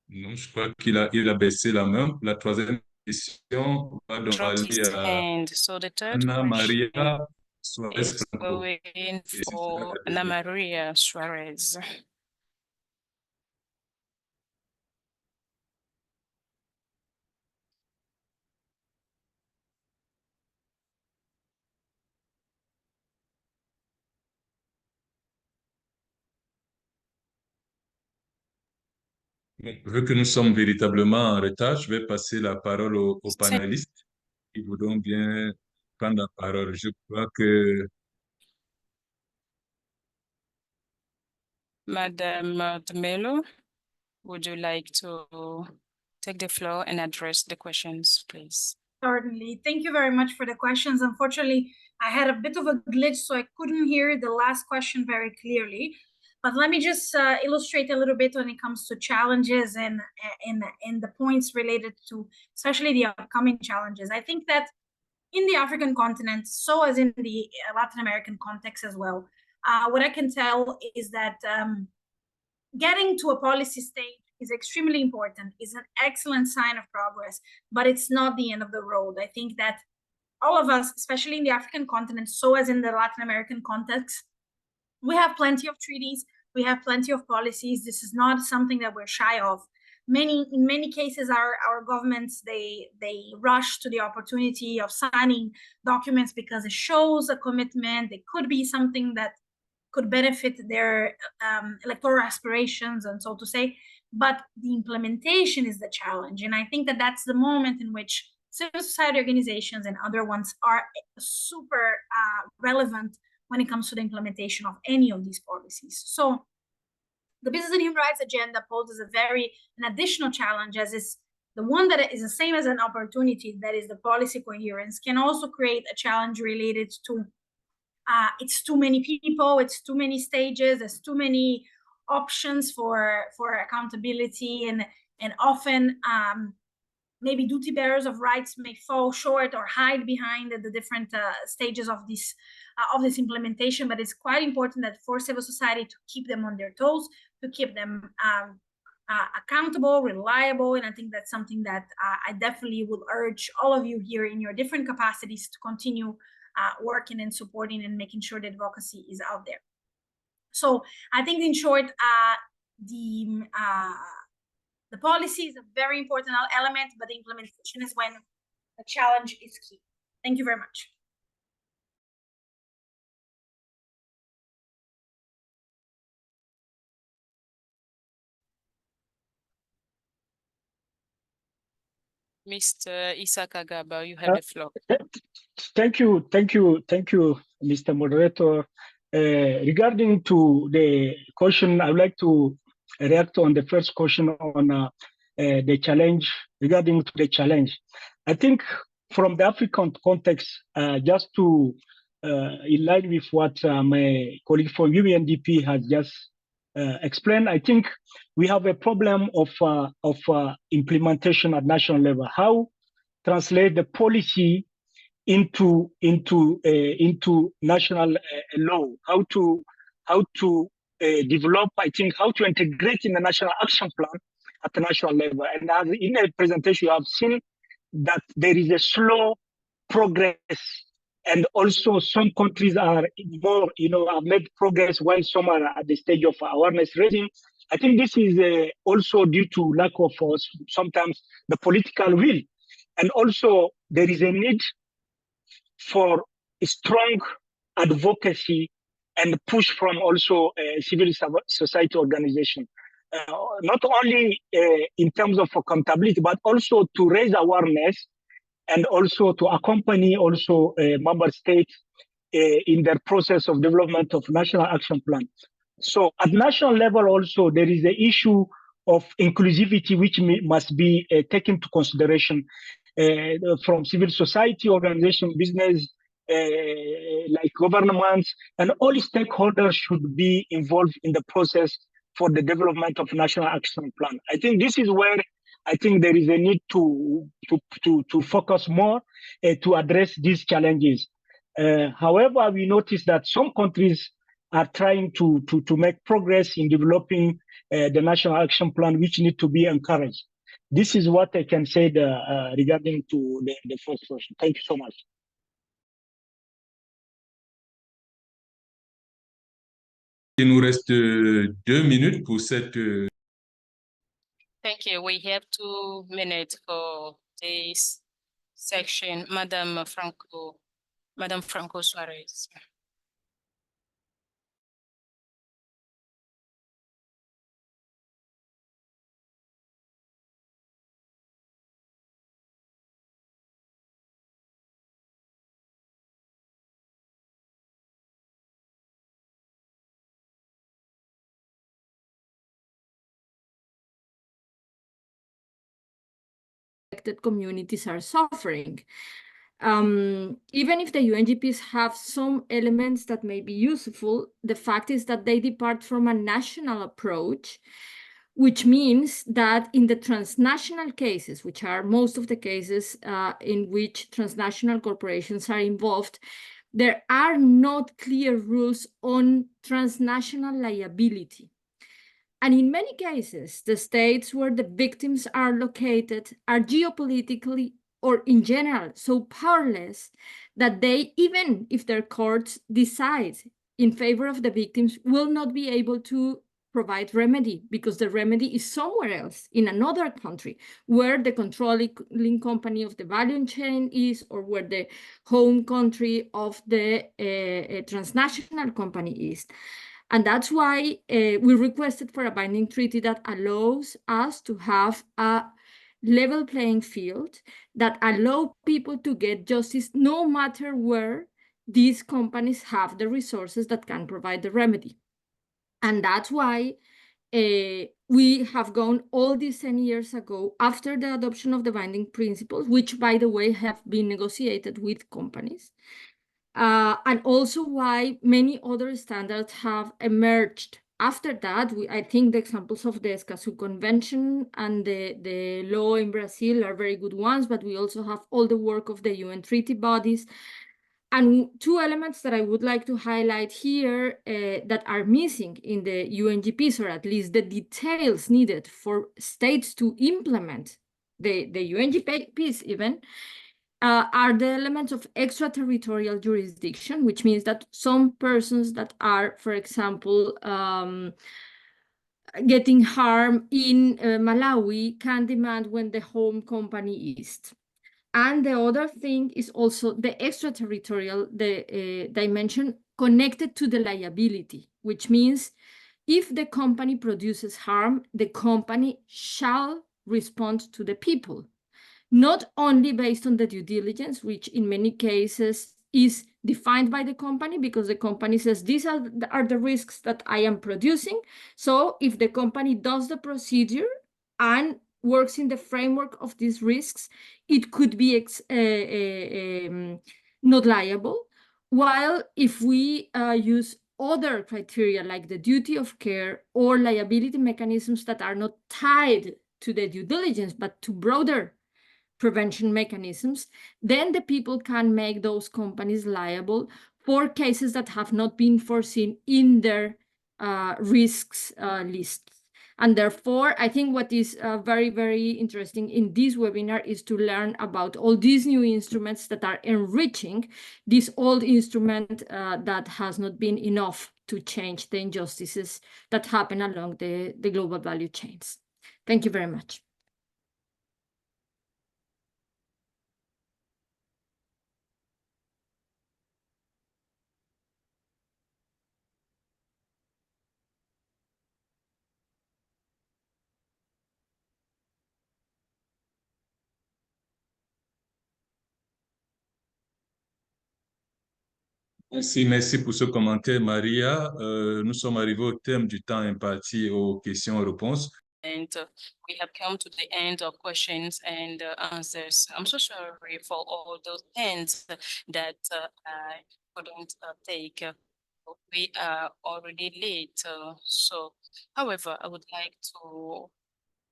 Speaker 4: Non, je crois qu'il a baissé la main. La troisième question va donc aller à
Speaker 3: So the third
Speaker 4: Ana
Speaker 3: question
Speaker 4: Maria Suarez
Speaker 3: is
Speaker 4: Franco.
Speaker 3: going for Ana Maria Suarez.
Speaker 4: Bon, vu que nous sommes véritablement en retard, je vais passer la parole aux panélistes qui voudront bien prendre la parole. Je crois que
Speaker 3: Madame Melo, would you like to take the floor and address the questions, please?
Speaker 18: Certainly. Thank you very much for the questions. Unfortunately, I had a bit of a glitch, so I couldn't hear the last question very clearly. But let me just illustrate a little bit when it comes to challenges and the points related to, especially the upcoming challenges. I think that in the African continent, so as in the Latin American context as well, what I can tell is that getting to a policy stage is extremely important, is an excellent sign of progress, but it's not the end of the road. I think that all of us, especially in the African continent, so as in the Latin American context, we have plenty of treaties, we have plenty of policies. This is not something that we're shy of. In many cases, our governments, they rush to the opportunity of signing documents because it shows a commitment. It could be something that could benefit their electoral aspirations, and so to say, but the implementation is the challenge. And I think that that's the moment in which civil society organizations and other ones are super relevant when it comes to the implementation of any of these policies. So the business and human rights agenda poses an additional challenge, as is the one that is the same as an opportunity, that is the policy coherence, can also create a challenge related to it's too many people, it's too many stages, there's too many options for accountability, and often maybe duty bearers of rights may fall short or hide behind the different stages of this implementation. But it's quite important that for civil society to keep them on their toes, to keep them accountable, reliable. And I think that's something that I definitely would urge all of you here in your different capacities to continue working and supporting and making sure that advocacy is out there. So I think in short, the policy is a very important element, but the implementation is when the challenge is key. Thank you very much.
Speaker 3: Mr. Isaka Gaba, you have the floor.
Speaker 17: Thank you, Mr. Moderator. Regarding to the question, I would like to react on the first question on the challenge, regarding to the challenge. I think from the African context, just to in line with what my colleague from UNDP has just explained, I think we have a problem of implementation at national level. How translate the policy into national law? How to develop? I think how to integrate in the national action plan at the national level. And as in the presentation, you have seen that there is a slow progress, and also some countries are more, have made progress while some are at the stage of awareness raising. I think this is also due to lack of sometimes the political will, and also there is a need for a strong advocacy and push from also civil society organization, not only in terms of accountability, but also to raise awareness and also to accompany also member states in their process of development of national action plan. So at national level also, there is the issue of inclusivity, which must be taken into consideration from civil society organization, business, like governments, and all stakeholders should be involved in the process for the development of national action plan. I think this is where I think there is a need to focus more to address these challenges. However, we notice that some countries are trying to make progress in developing the national action plan, which need to be encouraged. This is what I can say regarding to the first question. Thank you so much.
Speaker 4: Il nous reste 2 minutes pour cette...
Speaker 3: Thank you. We have 2 minutes for this section. Madame Franco Suarez.
Speaker 6: Communities are suffering. Even if the UNGPs have some elements that may be useful, the fact is that they depart from a national approach, which means that in the transnational cases, which are most of the cases in which transnational corporations are involved, there are not clear rules on transnational liability. And in many cases, the states where the victims are located are geopolitically or in general so powerless that they, even if their courts decide in favor of the victims, will not be able to provide remedy, because the remedy is somewhere else in another country where the controlling company of the value chain is, or where the home country of the transnational company is. And that's why we requested for a binding treaty that allows us to have a level playing field, that allow people to get justice no matter where these companies have the resources that can provide the remedy. And that's why we have gone all these 10 years ago, after the adoption of the binding principles, which, by the way, have been negotiated with companies. and also why many other standards have emerged. After that, I think the examples of the Escazú Convention and the law in Brazil are very good ones, but we also have all the work of the UN treaty bodies. And two elements that I would like to highlight here that are missing in the UNGPs, or at least the details needed for states to implement the UNGPs even, are the elements of extraterritorial jurisdiction, which means that some persons that are, for example, getting harm in Malawi can demand when the home company is. And the other thing is also the extraterritorial dimension connected to the liability, which means if the company produces harm, the company shall respond to the people, not only based on the due diligence, which in many cases is defined by the company because the company says these are the risks that I am producing. So if the company does the procedure and works in the framework of these risks, it could be not liable. While if we use other criteria like the duty of care or liability mechanisms that are not tied to the due diligence, but to broader prevention mechanisms, then the people can make those companies liable for cases that have not been foreseen in their risks list. And therefore, I think what is very, very interesting in this webinar is to learn about all these new instruments that are enriching this old instrument that has not been enough to change the injustices that happen along the global value chains. Thank you very much.
Speaker 4: Merci pour ce commentaire, Maria. Nous sommes arrivés au terme du temps imparti aux questions-réponses.
Speaker 3: And we have come to the end of questions and answers. I'm so sorry for all those hands that I couldn't take. We are already late. So, however, I would like to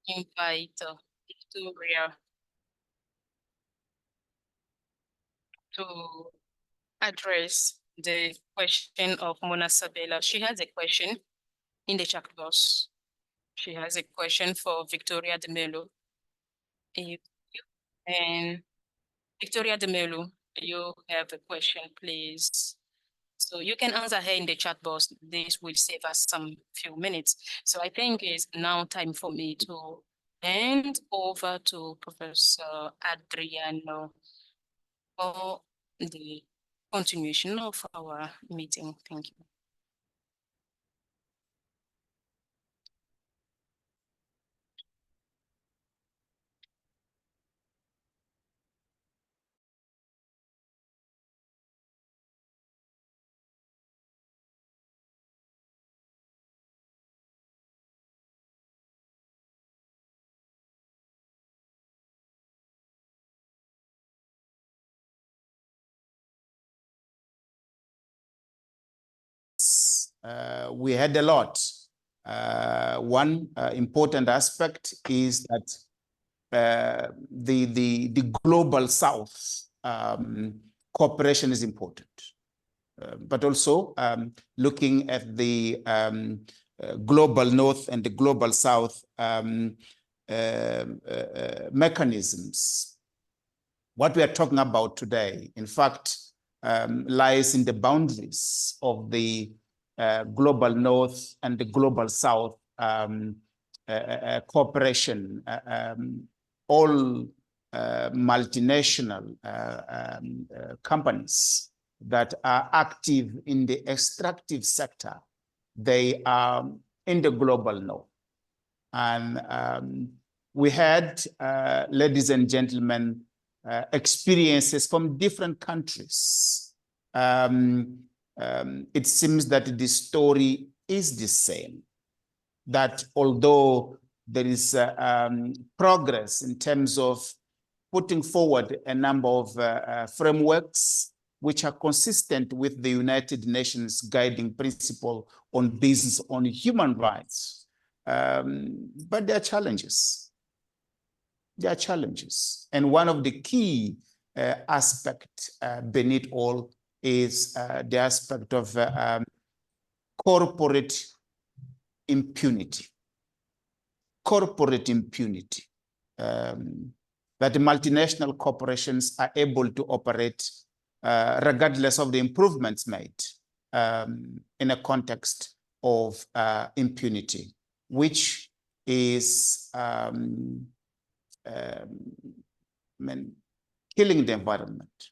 Speaker 3: invite Victoria to address the question of Mona Sabela. She has a question in the chat box. She has a question for Victoria de Melo. And Victoria de Melo, you have a question, please. So you can answer her in the chat box. This will save us some few minutes. So I think it's now time for me to hand over to Professor Adriano for the continuation of our meeting. Thank you.
Speaker 1: We had a lot. One important aspect is that the global South cooperation is important, but also looking at the global North and the global South mechanisms. What we are talking about today, in fact, lies in the boundaries of the global North and the global South cooperation. All multinational companies that are active in the extractive sector, they are in the global North. And we had, ladies and gentlemen, experiences from different countries. It seems that the story is the same, that although there is progress in terms of putting forward a number of frameworks which are consistent with the United Nations guiding principle on business on human rights. But there are challenges. There are challenges. And one of the key aspects beneath all is the aspect of corporate impunity. Corporate impunity. That the multinational corporations are able to operate regardless of the improvements made in a context of impunity, which is killing the environment,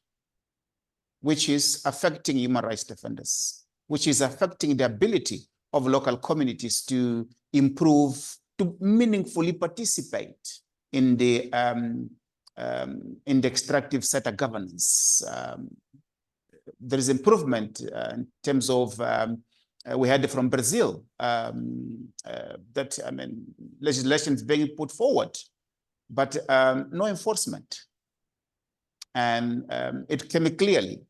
Speaker 1: which is affecting human rights defenders, which is affecting the ability of local communities to improve, to meaningfully participate in the extractive sector governance. There is improvement in terms of, we had from Brazil, that, legislation is being put forward, but no enforcement. And it came clearly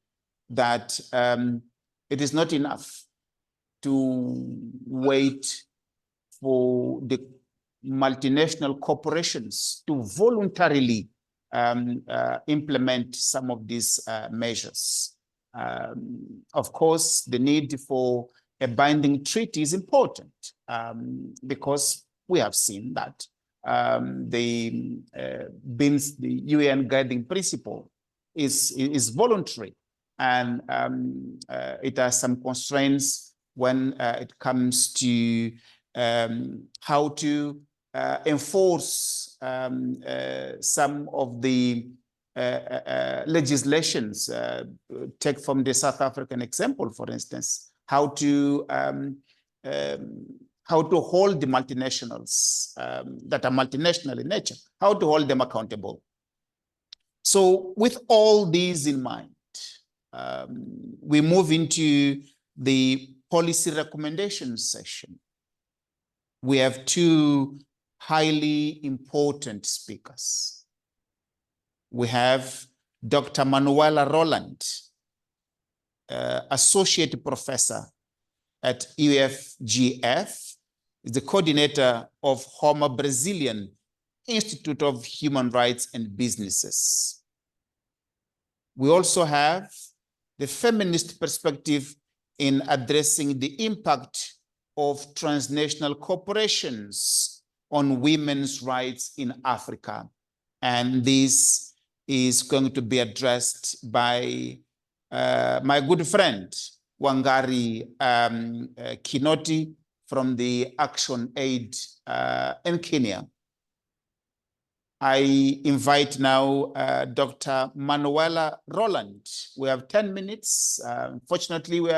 Speaker 1: that it is not enough to wait for the multinational corporations to voluntarily implement some of these measures. Of course, the need for a binding treaty is important because we have seen that the UN guiding principle is voluntary, and it has some constraints when it comes to how to enforce some of the legislations. Take from the South African example, for instance, how to hold the multinationals that are multinational in nature, how to hold them accountable. So with all these in mind, we move into the policy recommendations session. We have two highly important speakers. We have Dr. Manuela Roland, Associate Professor at UFGF, is the coordinator of Homa Brazilian Institute of Human Rights and Businesses. We also have the feminist perspective in addressing the impact of transnational corporations on women's rights in Africa. And this is going to be addressed by my good friend, Wangari Kinoti from the ActionAid in Kenya. I invite now Dr. Manuela Roland. We have 10 minutes. Unfortunately, we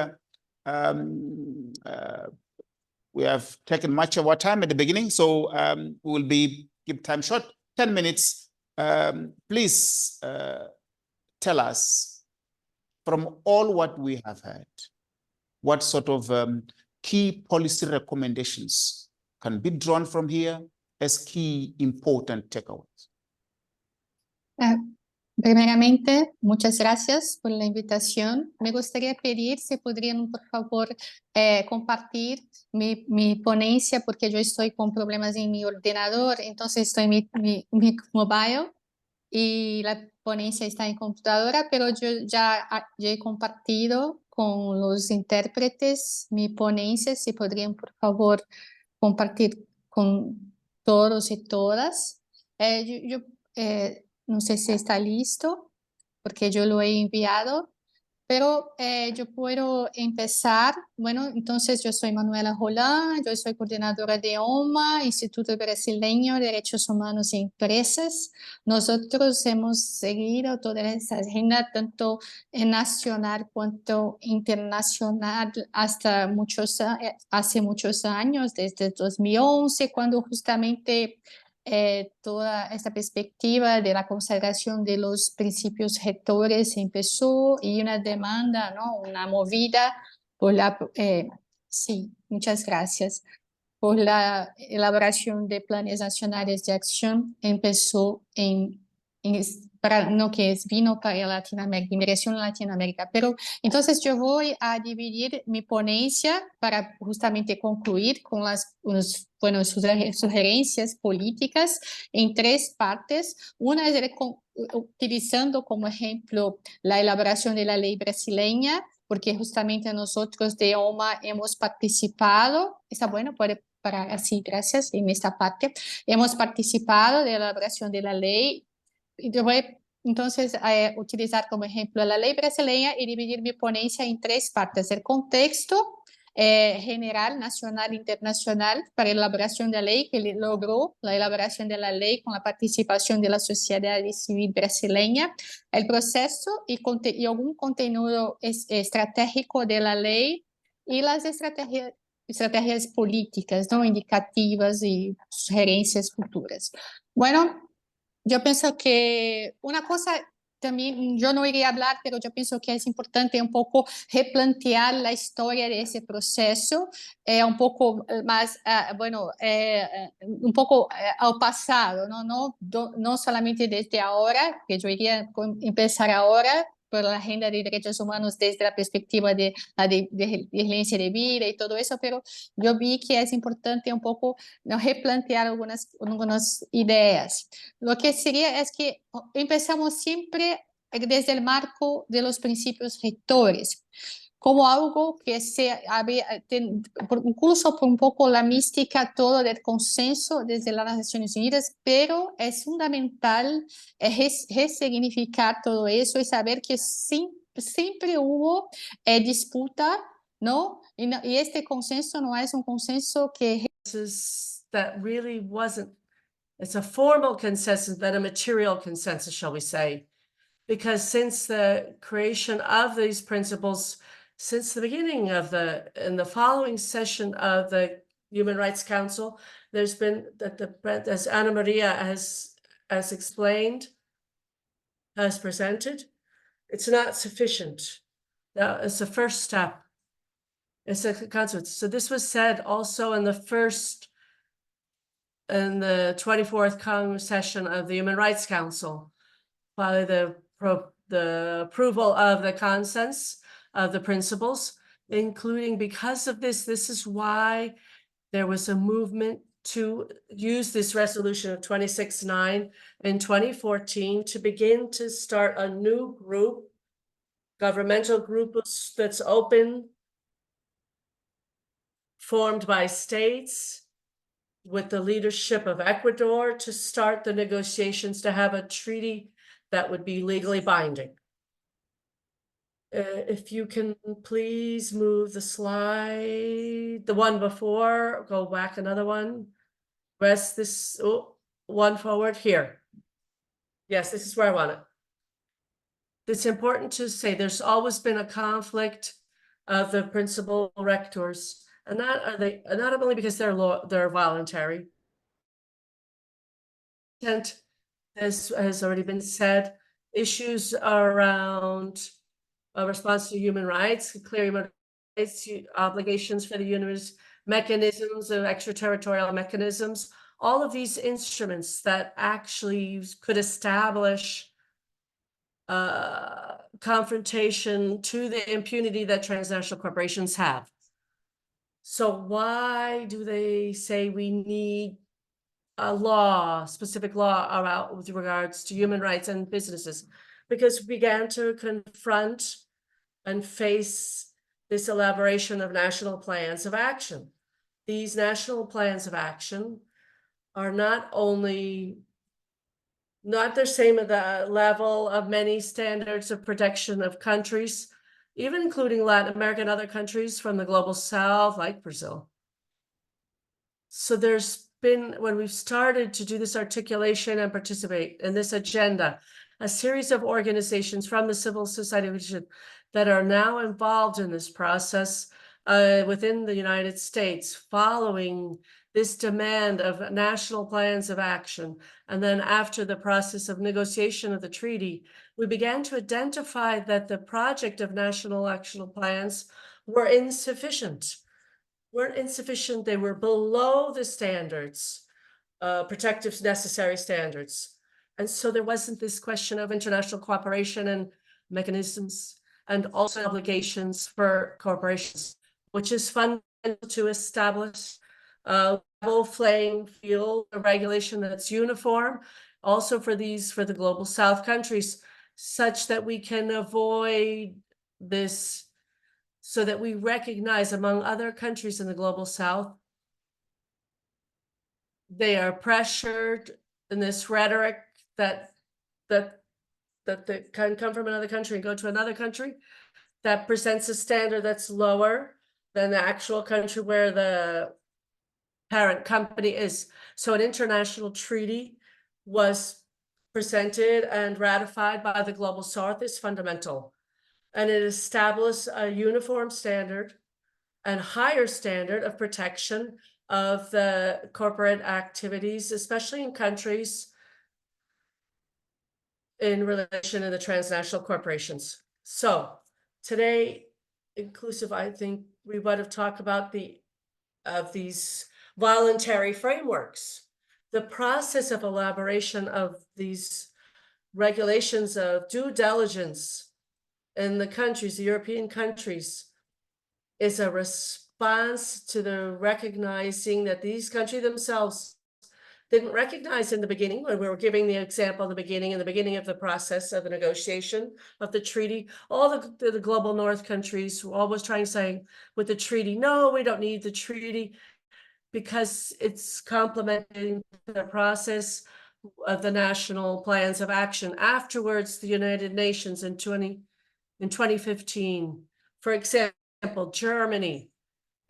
Speaker 1: have taken much of our time at the beginning, so we will keep time short. 10 minutes. Please tell us, from all what we have heard, what sort of key policy recommendations can be drawn from here as key important takeaways.
Speaker 2: Primeramente, muchas gracias por la invitación. Me gustaría pedir si podrían, por favor, compartir mi ponencia, porque yo estoy con problemas en mi ordenador, entonces estoy en mi mobile y la ponencia está en computadora, pero yo ya he compartido con los intérpretes mi ponencia. Si podrían, por favor, compartir con todos y todas. No sé si está listo, porque yo lo he enviado, pero yo puedo empezar. Bueno, entonces yo soy Manuela Roland, yo soy coordinadora de OMA, Instituto Brasileño de Derechos Humanos y Empresas. Nosotros hemos seguido toda esta agenda, tanto nacional cuanto internacional, hasta hace muchos años, desde 2011, cuando justamente toda esta perspectiva de la consagración de los principios rectores empezó, y una demanda, ¿no? Una movida por sí, muchas gracias, por la elaboración de planes nacionales de acción empezó en para no que es vino para Latinoamérica, inmigración en Latinoamérica. Pero entonces yo voy a dividir mi ponencia para justamente concluir con sugerencias políticas en 3 partes. Una es utilizando como ejemplo la elaboración de la ley brasileña, porque justamente nosotros de OMA hemos participado, está bueno, puede parar así, gracias, en esta parte, hemos participado de la elaboración de la ley. Yo voy entonces a utilizar como ejemplo la ley brasileña y dividir mi ponencia en 3 partes. El contexto general, nacional e internacional para la elaboración de la ley, que logró la elaboración de la ley con la participación de la sociedad civil brasileña, el proceso y algún contenido estratégico de la ley y las estrategias políticas, ¿no? Indicativas y sugerencias futuras. Bueno, yo pienso que una cosa también, yo no iría a hablar, pero yo pienso que es importante un poco replantear la historia de ese proceso, un poco más, un poco al pasado, no solamente desde ahora, que yo iría empezar ahora, por la agenda de derechos humanos desde la perspectiva de la vigilancia de vida y todo eso, pero yo vi que es importante un poco replantear algunas ideas. Lo que sería es que empezamos siempre desde el marco de los principios rectores, como algo que incluso por un poco la mística todo del consenso desde las Naciones Unidas, pero es fundamental resignificar todo eso y saber que siempre hubo disputa, ¿no? Y este consenso no es un consenso que...
Speaker 7: That really wasn't, it's a formal consensus, but a material consensus, shall we say. Because since the creation of these principles, since the beginning of in the following session of the Human Rights Council, there's been as Ana Maria has explained, has presented, it's not sufficient. That is the first step. It's a consequence. So this was said also in the 24th Congress session of the Human Rights Council by the approval of the consensus of the principles, including because of this is why there was a movement to use this resolution of 26/9 in 2014 to begin to start a new group, governmental group that's open, formed by states with the leadership of Ecuador to start the negotiations to have a treaty that would be legally binding. If you can please move the slide, the one before, go back another one. Press this one forward here. Yes, this is where I want it. It's important to say there's always been a conflict of the principal rectors, and not only because they're voluntary. As has already been said, issues around a response to human rights, clear human rights obligations for the universe, mechanisms of extraterritorial mechanisms, all of these instruments that actually could establish confrontation to the impunity that transnational corporations have. So why do they say we need a specific law around with regards to human rights and businesses? Because we began to confront and face this elaboration of national plans of action. These national plans of action are not the same at the level of many standards of protection of countries, even including Latin America and other countries from the global south, like Brazil. So there's been, when we've started to do this articulation and participate in this agenda, a series of organizations from the civil society that are now involved in this process within the United States, following this demand of national plans of action. And then after the process of negotiation of the treaty, we began to identify that the project of national action plans were insufficient. They were below the standards, protective necessary standards. And so there wasn't this question of international cooperation and mechanisms and also obligations for corporations, which is fundamental to establish a level playing field, a regulation that's uniform, also for the global South countries, such that we can avoid this, so that we recognize among other countries in the global South, they are pressured in this rhetoric that they can come from another country and go to another country that presents a standard that's lower than the actual country where the parent company is. So an international treaty was presented and ratified by the Global South is fundamental. And it established a uniform standard and higher standard of protection of the corporate activities, especially in countries in relation to the transnational corporations. So today, inclusive, I think we would have talked about these voluntary frameworks. The process of elaboration of these regulations of due diligence in the countries, the European countries, is a response to the recognizing that these countries themselves didn't recognize in the beginning, when we were giving the example in the beginning of the process of the negotiation of the treaty, all the global North countries were always trying to say with the treaty, no, we don't need the treaty because it's complementing the process of the national plans of action. Afterwards, the United Nations in 2015, for example, Germany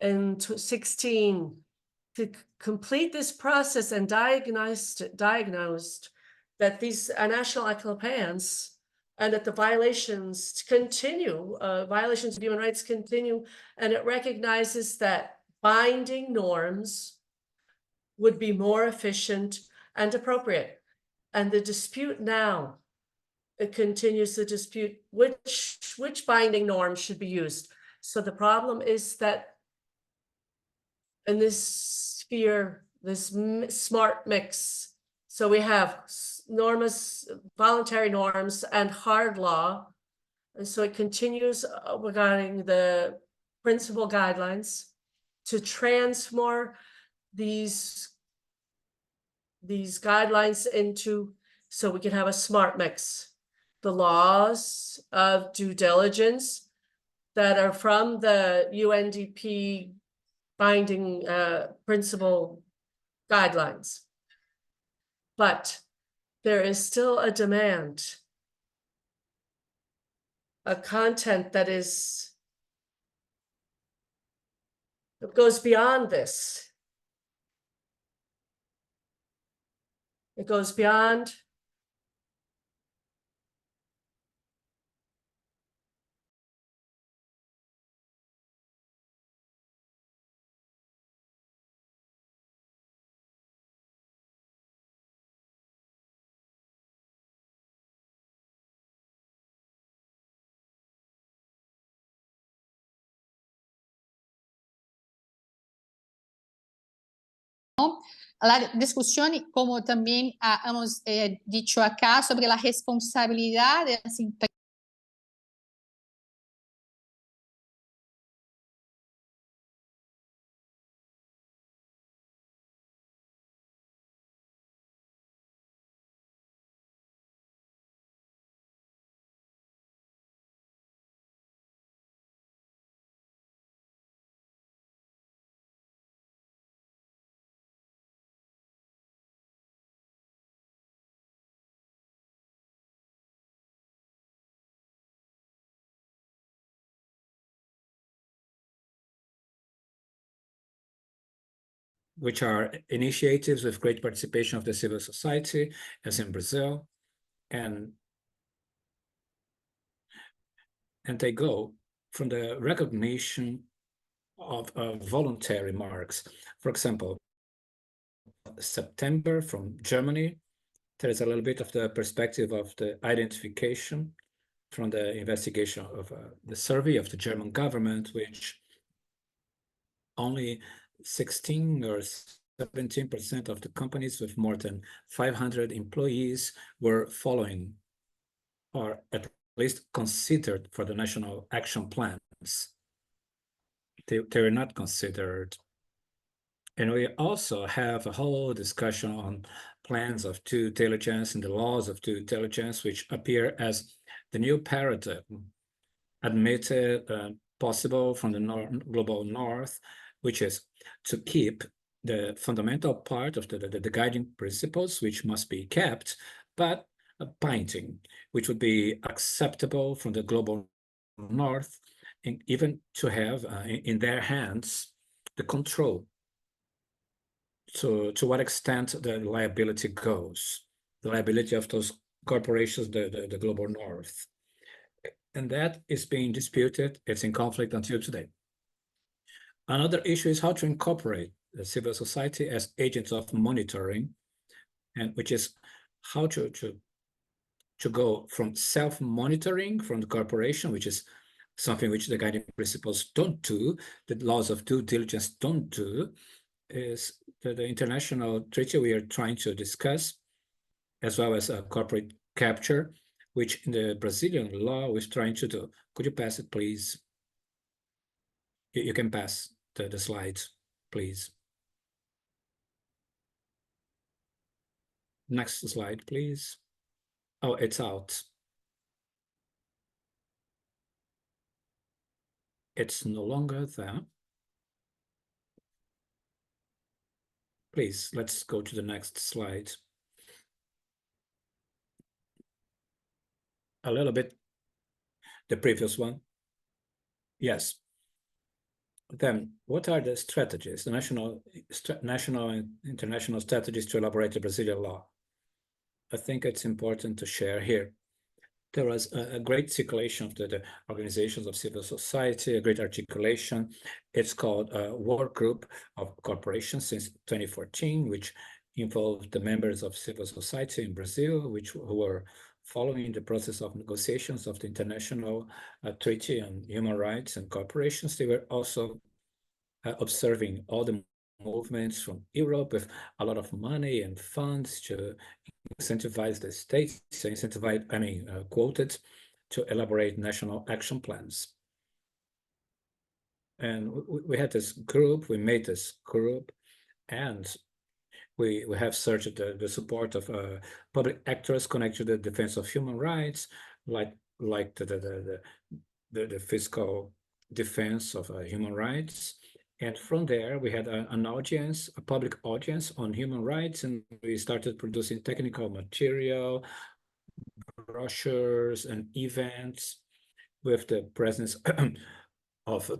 Speaker 7: in 2016, to complete this process and diagnosed that these national action plans and that the violations continue, violations of human rights continue, and it recognizes that binding norms would be more efficient and appropriate. And the dispute now, it continues the dispute, which binding norms should be used. So the problem is that in this sphere, this smart mix, so we have voluntary norms and hard law. And so it continues regarding the principal guidelines to transform these guidelines into, so we can have a smart mix. The laws of due diligence that are from the UNDP binding principle guidelines. But there is still a demand, a content that goes beyond this. It goes beyond
Speaker 2: la discusión, como también hemos dicho acá, sobre la responsabilidad de las empresas.
Speaker 5: Which are initiatives with great participation of the civil society, as in Brazil, and they go from the recognition of voluntary marks. For example, September from Germany, there is a little bit of the perspective of the identification from the investigation of the survey of the German government, which only 16 or 17% of the companies with more than 500 employees were following or at least considered for the national action plans. They were not considered. And we also have a whole discussion on plans of due diligence and the laws of due diligence, which appear as the new paradigm admitted possible from the global north, which is to keep the fundamental part of the guiding principles, which must be kept, but a binding, which would be acceptable from the global north, and even to have in their hands the control to what extent the liability goes, the liability of those corporations, the global north. And that is being disputed. It's in conflict until today. Another issue is how to incorporate the civil society as agents of monitoring, and which is how to go from self-monitoring from the corporation, which is something which the guiding principles don't do, the laws of due diligence don't do, is the international treaty we are trying to discuss, as well as a corporate capture, which in the Brazilian law is trying to do. Could you pass it, please? You can pass the slides, please. Next slide, please. Oh, it's out. It's no longer there. Please, let's go to the next slide. A little bit, the previous one. Yes. Then, what are the strategies, the national and international strategies to elaborate the Brazilian law? I think it's important to share here. There was a great circulation of the organizations of civil society, a great articulation. It's called a Work Group of Corporations since 2014, which involved the members of civil society in Brazil, who were following the process of negotiations of the International Treaty on Human Rights and Corporations. They were also observing all the movements from Europe with a lot of money and funds to incentivize the states, quoted to elaborate national action plans. And we had this group, we made this group, and we have searched the support of public actors connected to the defense of human rights, like the fiscal defense of human rights. And from there, we had an audience, a public audience on human rights, and we started producing technical material, brochures, and events with the presence of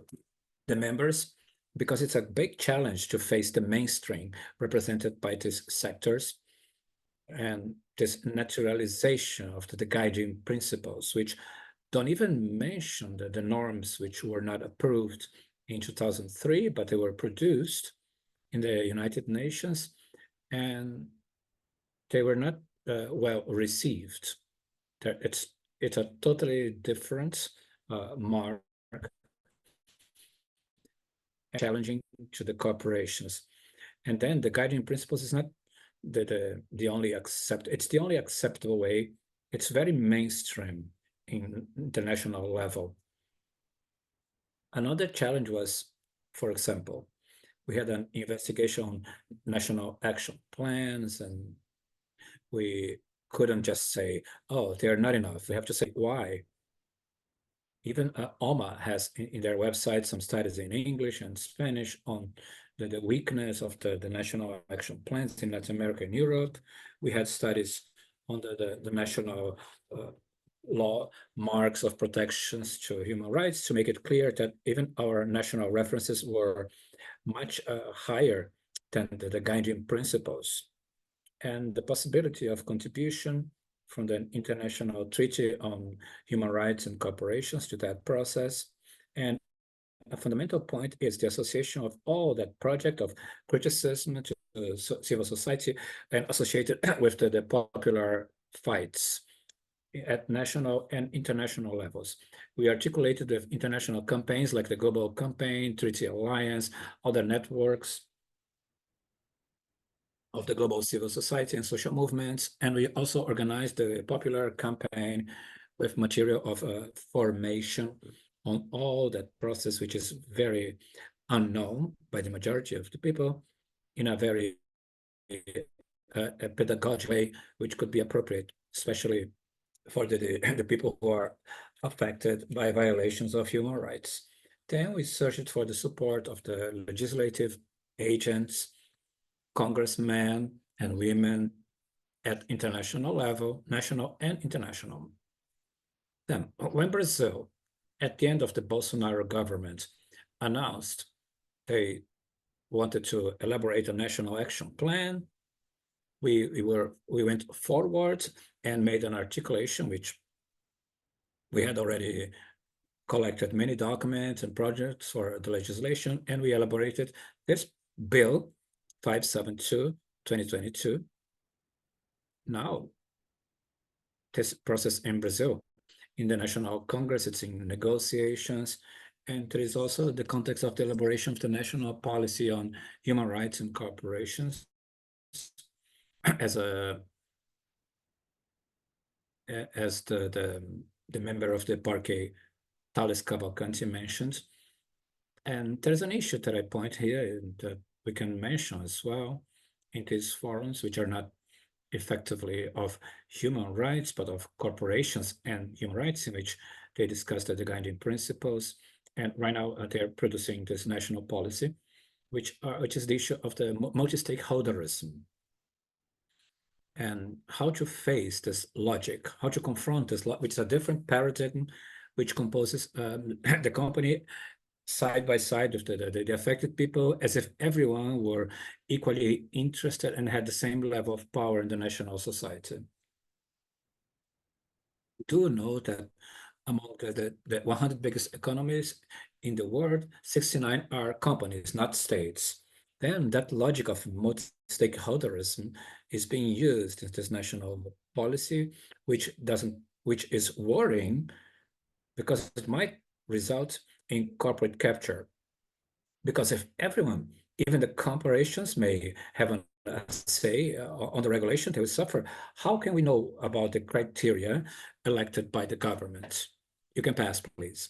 Speaker 5: the members, because it's a big challenge to face the mainstream represented by these sectors and this naturalization of the guiding principles, which don't even mention the norms which were not approved in 2003, but they were produced in the United Nations, and they were not well received. It's a totally different mark, challenging to the corporations. And then the guiding principles is not the only it's the only acceptable way. It's very mainstream in international level. Another challenge was, for example, we had an investigation on national action plans, and we couldn't just say, oh, they're not enough. We have to say why. Even OMA has in their website some studies in English and Spanish on the weakness of the national action plans in Latin America and Europe. We had studies on the national law marks of protections to human rights to make it clear that even our national references were much higher than the guiding principles. And the possibility of contribution from the International Treaty on Human Rights and Corporations to that process. And a fundamental point is the association of all that project of criticism to civil society and associated with the popular fights at national and international levels. We articulated with international campaigns like the Global Campaign, Treaty Alliance, other networks, of the global civil society and social movements. And we also organized a popular campaign with material of formation on all that process, which is very unknown by the majority of the people, in a very a pedagogic way, which could be appropriate, especially for the people who are affected by violations of human rights. Then we searched for the support of the legislative agents, congressmen and women at international level, national and international. Then, when Brazil, at the end of the Bolsonaro government, announced they wanted to elaborate a national action plan, we went forward and made an articulation, which we had already collected many documents and projects for the legislation, and we elaborated this bill 572/2022. Now, this process in Brazil, in the National Congress, it's in negotiations, and there is also the context of the elaboration of the national policy on human rights and corporations. As the member of the Parque Thales Cavalcanti mentioned. And there's an issue that I point here that we can mention as well in these forums, which are not effectively of human rights, but of corporations and human rights, in which they discussed the guiding principles. And right now they're producing this national policy, which is the issue of the multi-stakeholderism. And how to face this logic, how to confront this, which is a different paradigm, which composes the company side by side with the affected people, as if everyone were equally interested and had the same level of power in the national society. Do know that among the 100 biggest economies in the world, 69 are companies, not states. Then that logic of multi-stakeholderism is being used in this national policy, which is worrying, because it might result in corporate capture. Because if everyone, even the corporations, may have a say on the regulation, they will suffer. How can we know about the criteria elected by the government? You can pass, please.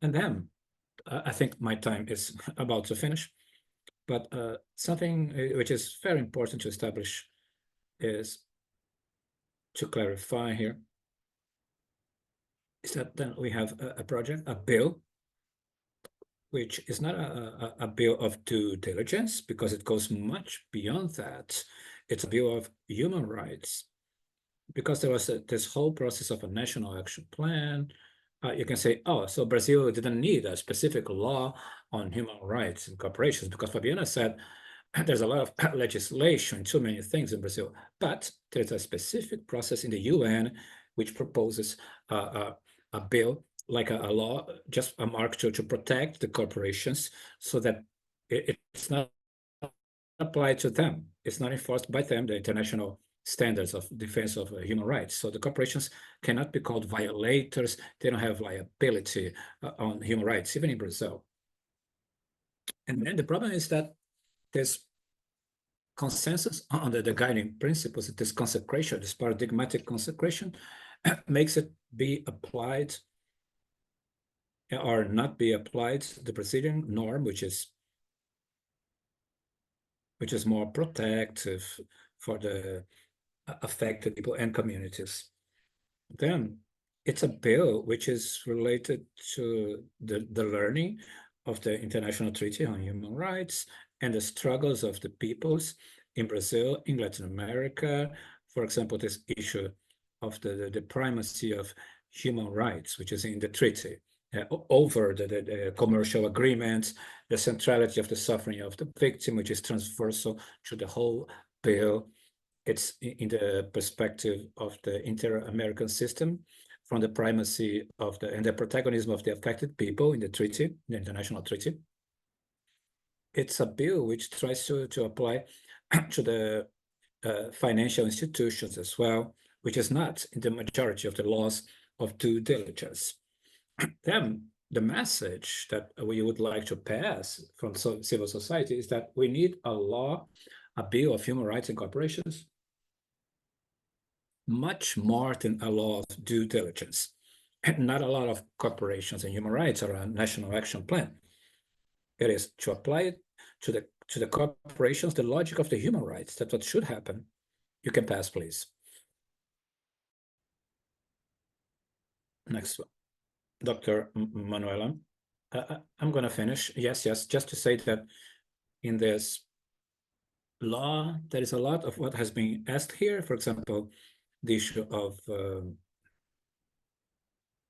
Speaker 5: And then I think my time is about to finish, but something which is very important to establish is to clarify here is that then we have a project, a bill, which is not a bill of due diligence, because it goes much beyond that. It's a bill of human rights, because there was this whole process of a national action plan. You can say, oh, so Brazil didn't need a specific law on human rights and corporations, because Fabiana said there's a lot of legislation, too many things in Brazil, but there's a specific process in the UN which proposes a bill, like a law, just a mark to protect the corporations, so that it's not applied to them. It's not enforced by them, the international standards of defense of human rights. So the corporations cannot be called violators. They don't have liability on human rights, even in Brazil. And then the problem is that this consensus on the guiding principles, this consecration, this paradigmatic consecration, makes it be applied or not be applied to the Brazilian norm, which is more protective for the affected people and communities. Then it's a bill which is related to the learning of the International Treaty on Human Rights and the struggles of the peoples in Brazil, in Latin America. For example, this issue of the primacy of human rights, which is in the treaty, over the commercial agreements, the centrality of the suffering of the victim, which is transversal to the whole bill. It's in the perspective of the inter-American system, from the primacy of and the protagonism of the affected people in the treaty, the international treaty. It's a bill which tries to apply to the financial institutions as well, which is not in the majority of the laws of due diligence. Then the message that we would like to pass from civil society is that we need a law, a bill of human rights and corporations, much more than a law of due diligence. And not a lot of corporations and human rights are a national action plan. It is to apply it to the corporations, the logic of the human rights. That's what should happen. You can pass, please. Next one. Dr. Manuela. I'm going to finish. Yes, just to say that in this law, there is a lot of what has been asked here. For example, the issue of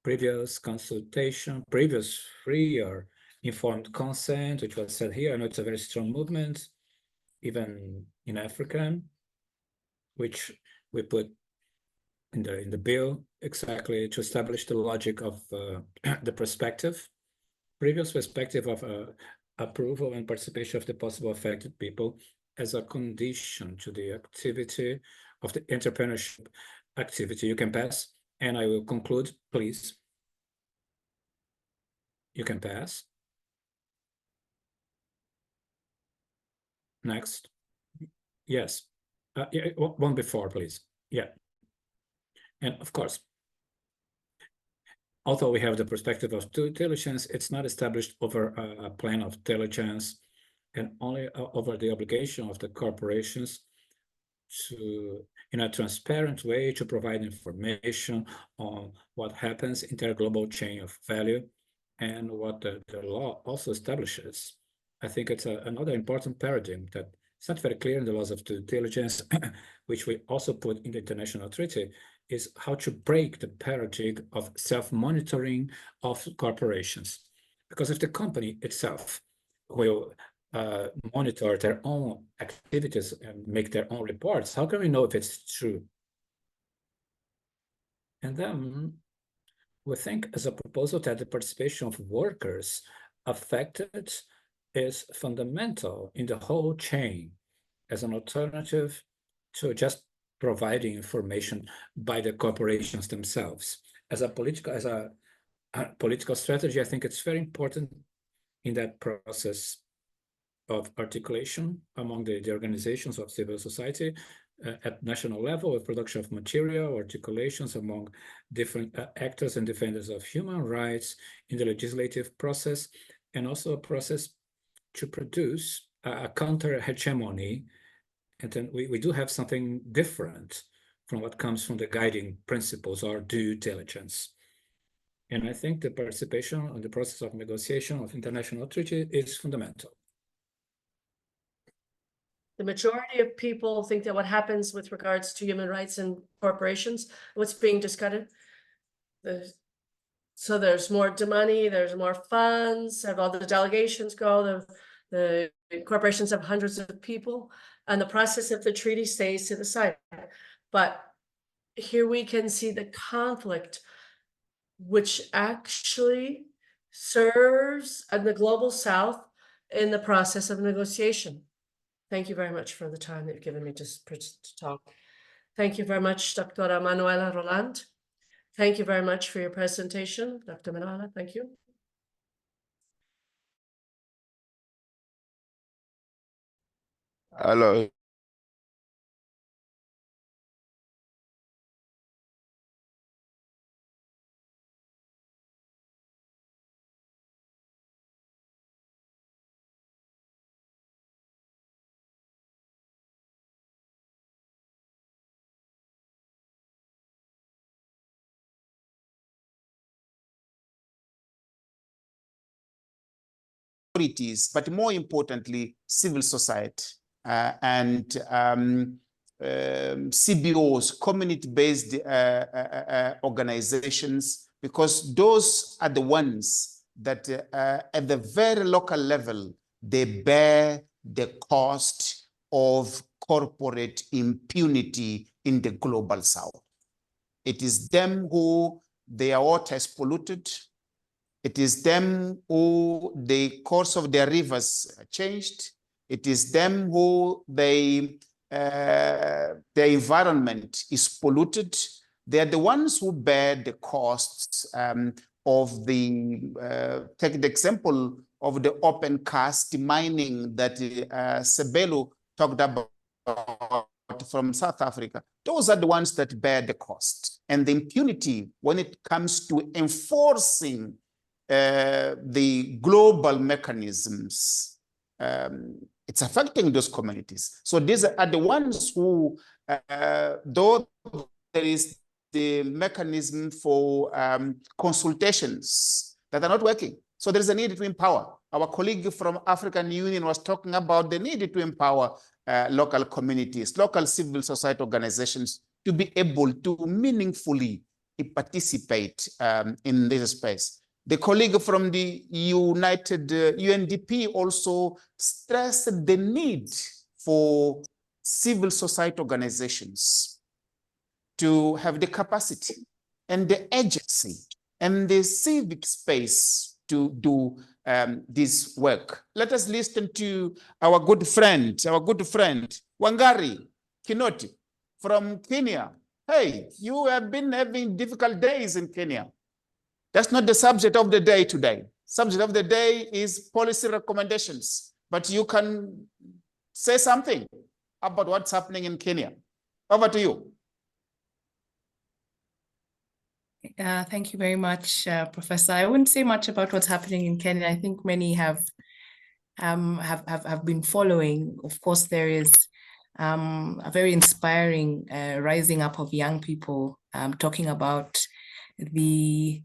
Speaker 5: previous consultation, previous free or informed consent, which was said here. I know it's a very strong movement, even in Africa, which we put in the bill exactly to establish the logic of the previous perspective of approval and participation of the possible affected people as a condition to the activity of the entrepreneurship activity. You can pass, and I will conclude, please. You can pass. Next. Yes. Yeah, one before, please. Yeah. And of course, although we have the perspective of due diligence, it's not established over a plan of diligence and only over the obligation of the corporations to, in a transparent way, to provide information on what happens in their global chain of value and what the law also establishes. I think it's another important paradigm that it's not very clear in the laws of due diligence, which we also put in the international treaty, is how to break the paradigm of self-monitoring of corporations. Because if the company itself will monitor their own activities and make their own reports, how can we know if it's true? And then we think as a proposal that the participation of workers affected is fundamental in the whole chain as an alternative to just providing information by the corporations themselves. As a political strategy, I think it's very important in that process of articulation among the organizations of civil society at national level, with production of material, articulations among different actors and defenders of human rights in the legislative process, and also a process to produce a counter-hegemony. And then we do have something different from what comes from the guiding principles or due diligence. And I think the participation in the process of negotiation of international treaty is fundamental.
Speaker 7: The majority of people think that what happens with regards to human rights and corporations, what's being discussed, so there's more money, there's more funds, have all the delegations go, the corporations have hundreds of people, and the process of the treaty stays to the side. But here we can see the conflict, which actually serves in the global south in the process of negotiation. Thank you very much for the time that you've given me to talk. Thank you very much, Dr. Manuela Roland. Thank you very much for your presentation, Dr. Manuela. Thank you.
Speaker 10: Hello.
Speaker 1: Authorities, but more importantly, civil society and CBOs, community-based organizations, because those are the ones that at the very local level, they bear the cost of corporate impunity in the global south. It is them who their water is polluted. It is them who the course of their rivers changed. It is them who the environment is polluted. They are the ones who bear the costs of the, take the example of the open cast mining that Sebelo talked about from South Africa. Those are the ones that bear the cost. And the impunity when it comes to enforcing the global mechanisms, it's affecting those communities. So these are the ones who, though there is the mechanism for consultations that are not working. So there's a need to empower. Our colleague from African Union was talking about the need to empower local communities, local civil society organizations to be able to meaningfully participate in this space. The colleague from the United UNDP also stressed the need for civil society organizations to have the capacity and the agency and the civic space to do this work. Let us listen to our good friend, Wangari Kinoti from Kenya. Hey, you have been having difficult days in Kenya. That's not the subject of the day today. Subject of the day is policy recommendations, but you can say something about what's happening in Kenya. Over to you.
Speaker 9: Thank you very much, Professor. I wouldn't say much about what's happening in Kenya. I think many have been following. Of course, there is a very inspiring rising up of young people talking about the,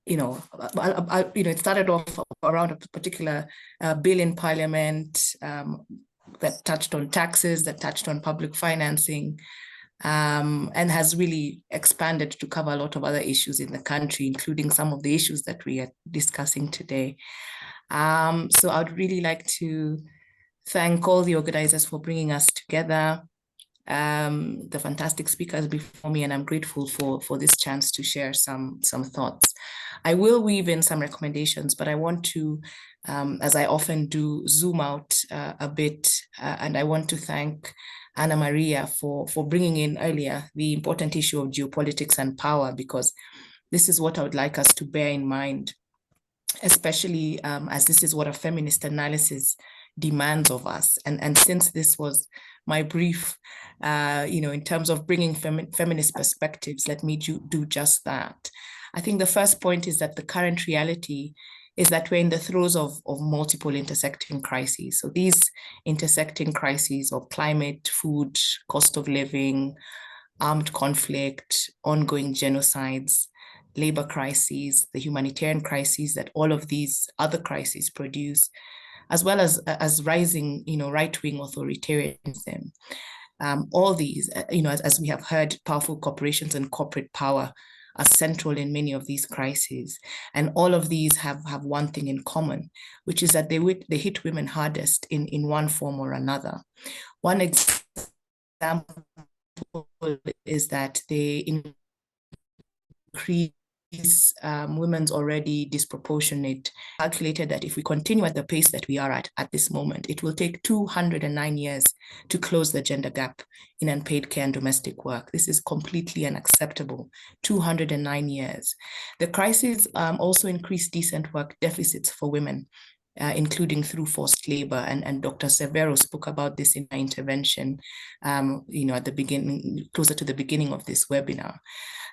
Speaker 9: it started off around a particular bill in Parliament that touched on taxes, that touched on public financing, and has really expanded to cover a lot of other issues in the country, including some of the issues that we are discussing today. So I'd really like to thank all the organizers for bringing us together, the fantastic speakers before me, and I'm grateful for this chance to share some thoughts. I will weave in some recommendations, but I want to, as I often do, zoom out a bit, and I want to thank Anna Maria for bringing in earlier the important issue of geopolitics and power, because this is what I would like us to bear in mind, especially as this is what a feminist analysis demands of us. And since this was my brief, in terms of bringing feminist perspectives, let me do just that. I think the first point is that the current reality is that we're in the throes of multiple intersecting crises. So these intersecting crises of climate, food, cost of living, armed conflict, ongoing genocides, labor crises, the humanitarian crises that all of these other crises produce, as well as rising, right-wing authoritarianism. All these, as we have heard, powerful corporations and corporate power are central in many of these crises. And all of these have one thing in common, which is that they hit women hardest in one form or another. One example is that they increase women's already disproportionate. Calculated that if we continue at the pace that we are at this moment, it will take 209 years to close the gender gap in unpaid care and domestic work. This is completely unacceptable. 209 years. The crisis also increased decent work deficits for women, including through forced labor. And Dr. Severo spoke about this in her intervention, at the beginning, closer to the beginning of this webinar.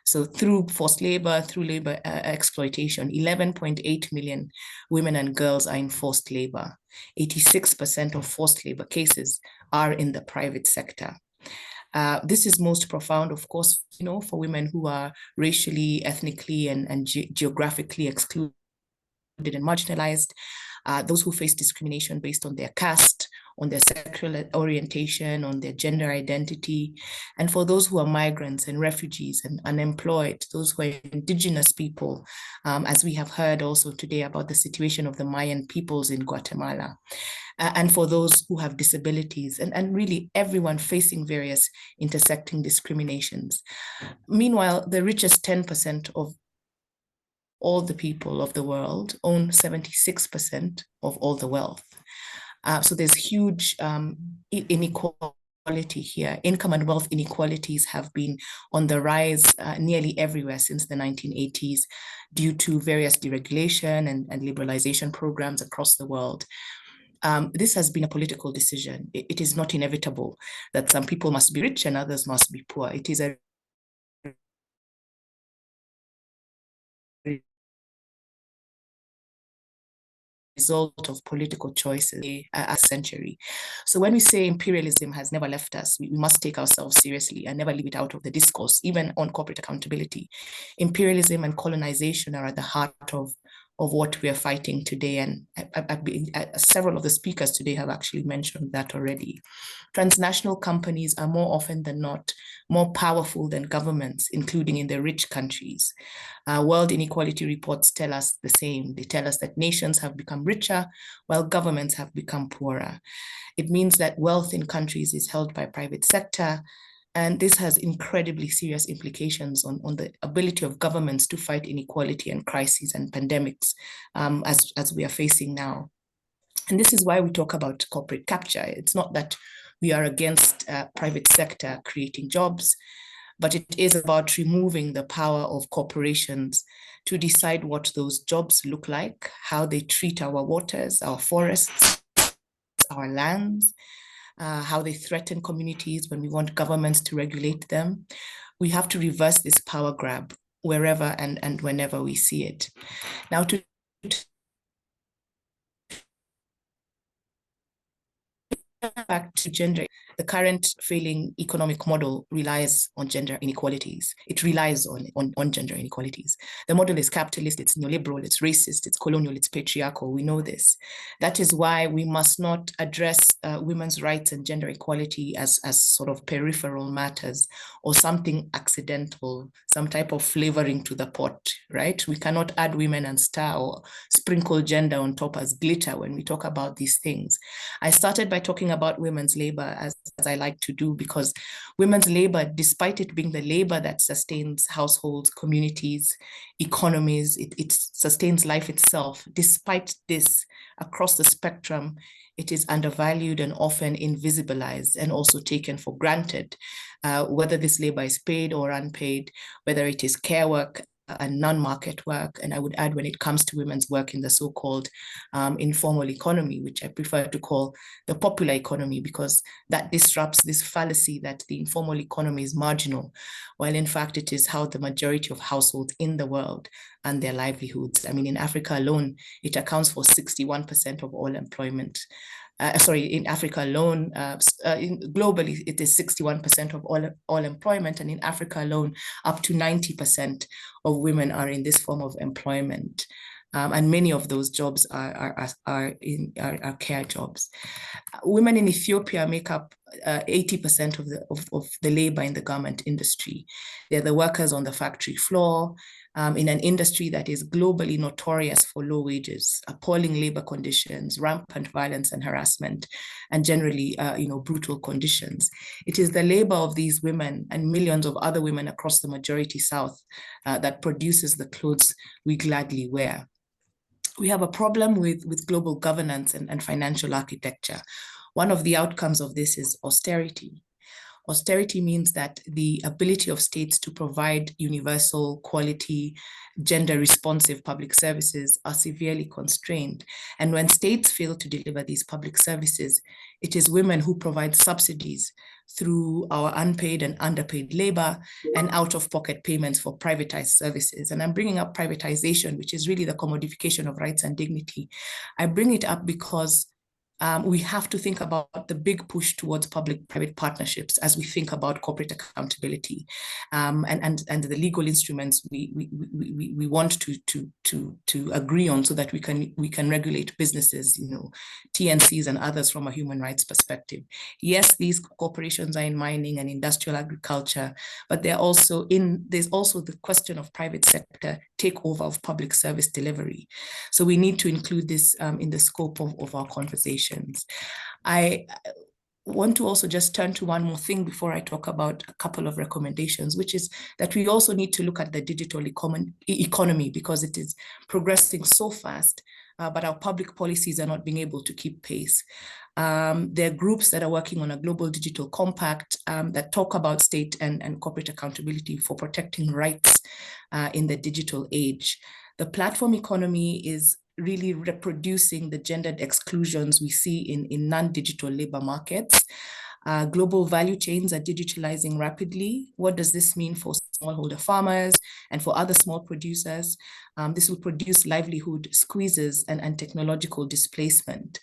Speaker 9: So through forced labor, through labor exploitation, 11.8 million women and girls are in forced labor. 86% of forced labor cases are in the private sector. This is most profound, of course, for women who are racially, ethnically, and geographically excluded and marginalized, those who face discrimination based on their caste, on their sexual orientation, on their gender identity, and for those who are migrants and refugees and unemployed, those who are indigenous people, as we have heard also today about the situation of the Mayan peoples in Guatemala, and for those who have disabilities, and really everyone facing various intersecting discriminations. Meanwhile, the richest 10% of all the people of the world own 76% of all the wealth. So there's huge inequality here. Income and wealth inequalities have been on the rise nearly everywhere since the 1980s due to various deregulation and liberalization programs across the world. This has been a political decision. It is not inevitable that some people must be rich and others must be poor. It is a result of political choices a century. So when we say imperialism has never left us, we must take ourselves seriously and never leave it out of the discourse, even on corporate accountability. Imperialism and colonization are at the heart of what we are fighting today. And several of the speakers today have actually mentioned that already. Transnational companies are more often than not more powerful than governments, including in the rich countries. World inequality reports tell us the same. They tell us that nations have become richer while governments have become poorer. It means that wealth in countries is held by private sector, and this has incredibly serious implications on the ability of governments to fight inequality and crises and pandemics as we are facing now. And this is why we talk about corporate capture. It's not that we are against private sector creating jobs, but it is about removing the power of corporations to decide what those jobs look like, how they treat our waters, our forests, our lands, how they threaten communities when we want governments to regulate them. We have to reverse this power grab wherever and whenever we see it. Now, to back to gender, the current failing economic model relies on gender inequalities. It relies on gender inequalities. The model is capitalist, it's neoliberal, it's racist, it's colonial, it's patriarchal. We know this. That is why we must not address women's rights and gender equality as sort of peripheral matters or something accidental, some type of flavoring to the pot, right? We cannot add women and star or sprinkle gender on top as glitter when we talk about these things. I started by talking about women's labor as I like to do, because women's labor, despite it being the labor that sustains households, communities, economies, it sustains life itself. Despite this, across the spectrum, it is undervalued and often invisibilized and also taken for granted, whether this labor is paid or unpaid, whether it is care work and non-market work. And I would add, when it comes to women's work in the so-called informal economy, which I prefer to call the popular economy, because that disrupts this fallacy that the informal economy is marginal, while in fact it is how the majority of households in the world and their livelihoods. I mean, in Africa alone, it accounts for 61% of all employment. In Africa alone, globally, it is 61% of all employment, and in Africa alone, up to 90% of women are in this form of employment. And many of those jobs are care jobs. Women in Ethiopia make up 80% of the labor in the garment industry. They're the workers on the factory floor, in an industry that is globally notorious for low wages, appalling labor conditions, rampant violence and harassment, and generally, brutal conditions. It is the labor of these women and millions of other women across the majority South that produces the clothes we gladly wear. We have a problem with global governance and financial architecture. One of the outcomes of this is austerity. Austerity means that the ability of states to provide universal, quality, gender-responsive public services are severely constrained. And when states fail to deliver these public services, it is women who provide subsidies through our unpaid and underpaid labor and out-of-pocket payments for privatized services. And I'm bringing up privatization, which is really the commodification of rights and dignity. I bring it up because we have to think about the big push towards public-private partnerships as we think about corporate accountability, and the legal instruments we want to agree on so that we can regulate businesses, TNCs and others from a human rights perspective. Yes, these corporations are in mining and industrial agriculture, but there's also the question of private sector takeover of public service delivery. So we need to include this in the scope of our conversation. I want to also just turn to one more thing before I talk about a couple of recommendations, which is that we also need to look at the digital economy, because it is progressing so fast but our public policies are not being able to keep pace. There are groups that are working on a global digital compact that talk about state and corporate accountability for protecting rights in the digital age. The platform economy is really reproducing the gendered exclusions we see in non-digital labor markets. Global value chains are digitalizing rapidly. What does this mean for smallholder farmers and for other small producers? This will produce livelihood squeezes and technological displacement.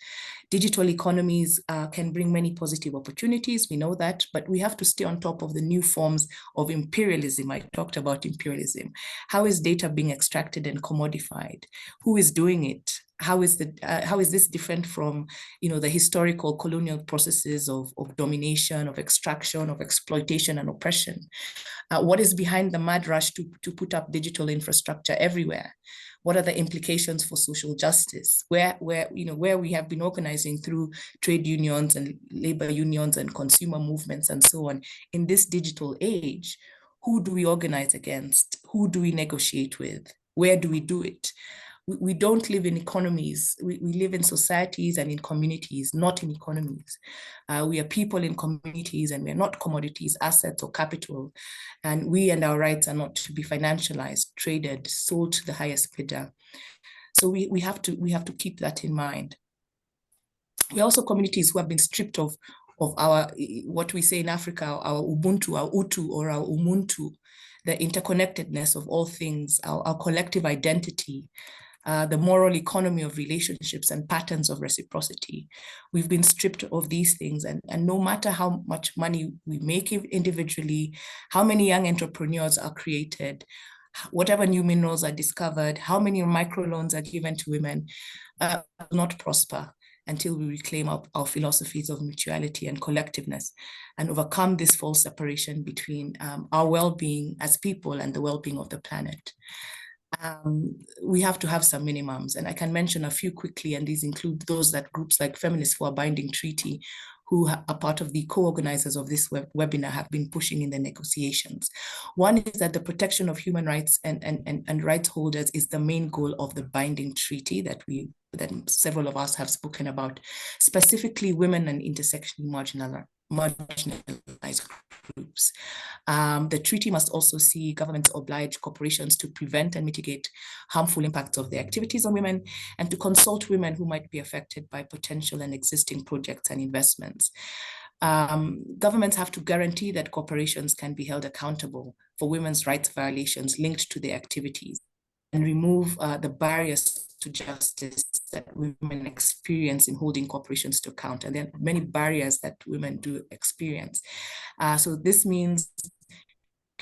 Speaker 9: Digital economies can bring many positive opportunities, we know that, but we have to stay on top of the new forms of imperialism. I talked about imperialism. How is data being extracted and commodified? Who is doing it? How is this different from, the historical colonial processes of domination, of extraction, of exploitation and oppression? What is behind the mad rush to put up digital infrastructure everywhere? What are the implications for social justice? Where we have been organizing through trade unions and labor unions and consumer movements and so on. In this digital age, who do we organize against? Who do we negotiate with? Where do we do it? We don't live in economies. We live in societies and in communities, not in economies. We are people in communities, and we are not commodities, assets, or capital. And we and our rights are not to be financialized, traded, sold to the highest bidder. So we have to keep that in mind. We are also communities who have been stripped of our, what we say in Africa, our Ubuntu, our Utu, or our Umuntu, the interconnectedness of all things, our collective identity, the moral economy of relationships and patterns of reciprocity. We've been stripped of these things, and no matter how much money we make individually, how many young entrepreneurs are created, whatever new minerals are discovered, how many microloans are given to women, will not prosper until we reclaim our philosophies of mutuality and collectiveness and overcome this false separation between our well-being as people and the well-being of the planet. We have to have some minimums, and I can mention a few quickly, and these include those that groups like Feminists for a Binding Treaty, who are part of the co-organizers of this webinar, have been pushing in the negotiations. One is that the protection of human rights and rights holders is the main goal of the binding treaty that several of us have spoken about, specifically women and intersectionally marginalized groups. The treaty must also see governments oblige corporations to prevent and mitigate harmful impacts of their activities on women, and to consult women who might be affected by potential and existing projects and investments. Governments have to guarantee that corporations can be held accountable for women's rights violations linked to their activities, and remove the barriers to justice that women experience in holding corporations to account. And there are many barriers that women do experience. So this means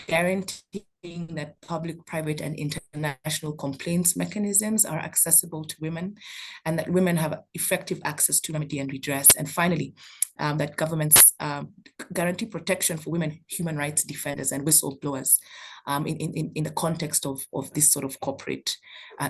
Speaker 9: guaranteeing that public, private, and international complaints mechanisms are accessible to women, and that women have effective access to remedy and redress. And finally, that governments guarantee protection for women human rights defenders and whistleblowers in the context of this sort of corporate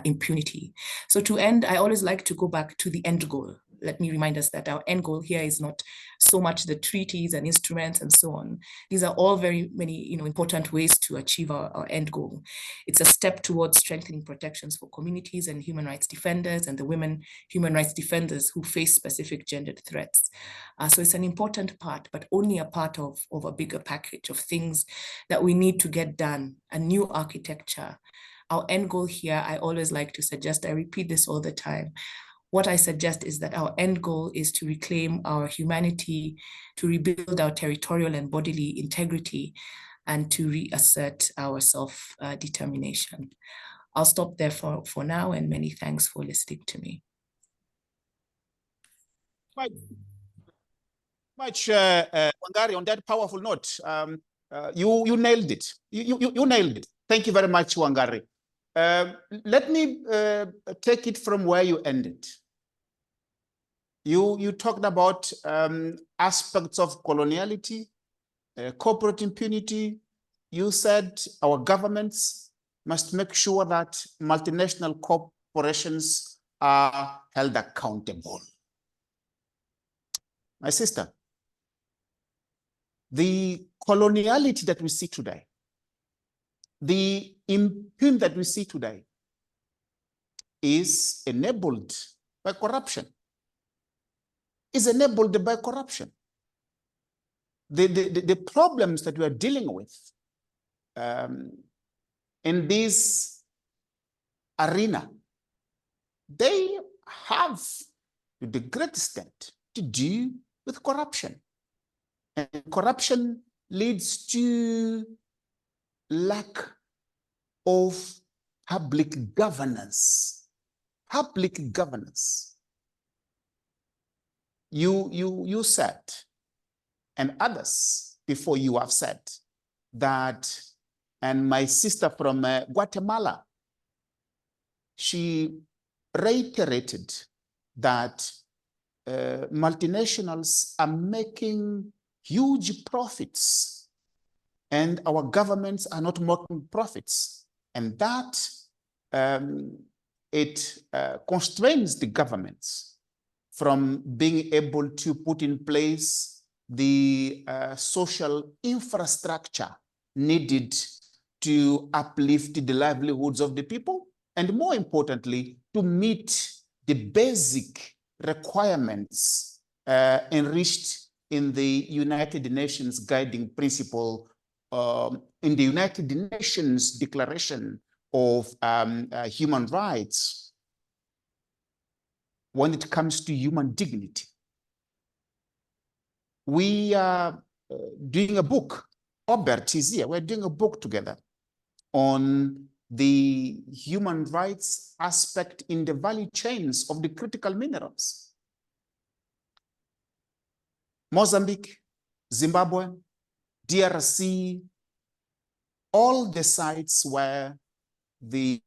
Speaker 9: impunity. So to end, I always like to go back to the end goal. Let me remind us that our end goal here is not so much the treaties and instruments and so on. These are all very many important ways to achieve our end goal. It's a step towards strengthening protections for communities and human rights defenders and the women human rights defenders who face specific gendered threats. So it's an important part, but only a part of a bigger package of things that we need to get done, a new architecture. Our end goal here, I always like to suggest, I repeat this all the time, what I suggest is that our end goal is to reclaim our humanity, to rebuild our territorial and bodily integrity, and to reassert our self-determination. I'll stop there for now, and many thanks for listening to me.
Speaker 1: Wangari, on that powerful note, you nailed it. You nailed it. Thank you very much, Wangari. Let me take it from where you ended. You talked about aspects of coloniality, corporate impunity. You said our governments must make sure that multinational corporations are held accountable. My sister, the coloniality that we see today, the impunity that we see today, is enabled by corruption. Is enabled by corruption. The problems that we are dealing with in this arena, they have to the great extent to do with corruption. And corruption leads to lack of public governance. Public governance. You said, and others before you have said that, and my sister from Guatemala, she reiterated that multinationals are making huge profits and our governments are not making profits, and that it constrains the governments from being able to put in place the social infrastructure needed to uplift the livelihoods of the people, and more importantly, to meet the basic requirements enriched in the United Nations guiding principle, in the United Nations Declaration of Human Rights when it comes to human dignity. We are doing a book, Albert is here, we're doing a book together on the human rights aspect in the value chains of the critical minerals. Mozambique, Zimbabwe, DRC, all the sites where the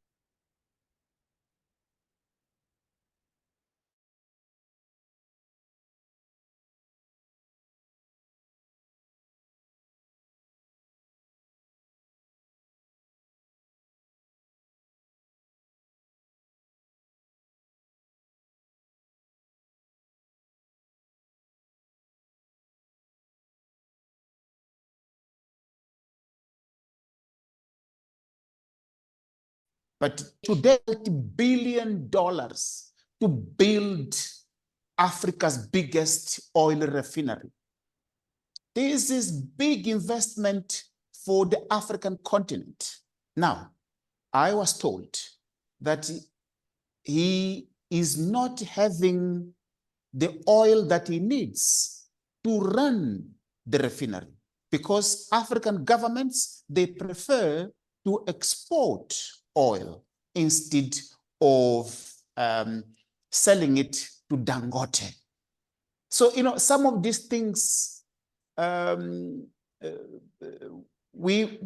Speaker 1: but today, $80 billion to build Africa's biggest oil refinery. This is big investment for the African continent. Now, I was told that he is not having the oil that he needs to run the refinery because African governments, they prefer to export oil instead of selling it to Dangote. So, you know, some of these things we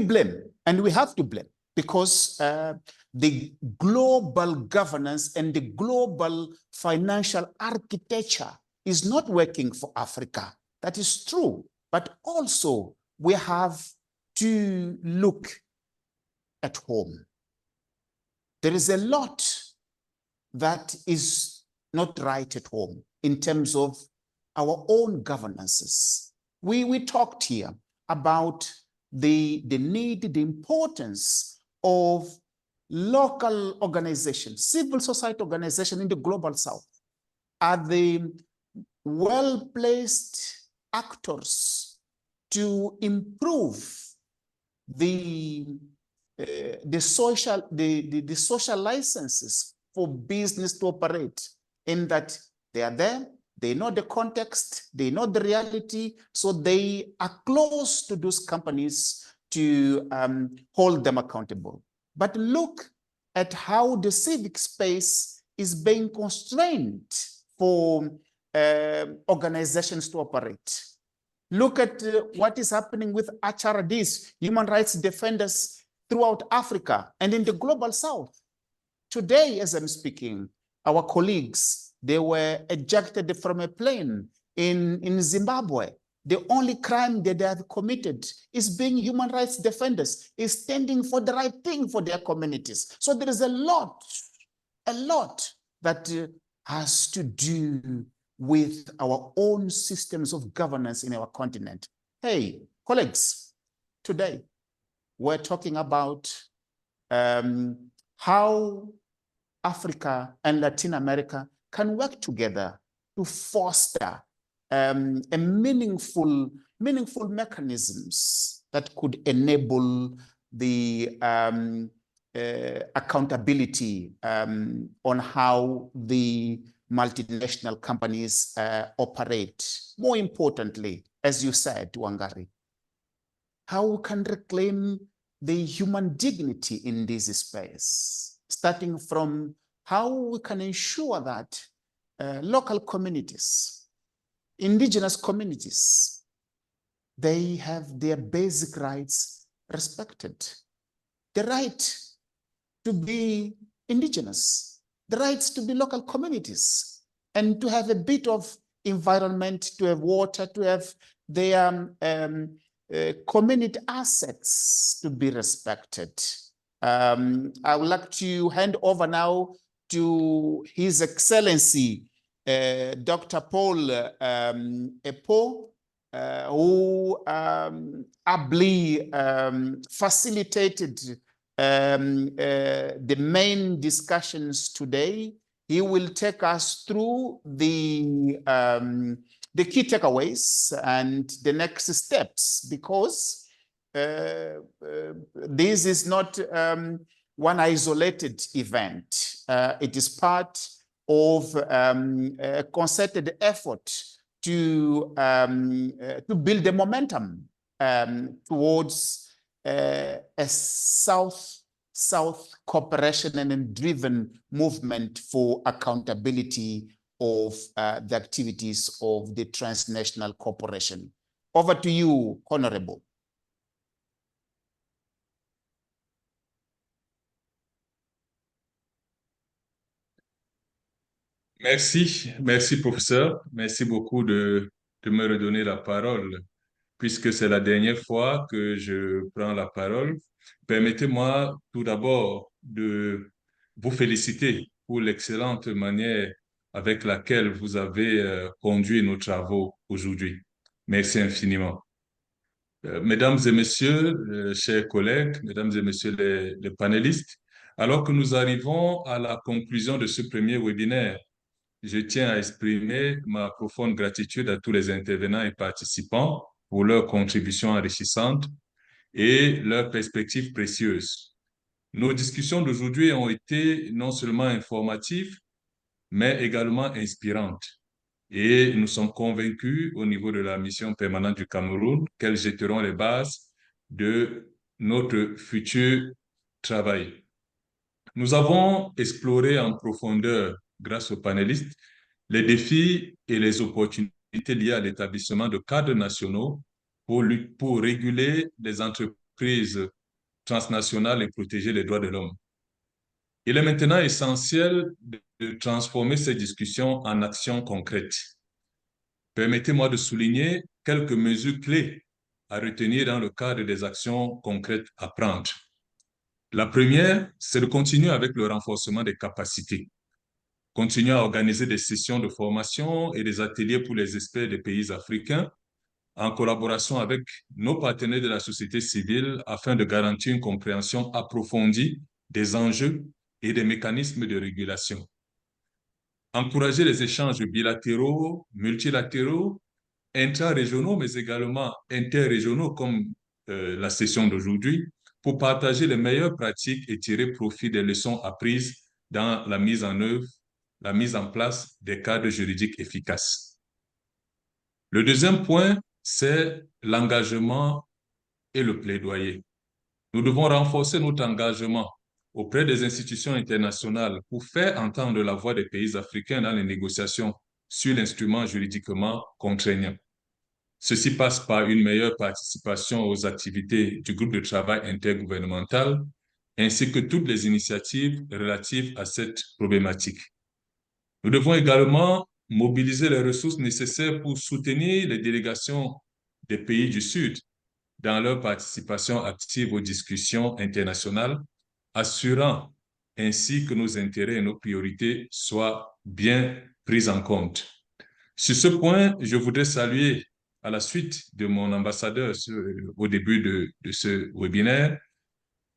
Speaker 1: blame, and we have to blame, because the global governance and the global financial architecture is not working for Africa. That is true, but also we have to look at home. There is a lot that is not right at home in terms of our own governances. We talked here about the need, the importance of local organizations, civil society organizations in the global south are the well-placed actors to improve the social licenses for business to operate, in that they are there, they know the context, they know the reality, so they are close to those companies to hold them accountable. But look at how the civic space is being constrained for organizations to operate. Look at what is happening with HRDs, human rights defenders throughout Africa and in the global south. Today, as I'm speaking, our colleagues, they were ejected from a plane in Zimbabwe. The only crime that they have committed is being human rights defenders, is standing for the right thing for their communities. So there is a lot that has to do with our own systems of governance in our continent. Hey, colleagues, today we're talking about how Africa and Latin America can work together to foster a meaningful mechanisms that could enable the accountability on how the multinational companies operate. More importantly, as you said, Wangari, how we can reclaim the human dignity in this space, starting from how we can ensure that local communities, indigenous communities, they have their basic rights respected. The right to be indigenous, the rights to be local communities, and to have a bit of environment, to have water, to have their community assets to be respected. I would like to hand over now to His Excellency, Dr. Paul Epo, who ably facilitated the main discussions today. He will take us through the key takeaways and the next steps, because this is not one isolated event. It is part of a concerted effort to build the momentum towards a South cooperation and driven movement for accountability of the activities of the transnational corporation. Over to you, Honorable.
Speaker 4: Merci professeur. Merci beaucoup de me redonner la parole. Puisque c'est la dernière fois que je prends la parole, permettez-moi tout d'abord de vous féliciter pour l'excellente manière avec laquelle vous avez conduit nos travaux aujourd'hui. Merci infiniment. Mesdames et messieurs, chers collègues, mesdames et messieurs les panélistes, alors que nous arrivons à la conclusion de ce premier webinaire, je tiens à exprimer ma profonde gratitude à tous les intervenants et participants pour leurs contributions enrichissantes et leurs perspectives précieuses. Nos discussions d'aujourd'hui ont été non seulement informatives, mais également inspirantes. Et nous sommes convaincus au niveau de la mission permanente du Cameroun qu'elles jetteront les bases de notre futur travail. Nous avons exploré en profondeur, grâce aux panélistes, les défis et les opportunités liées à l'établissement de cadres nationaux pour réguler les entreprises transnationales et protéger les droits de l'homme. Il est maintenant essentiel de transformer ces discussions en actions concrètes. Permettez-moi de souligner quelques mesures clés à retenir dans le cadre des actions concrètes à prendre. La première, c'est de continuer avec le renforcement des capacités. Continuer à organiser des sessions de formation et des ateliers pour les experts des pays africains en collaboration avec nos partenaires de la société civile afin de garantir une compréhension approfondie des enjeux et des mécanismes de régulation. Encourager les échanges bilatéraux, multilatéraux, intra-régionaux, mais également interrégionaux comme la session d'aujourd'hui, pour partager les meilleures pratiques et tirer profit des leçons apprises dans la mise en œuvre, la mise en place des cadres juridiques efficaces. Le deuxième point, c'est l'engagement et le plaidoyer. Nous devons renforcer notre engagement auprès des institutions internationales pour faire entendre la voix des pays africains dans les négociations sur l'instrument juridiquement contraignant. Ceci passe par une meilleure participation aux activités du groupe de travail intergouvernemental, ainsi que toutes les initiatives relatives à cette problématique. Nous devons également mobiliser les ressources nécessaires pour soutenir les délégations des pays du Sud dans leur participation active aux discussions internationales, assurant ainsi que nos intérêts et nos priorités soient bien pris en compte. Sur ce point, je voudrais saluer, à la suite de mon ambassadeur au début de ce webinaire,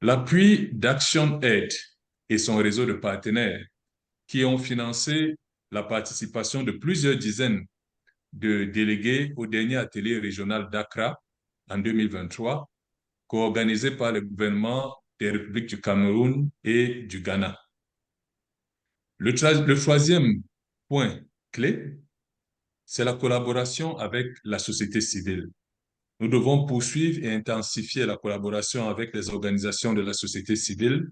Speaker 4: l'appui d'ActionAid et son réseau de partenaires qui ont financé la participation de plusieurs dizaines de délégués au dernier atelier régional d'Accra en 2023, co-organisé par le gouvernement des républiques du Cameroun et du Ghana. Le troisième point clé, c'est la collaboration avec la société civile. Nous devons poursuivre et intensifier la collaboration avec les organisations de la société civile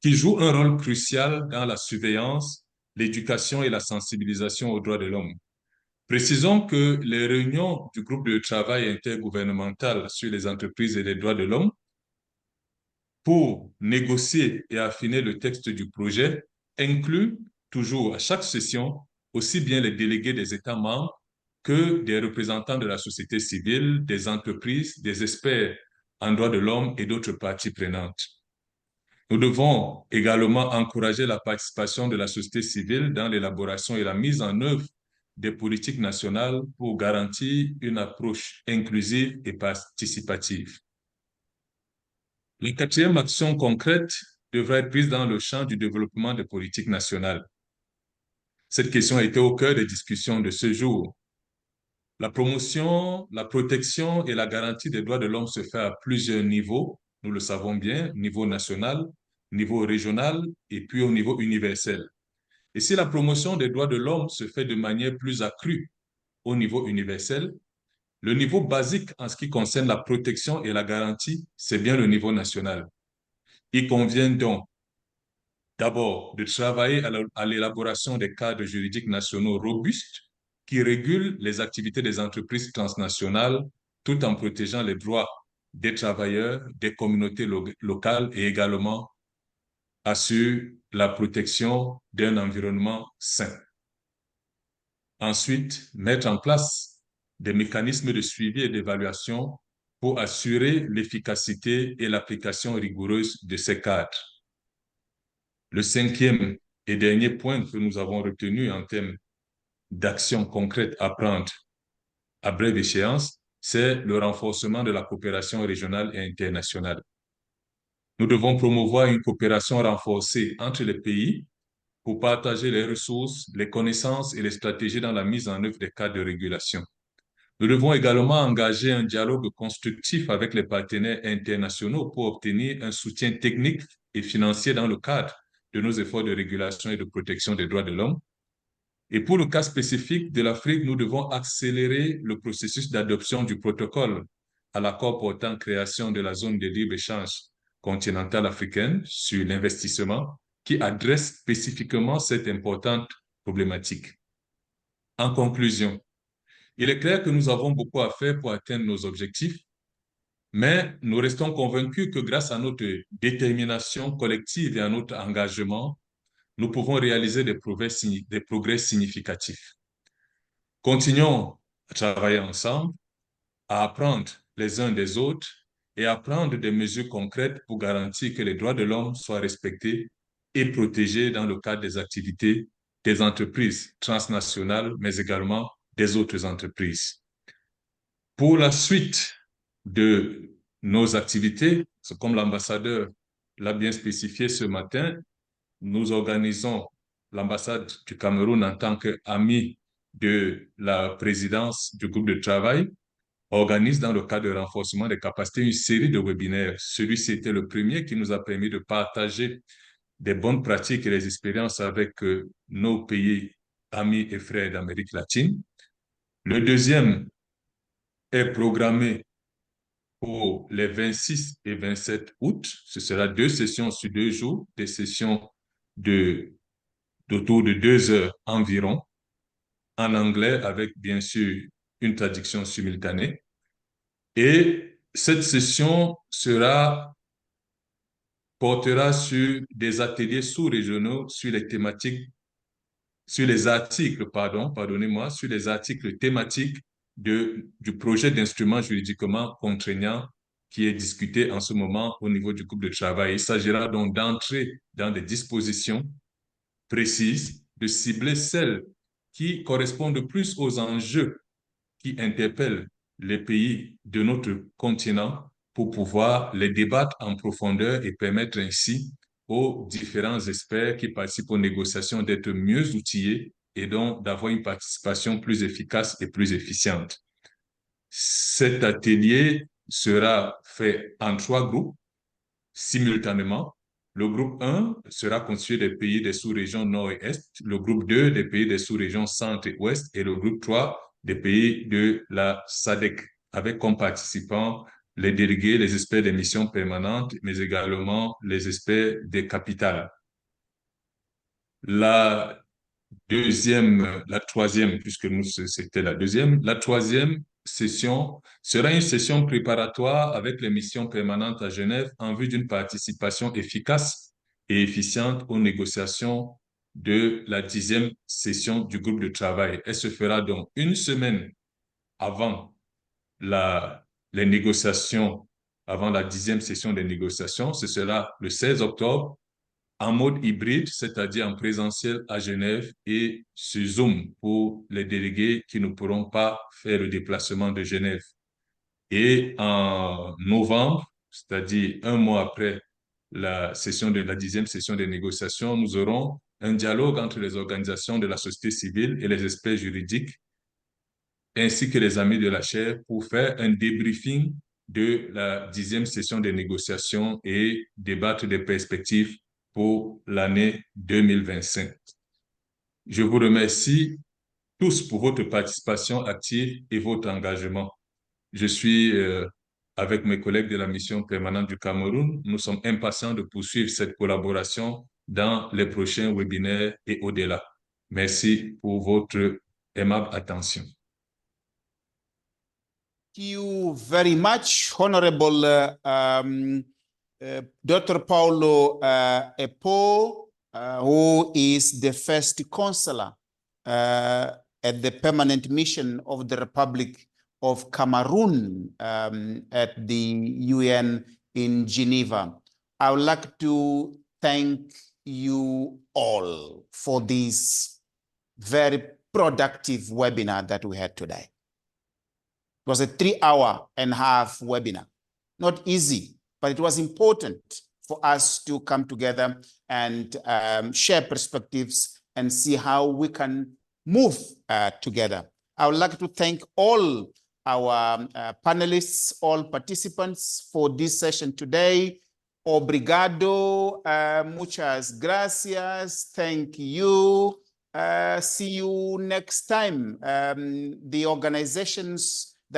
Speaker 4: qui jouent un rôle crucial dans la surveillance, l'éducation et la sensibilisation aux droits de l'homme. Précisons que les réunions du groupe de travail intergouvernemental sur les entreprises et les droits de l'homme pour négocier et affiner le texte du projet incluent toujours à chaque session aussi bien les délégués des États membres que des représentants de la société civile, des entreprises, des experts en droits de l'homme et d'autres parties prenantes. Nous devons également encourager la participation de la société civile dans l'élaboration et la mise en œuvre des politiques nationales pour garantir une approche inclusive et participative. La quatrième action concrète devra être prise dans le champ du développement des politiques nationales. Cette question a été au cœur des discussions de ce jour. La promotion, la protection et la garantie des droits de l'homme se fait à plusieurs niveaux, nous le savons bien, niveau national, niveau régional et puis au niveau universel. Et si la promotion des droits de l'homme se fait de manière plus accrue au niveau universel, le niveau basique en ce qui concerne la protection et la garantie, c'est bien le niveau national. Il convient donc d'abord de travailler à l'élaboration des cadres juridiques nationaux robustes qui régulent les activités des entreprises transnationales tout en protégeant les droits des travailleurs, des communautés locales et également assurent la protection d'un environnement sain. Ensuite, mettre en place des mécanismes de suivi et d'évaluation pour assurer l'efficacité et l'application rigoureuse de ces cadres. Le cinquième et dernier point que nous avons retenu en termes d'actions concrètes à prendre à brève échéance, c'est le renforcement de la coopération régionale et internationale. Nous devons promouvoir une coopération renforcée entre les pays pour partager les ressources, les connaissances et les stratégies dans la mise en œuvre des cadres de régulation. Nous devons également engager un dialogue constructif avec les partenaires internationaux pour obtenir un soutien technique et financier dans le cadre de nos efforts de régulation et de protection des droits de l'homme. Et pour le cas spécifique de l'Afrique, nous devons accélérer le processus d'adoption du protocole à l'accord portant création de la zone de libre-échange continentale africaine sur l'investissement qui adresse spécifiquement cette importante problématique. En conclusion, il est clair que nous avons beaucoup à faire pour atteindre nos objectifs, mais nous restons convaincus que grâce à notre détermination collective et à notre engagement, nous pouvons réaliser des progrès significatifs. Continuons à travailler ensemble, à apprendre les uns des autres et à prendre des mesures concrètes pour garantir que les droits de l'homme soient respectés et protégés dans le cadre des activités des entreprises transnationales, mais également des autres entreprises. Pour la suite de nos activités, comme l'ambassadeur l'a bien spécifié ce matin, nous organisons l'ambassade du Cameroun en tant qu'ami de la présidence du groupe de travail, organise dans le cadre de renforcement des capacités une série de webinaires. Celui-ci était le premier qui nous a permis de partager des bonnes pratiques et des expériences avec nos pays amis et frères d'Amérique latine. Le deuxième est programmé pour les 26 et 27 août. Ce sera 2 sessions sur 2 jours, des sessions d'autour de 2 heures environ, en anglais avec bien sûr une traduction simultanée. Et cette session portera sur des ateliers sous-régionaux sur les thématiques, sur les articles thématiques du projet d'instrument juridiquement contraignant qui est discuté en ce moment au niveau du groupe de travail. Il s'agira donc d'entrer dans des dispositions précises, de cibler celles qui correspondent le plus aux enjeux qui interpellent les pays de notre continent pour pouvoir les débattre en profondeur et permettre ainsi aux différents experts qui participent aux négociations d'être mieux outillés et donc d'avoir une participation plus efficace et plus efficiente. Cet atelier sera fait en 3 groupes simultanément. Le groupe 1 sera constitué des pays des sous-régions Nord et Est, le groupe 2 des pays des sous-régions Centre et Ouest et le groupe 3 des pays de la SADC, avec comme participants les délégués, les experts des missions permanentes, mais également les experts des capitales. La troisième, puisque nous, c'était la deuxième, la troisième session sera une session préparatoire avec les missions permanentes à Genève en vue d'une participation efficace et efficiente aux négociations de la 10e session du groupe de travail. Elle se fera donc une semaine avant les négociations, avant la 10e session des négociations. Ce sera le 16 octobre en mode hybride, c'est-à-dire en présentiel à Genève et sur Zoom pour les délégués qui ne pourront pas faire le déplacement de Genève. Et en novembre, c'est-à-dire un mois après la 10e session des négociations, nous aurons un dialogue entre les organisations de la société civile et les experts juridiques, ainsi que les amis de la chaire, pour faire un débriefing de la 10e session des négociations et débattre des perspectives pour l'année 2025. Je vous remercie tous pour votre participation active et votre engagement. Je suis avec mes collègues de la mission permanente du Cameroun. Nous sommes impatients de poursuivre cette collaboration dans les prochains webinaires et au-delà. Merci pour votre aimable attention.
Speaker 1: Thank you very much, Honorable Dr. Paulo Epo, who is the first consular at the permanent mission of the Republic of Cameroon at the UN in Geneva. I would like to thank you all for this very productive webinar that we had today. It was a 3.5-hour webinar. Not easy, but it was important for us to come together and share perspectives and see how we can move together. I would like to thank all our panelists, all participants for this session today. Obrigado, muchas gracias, thank you. See you next time. The organizations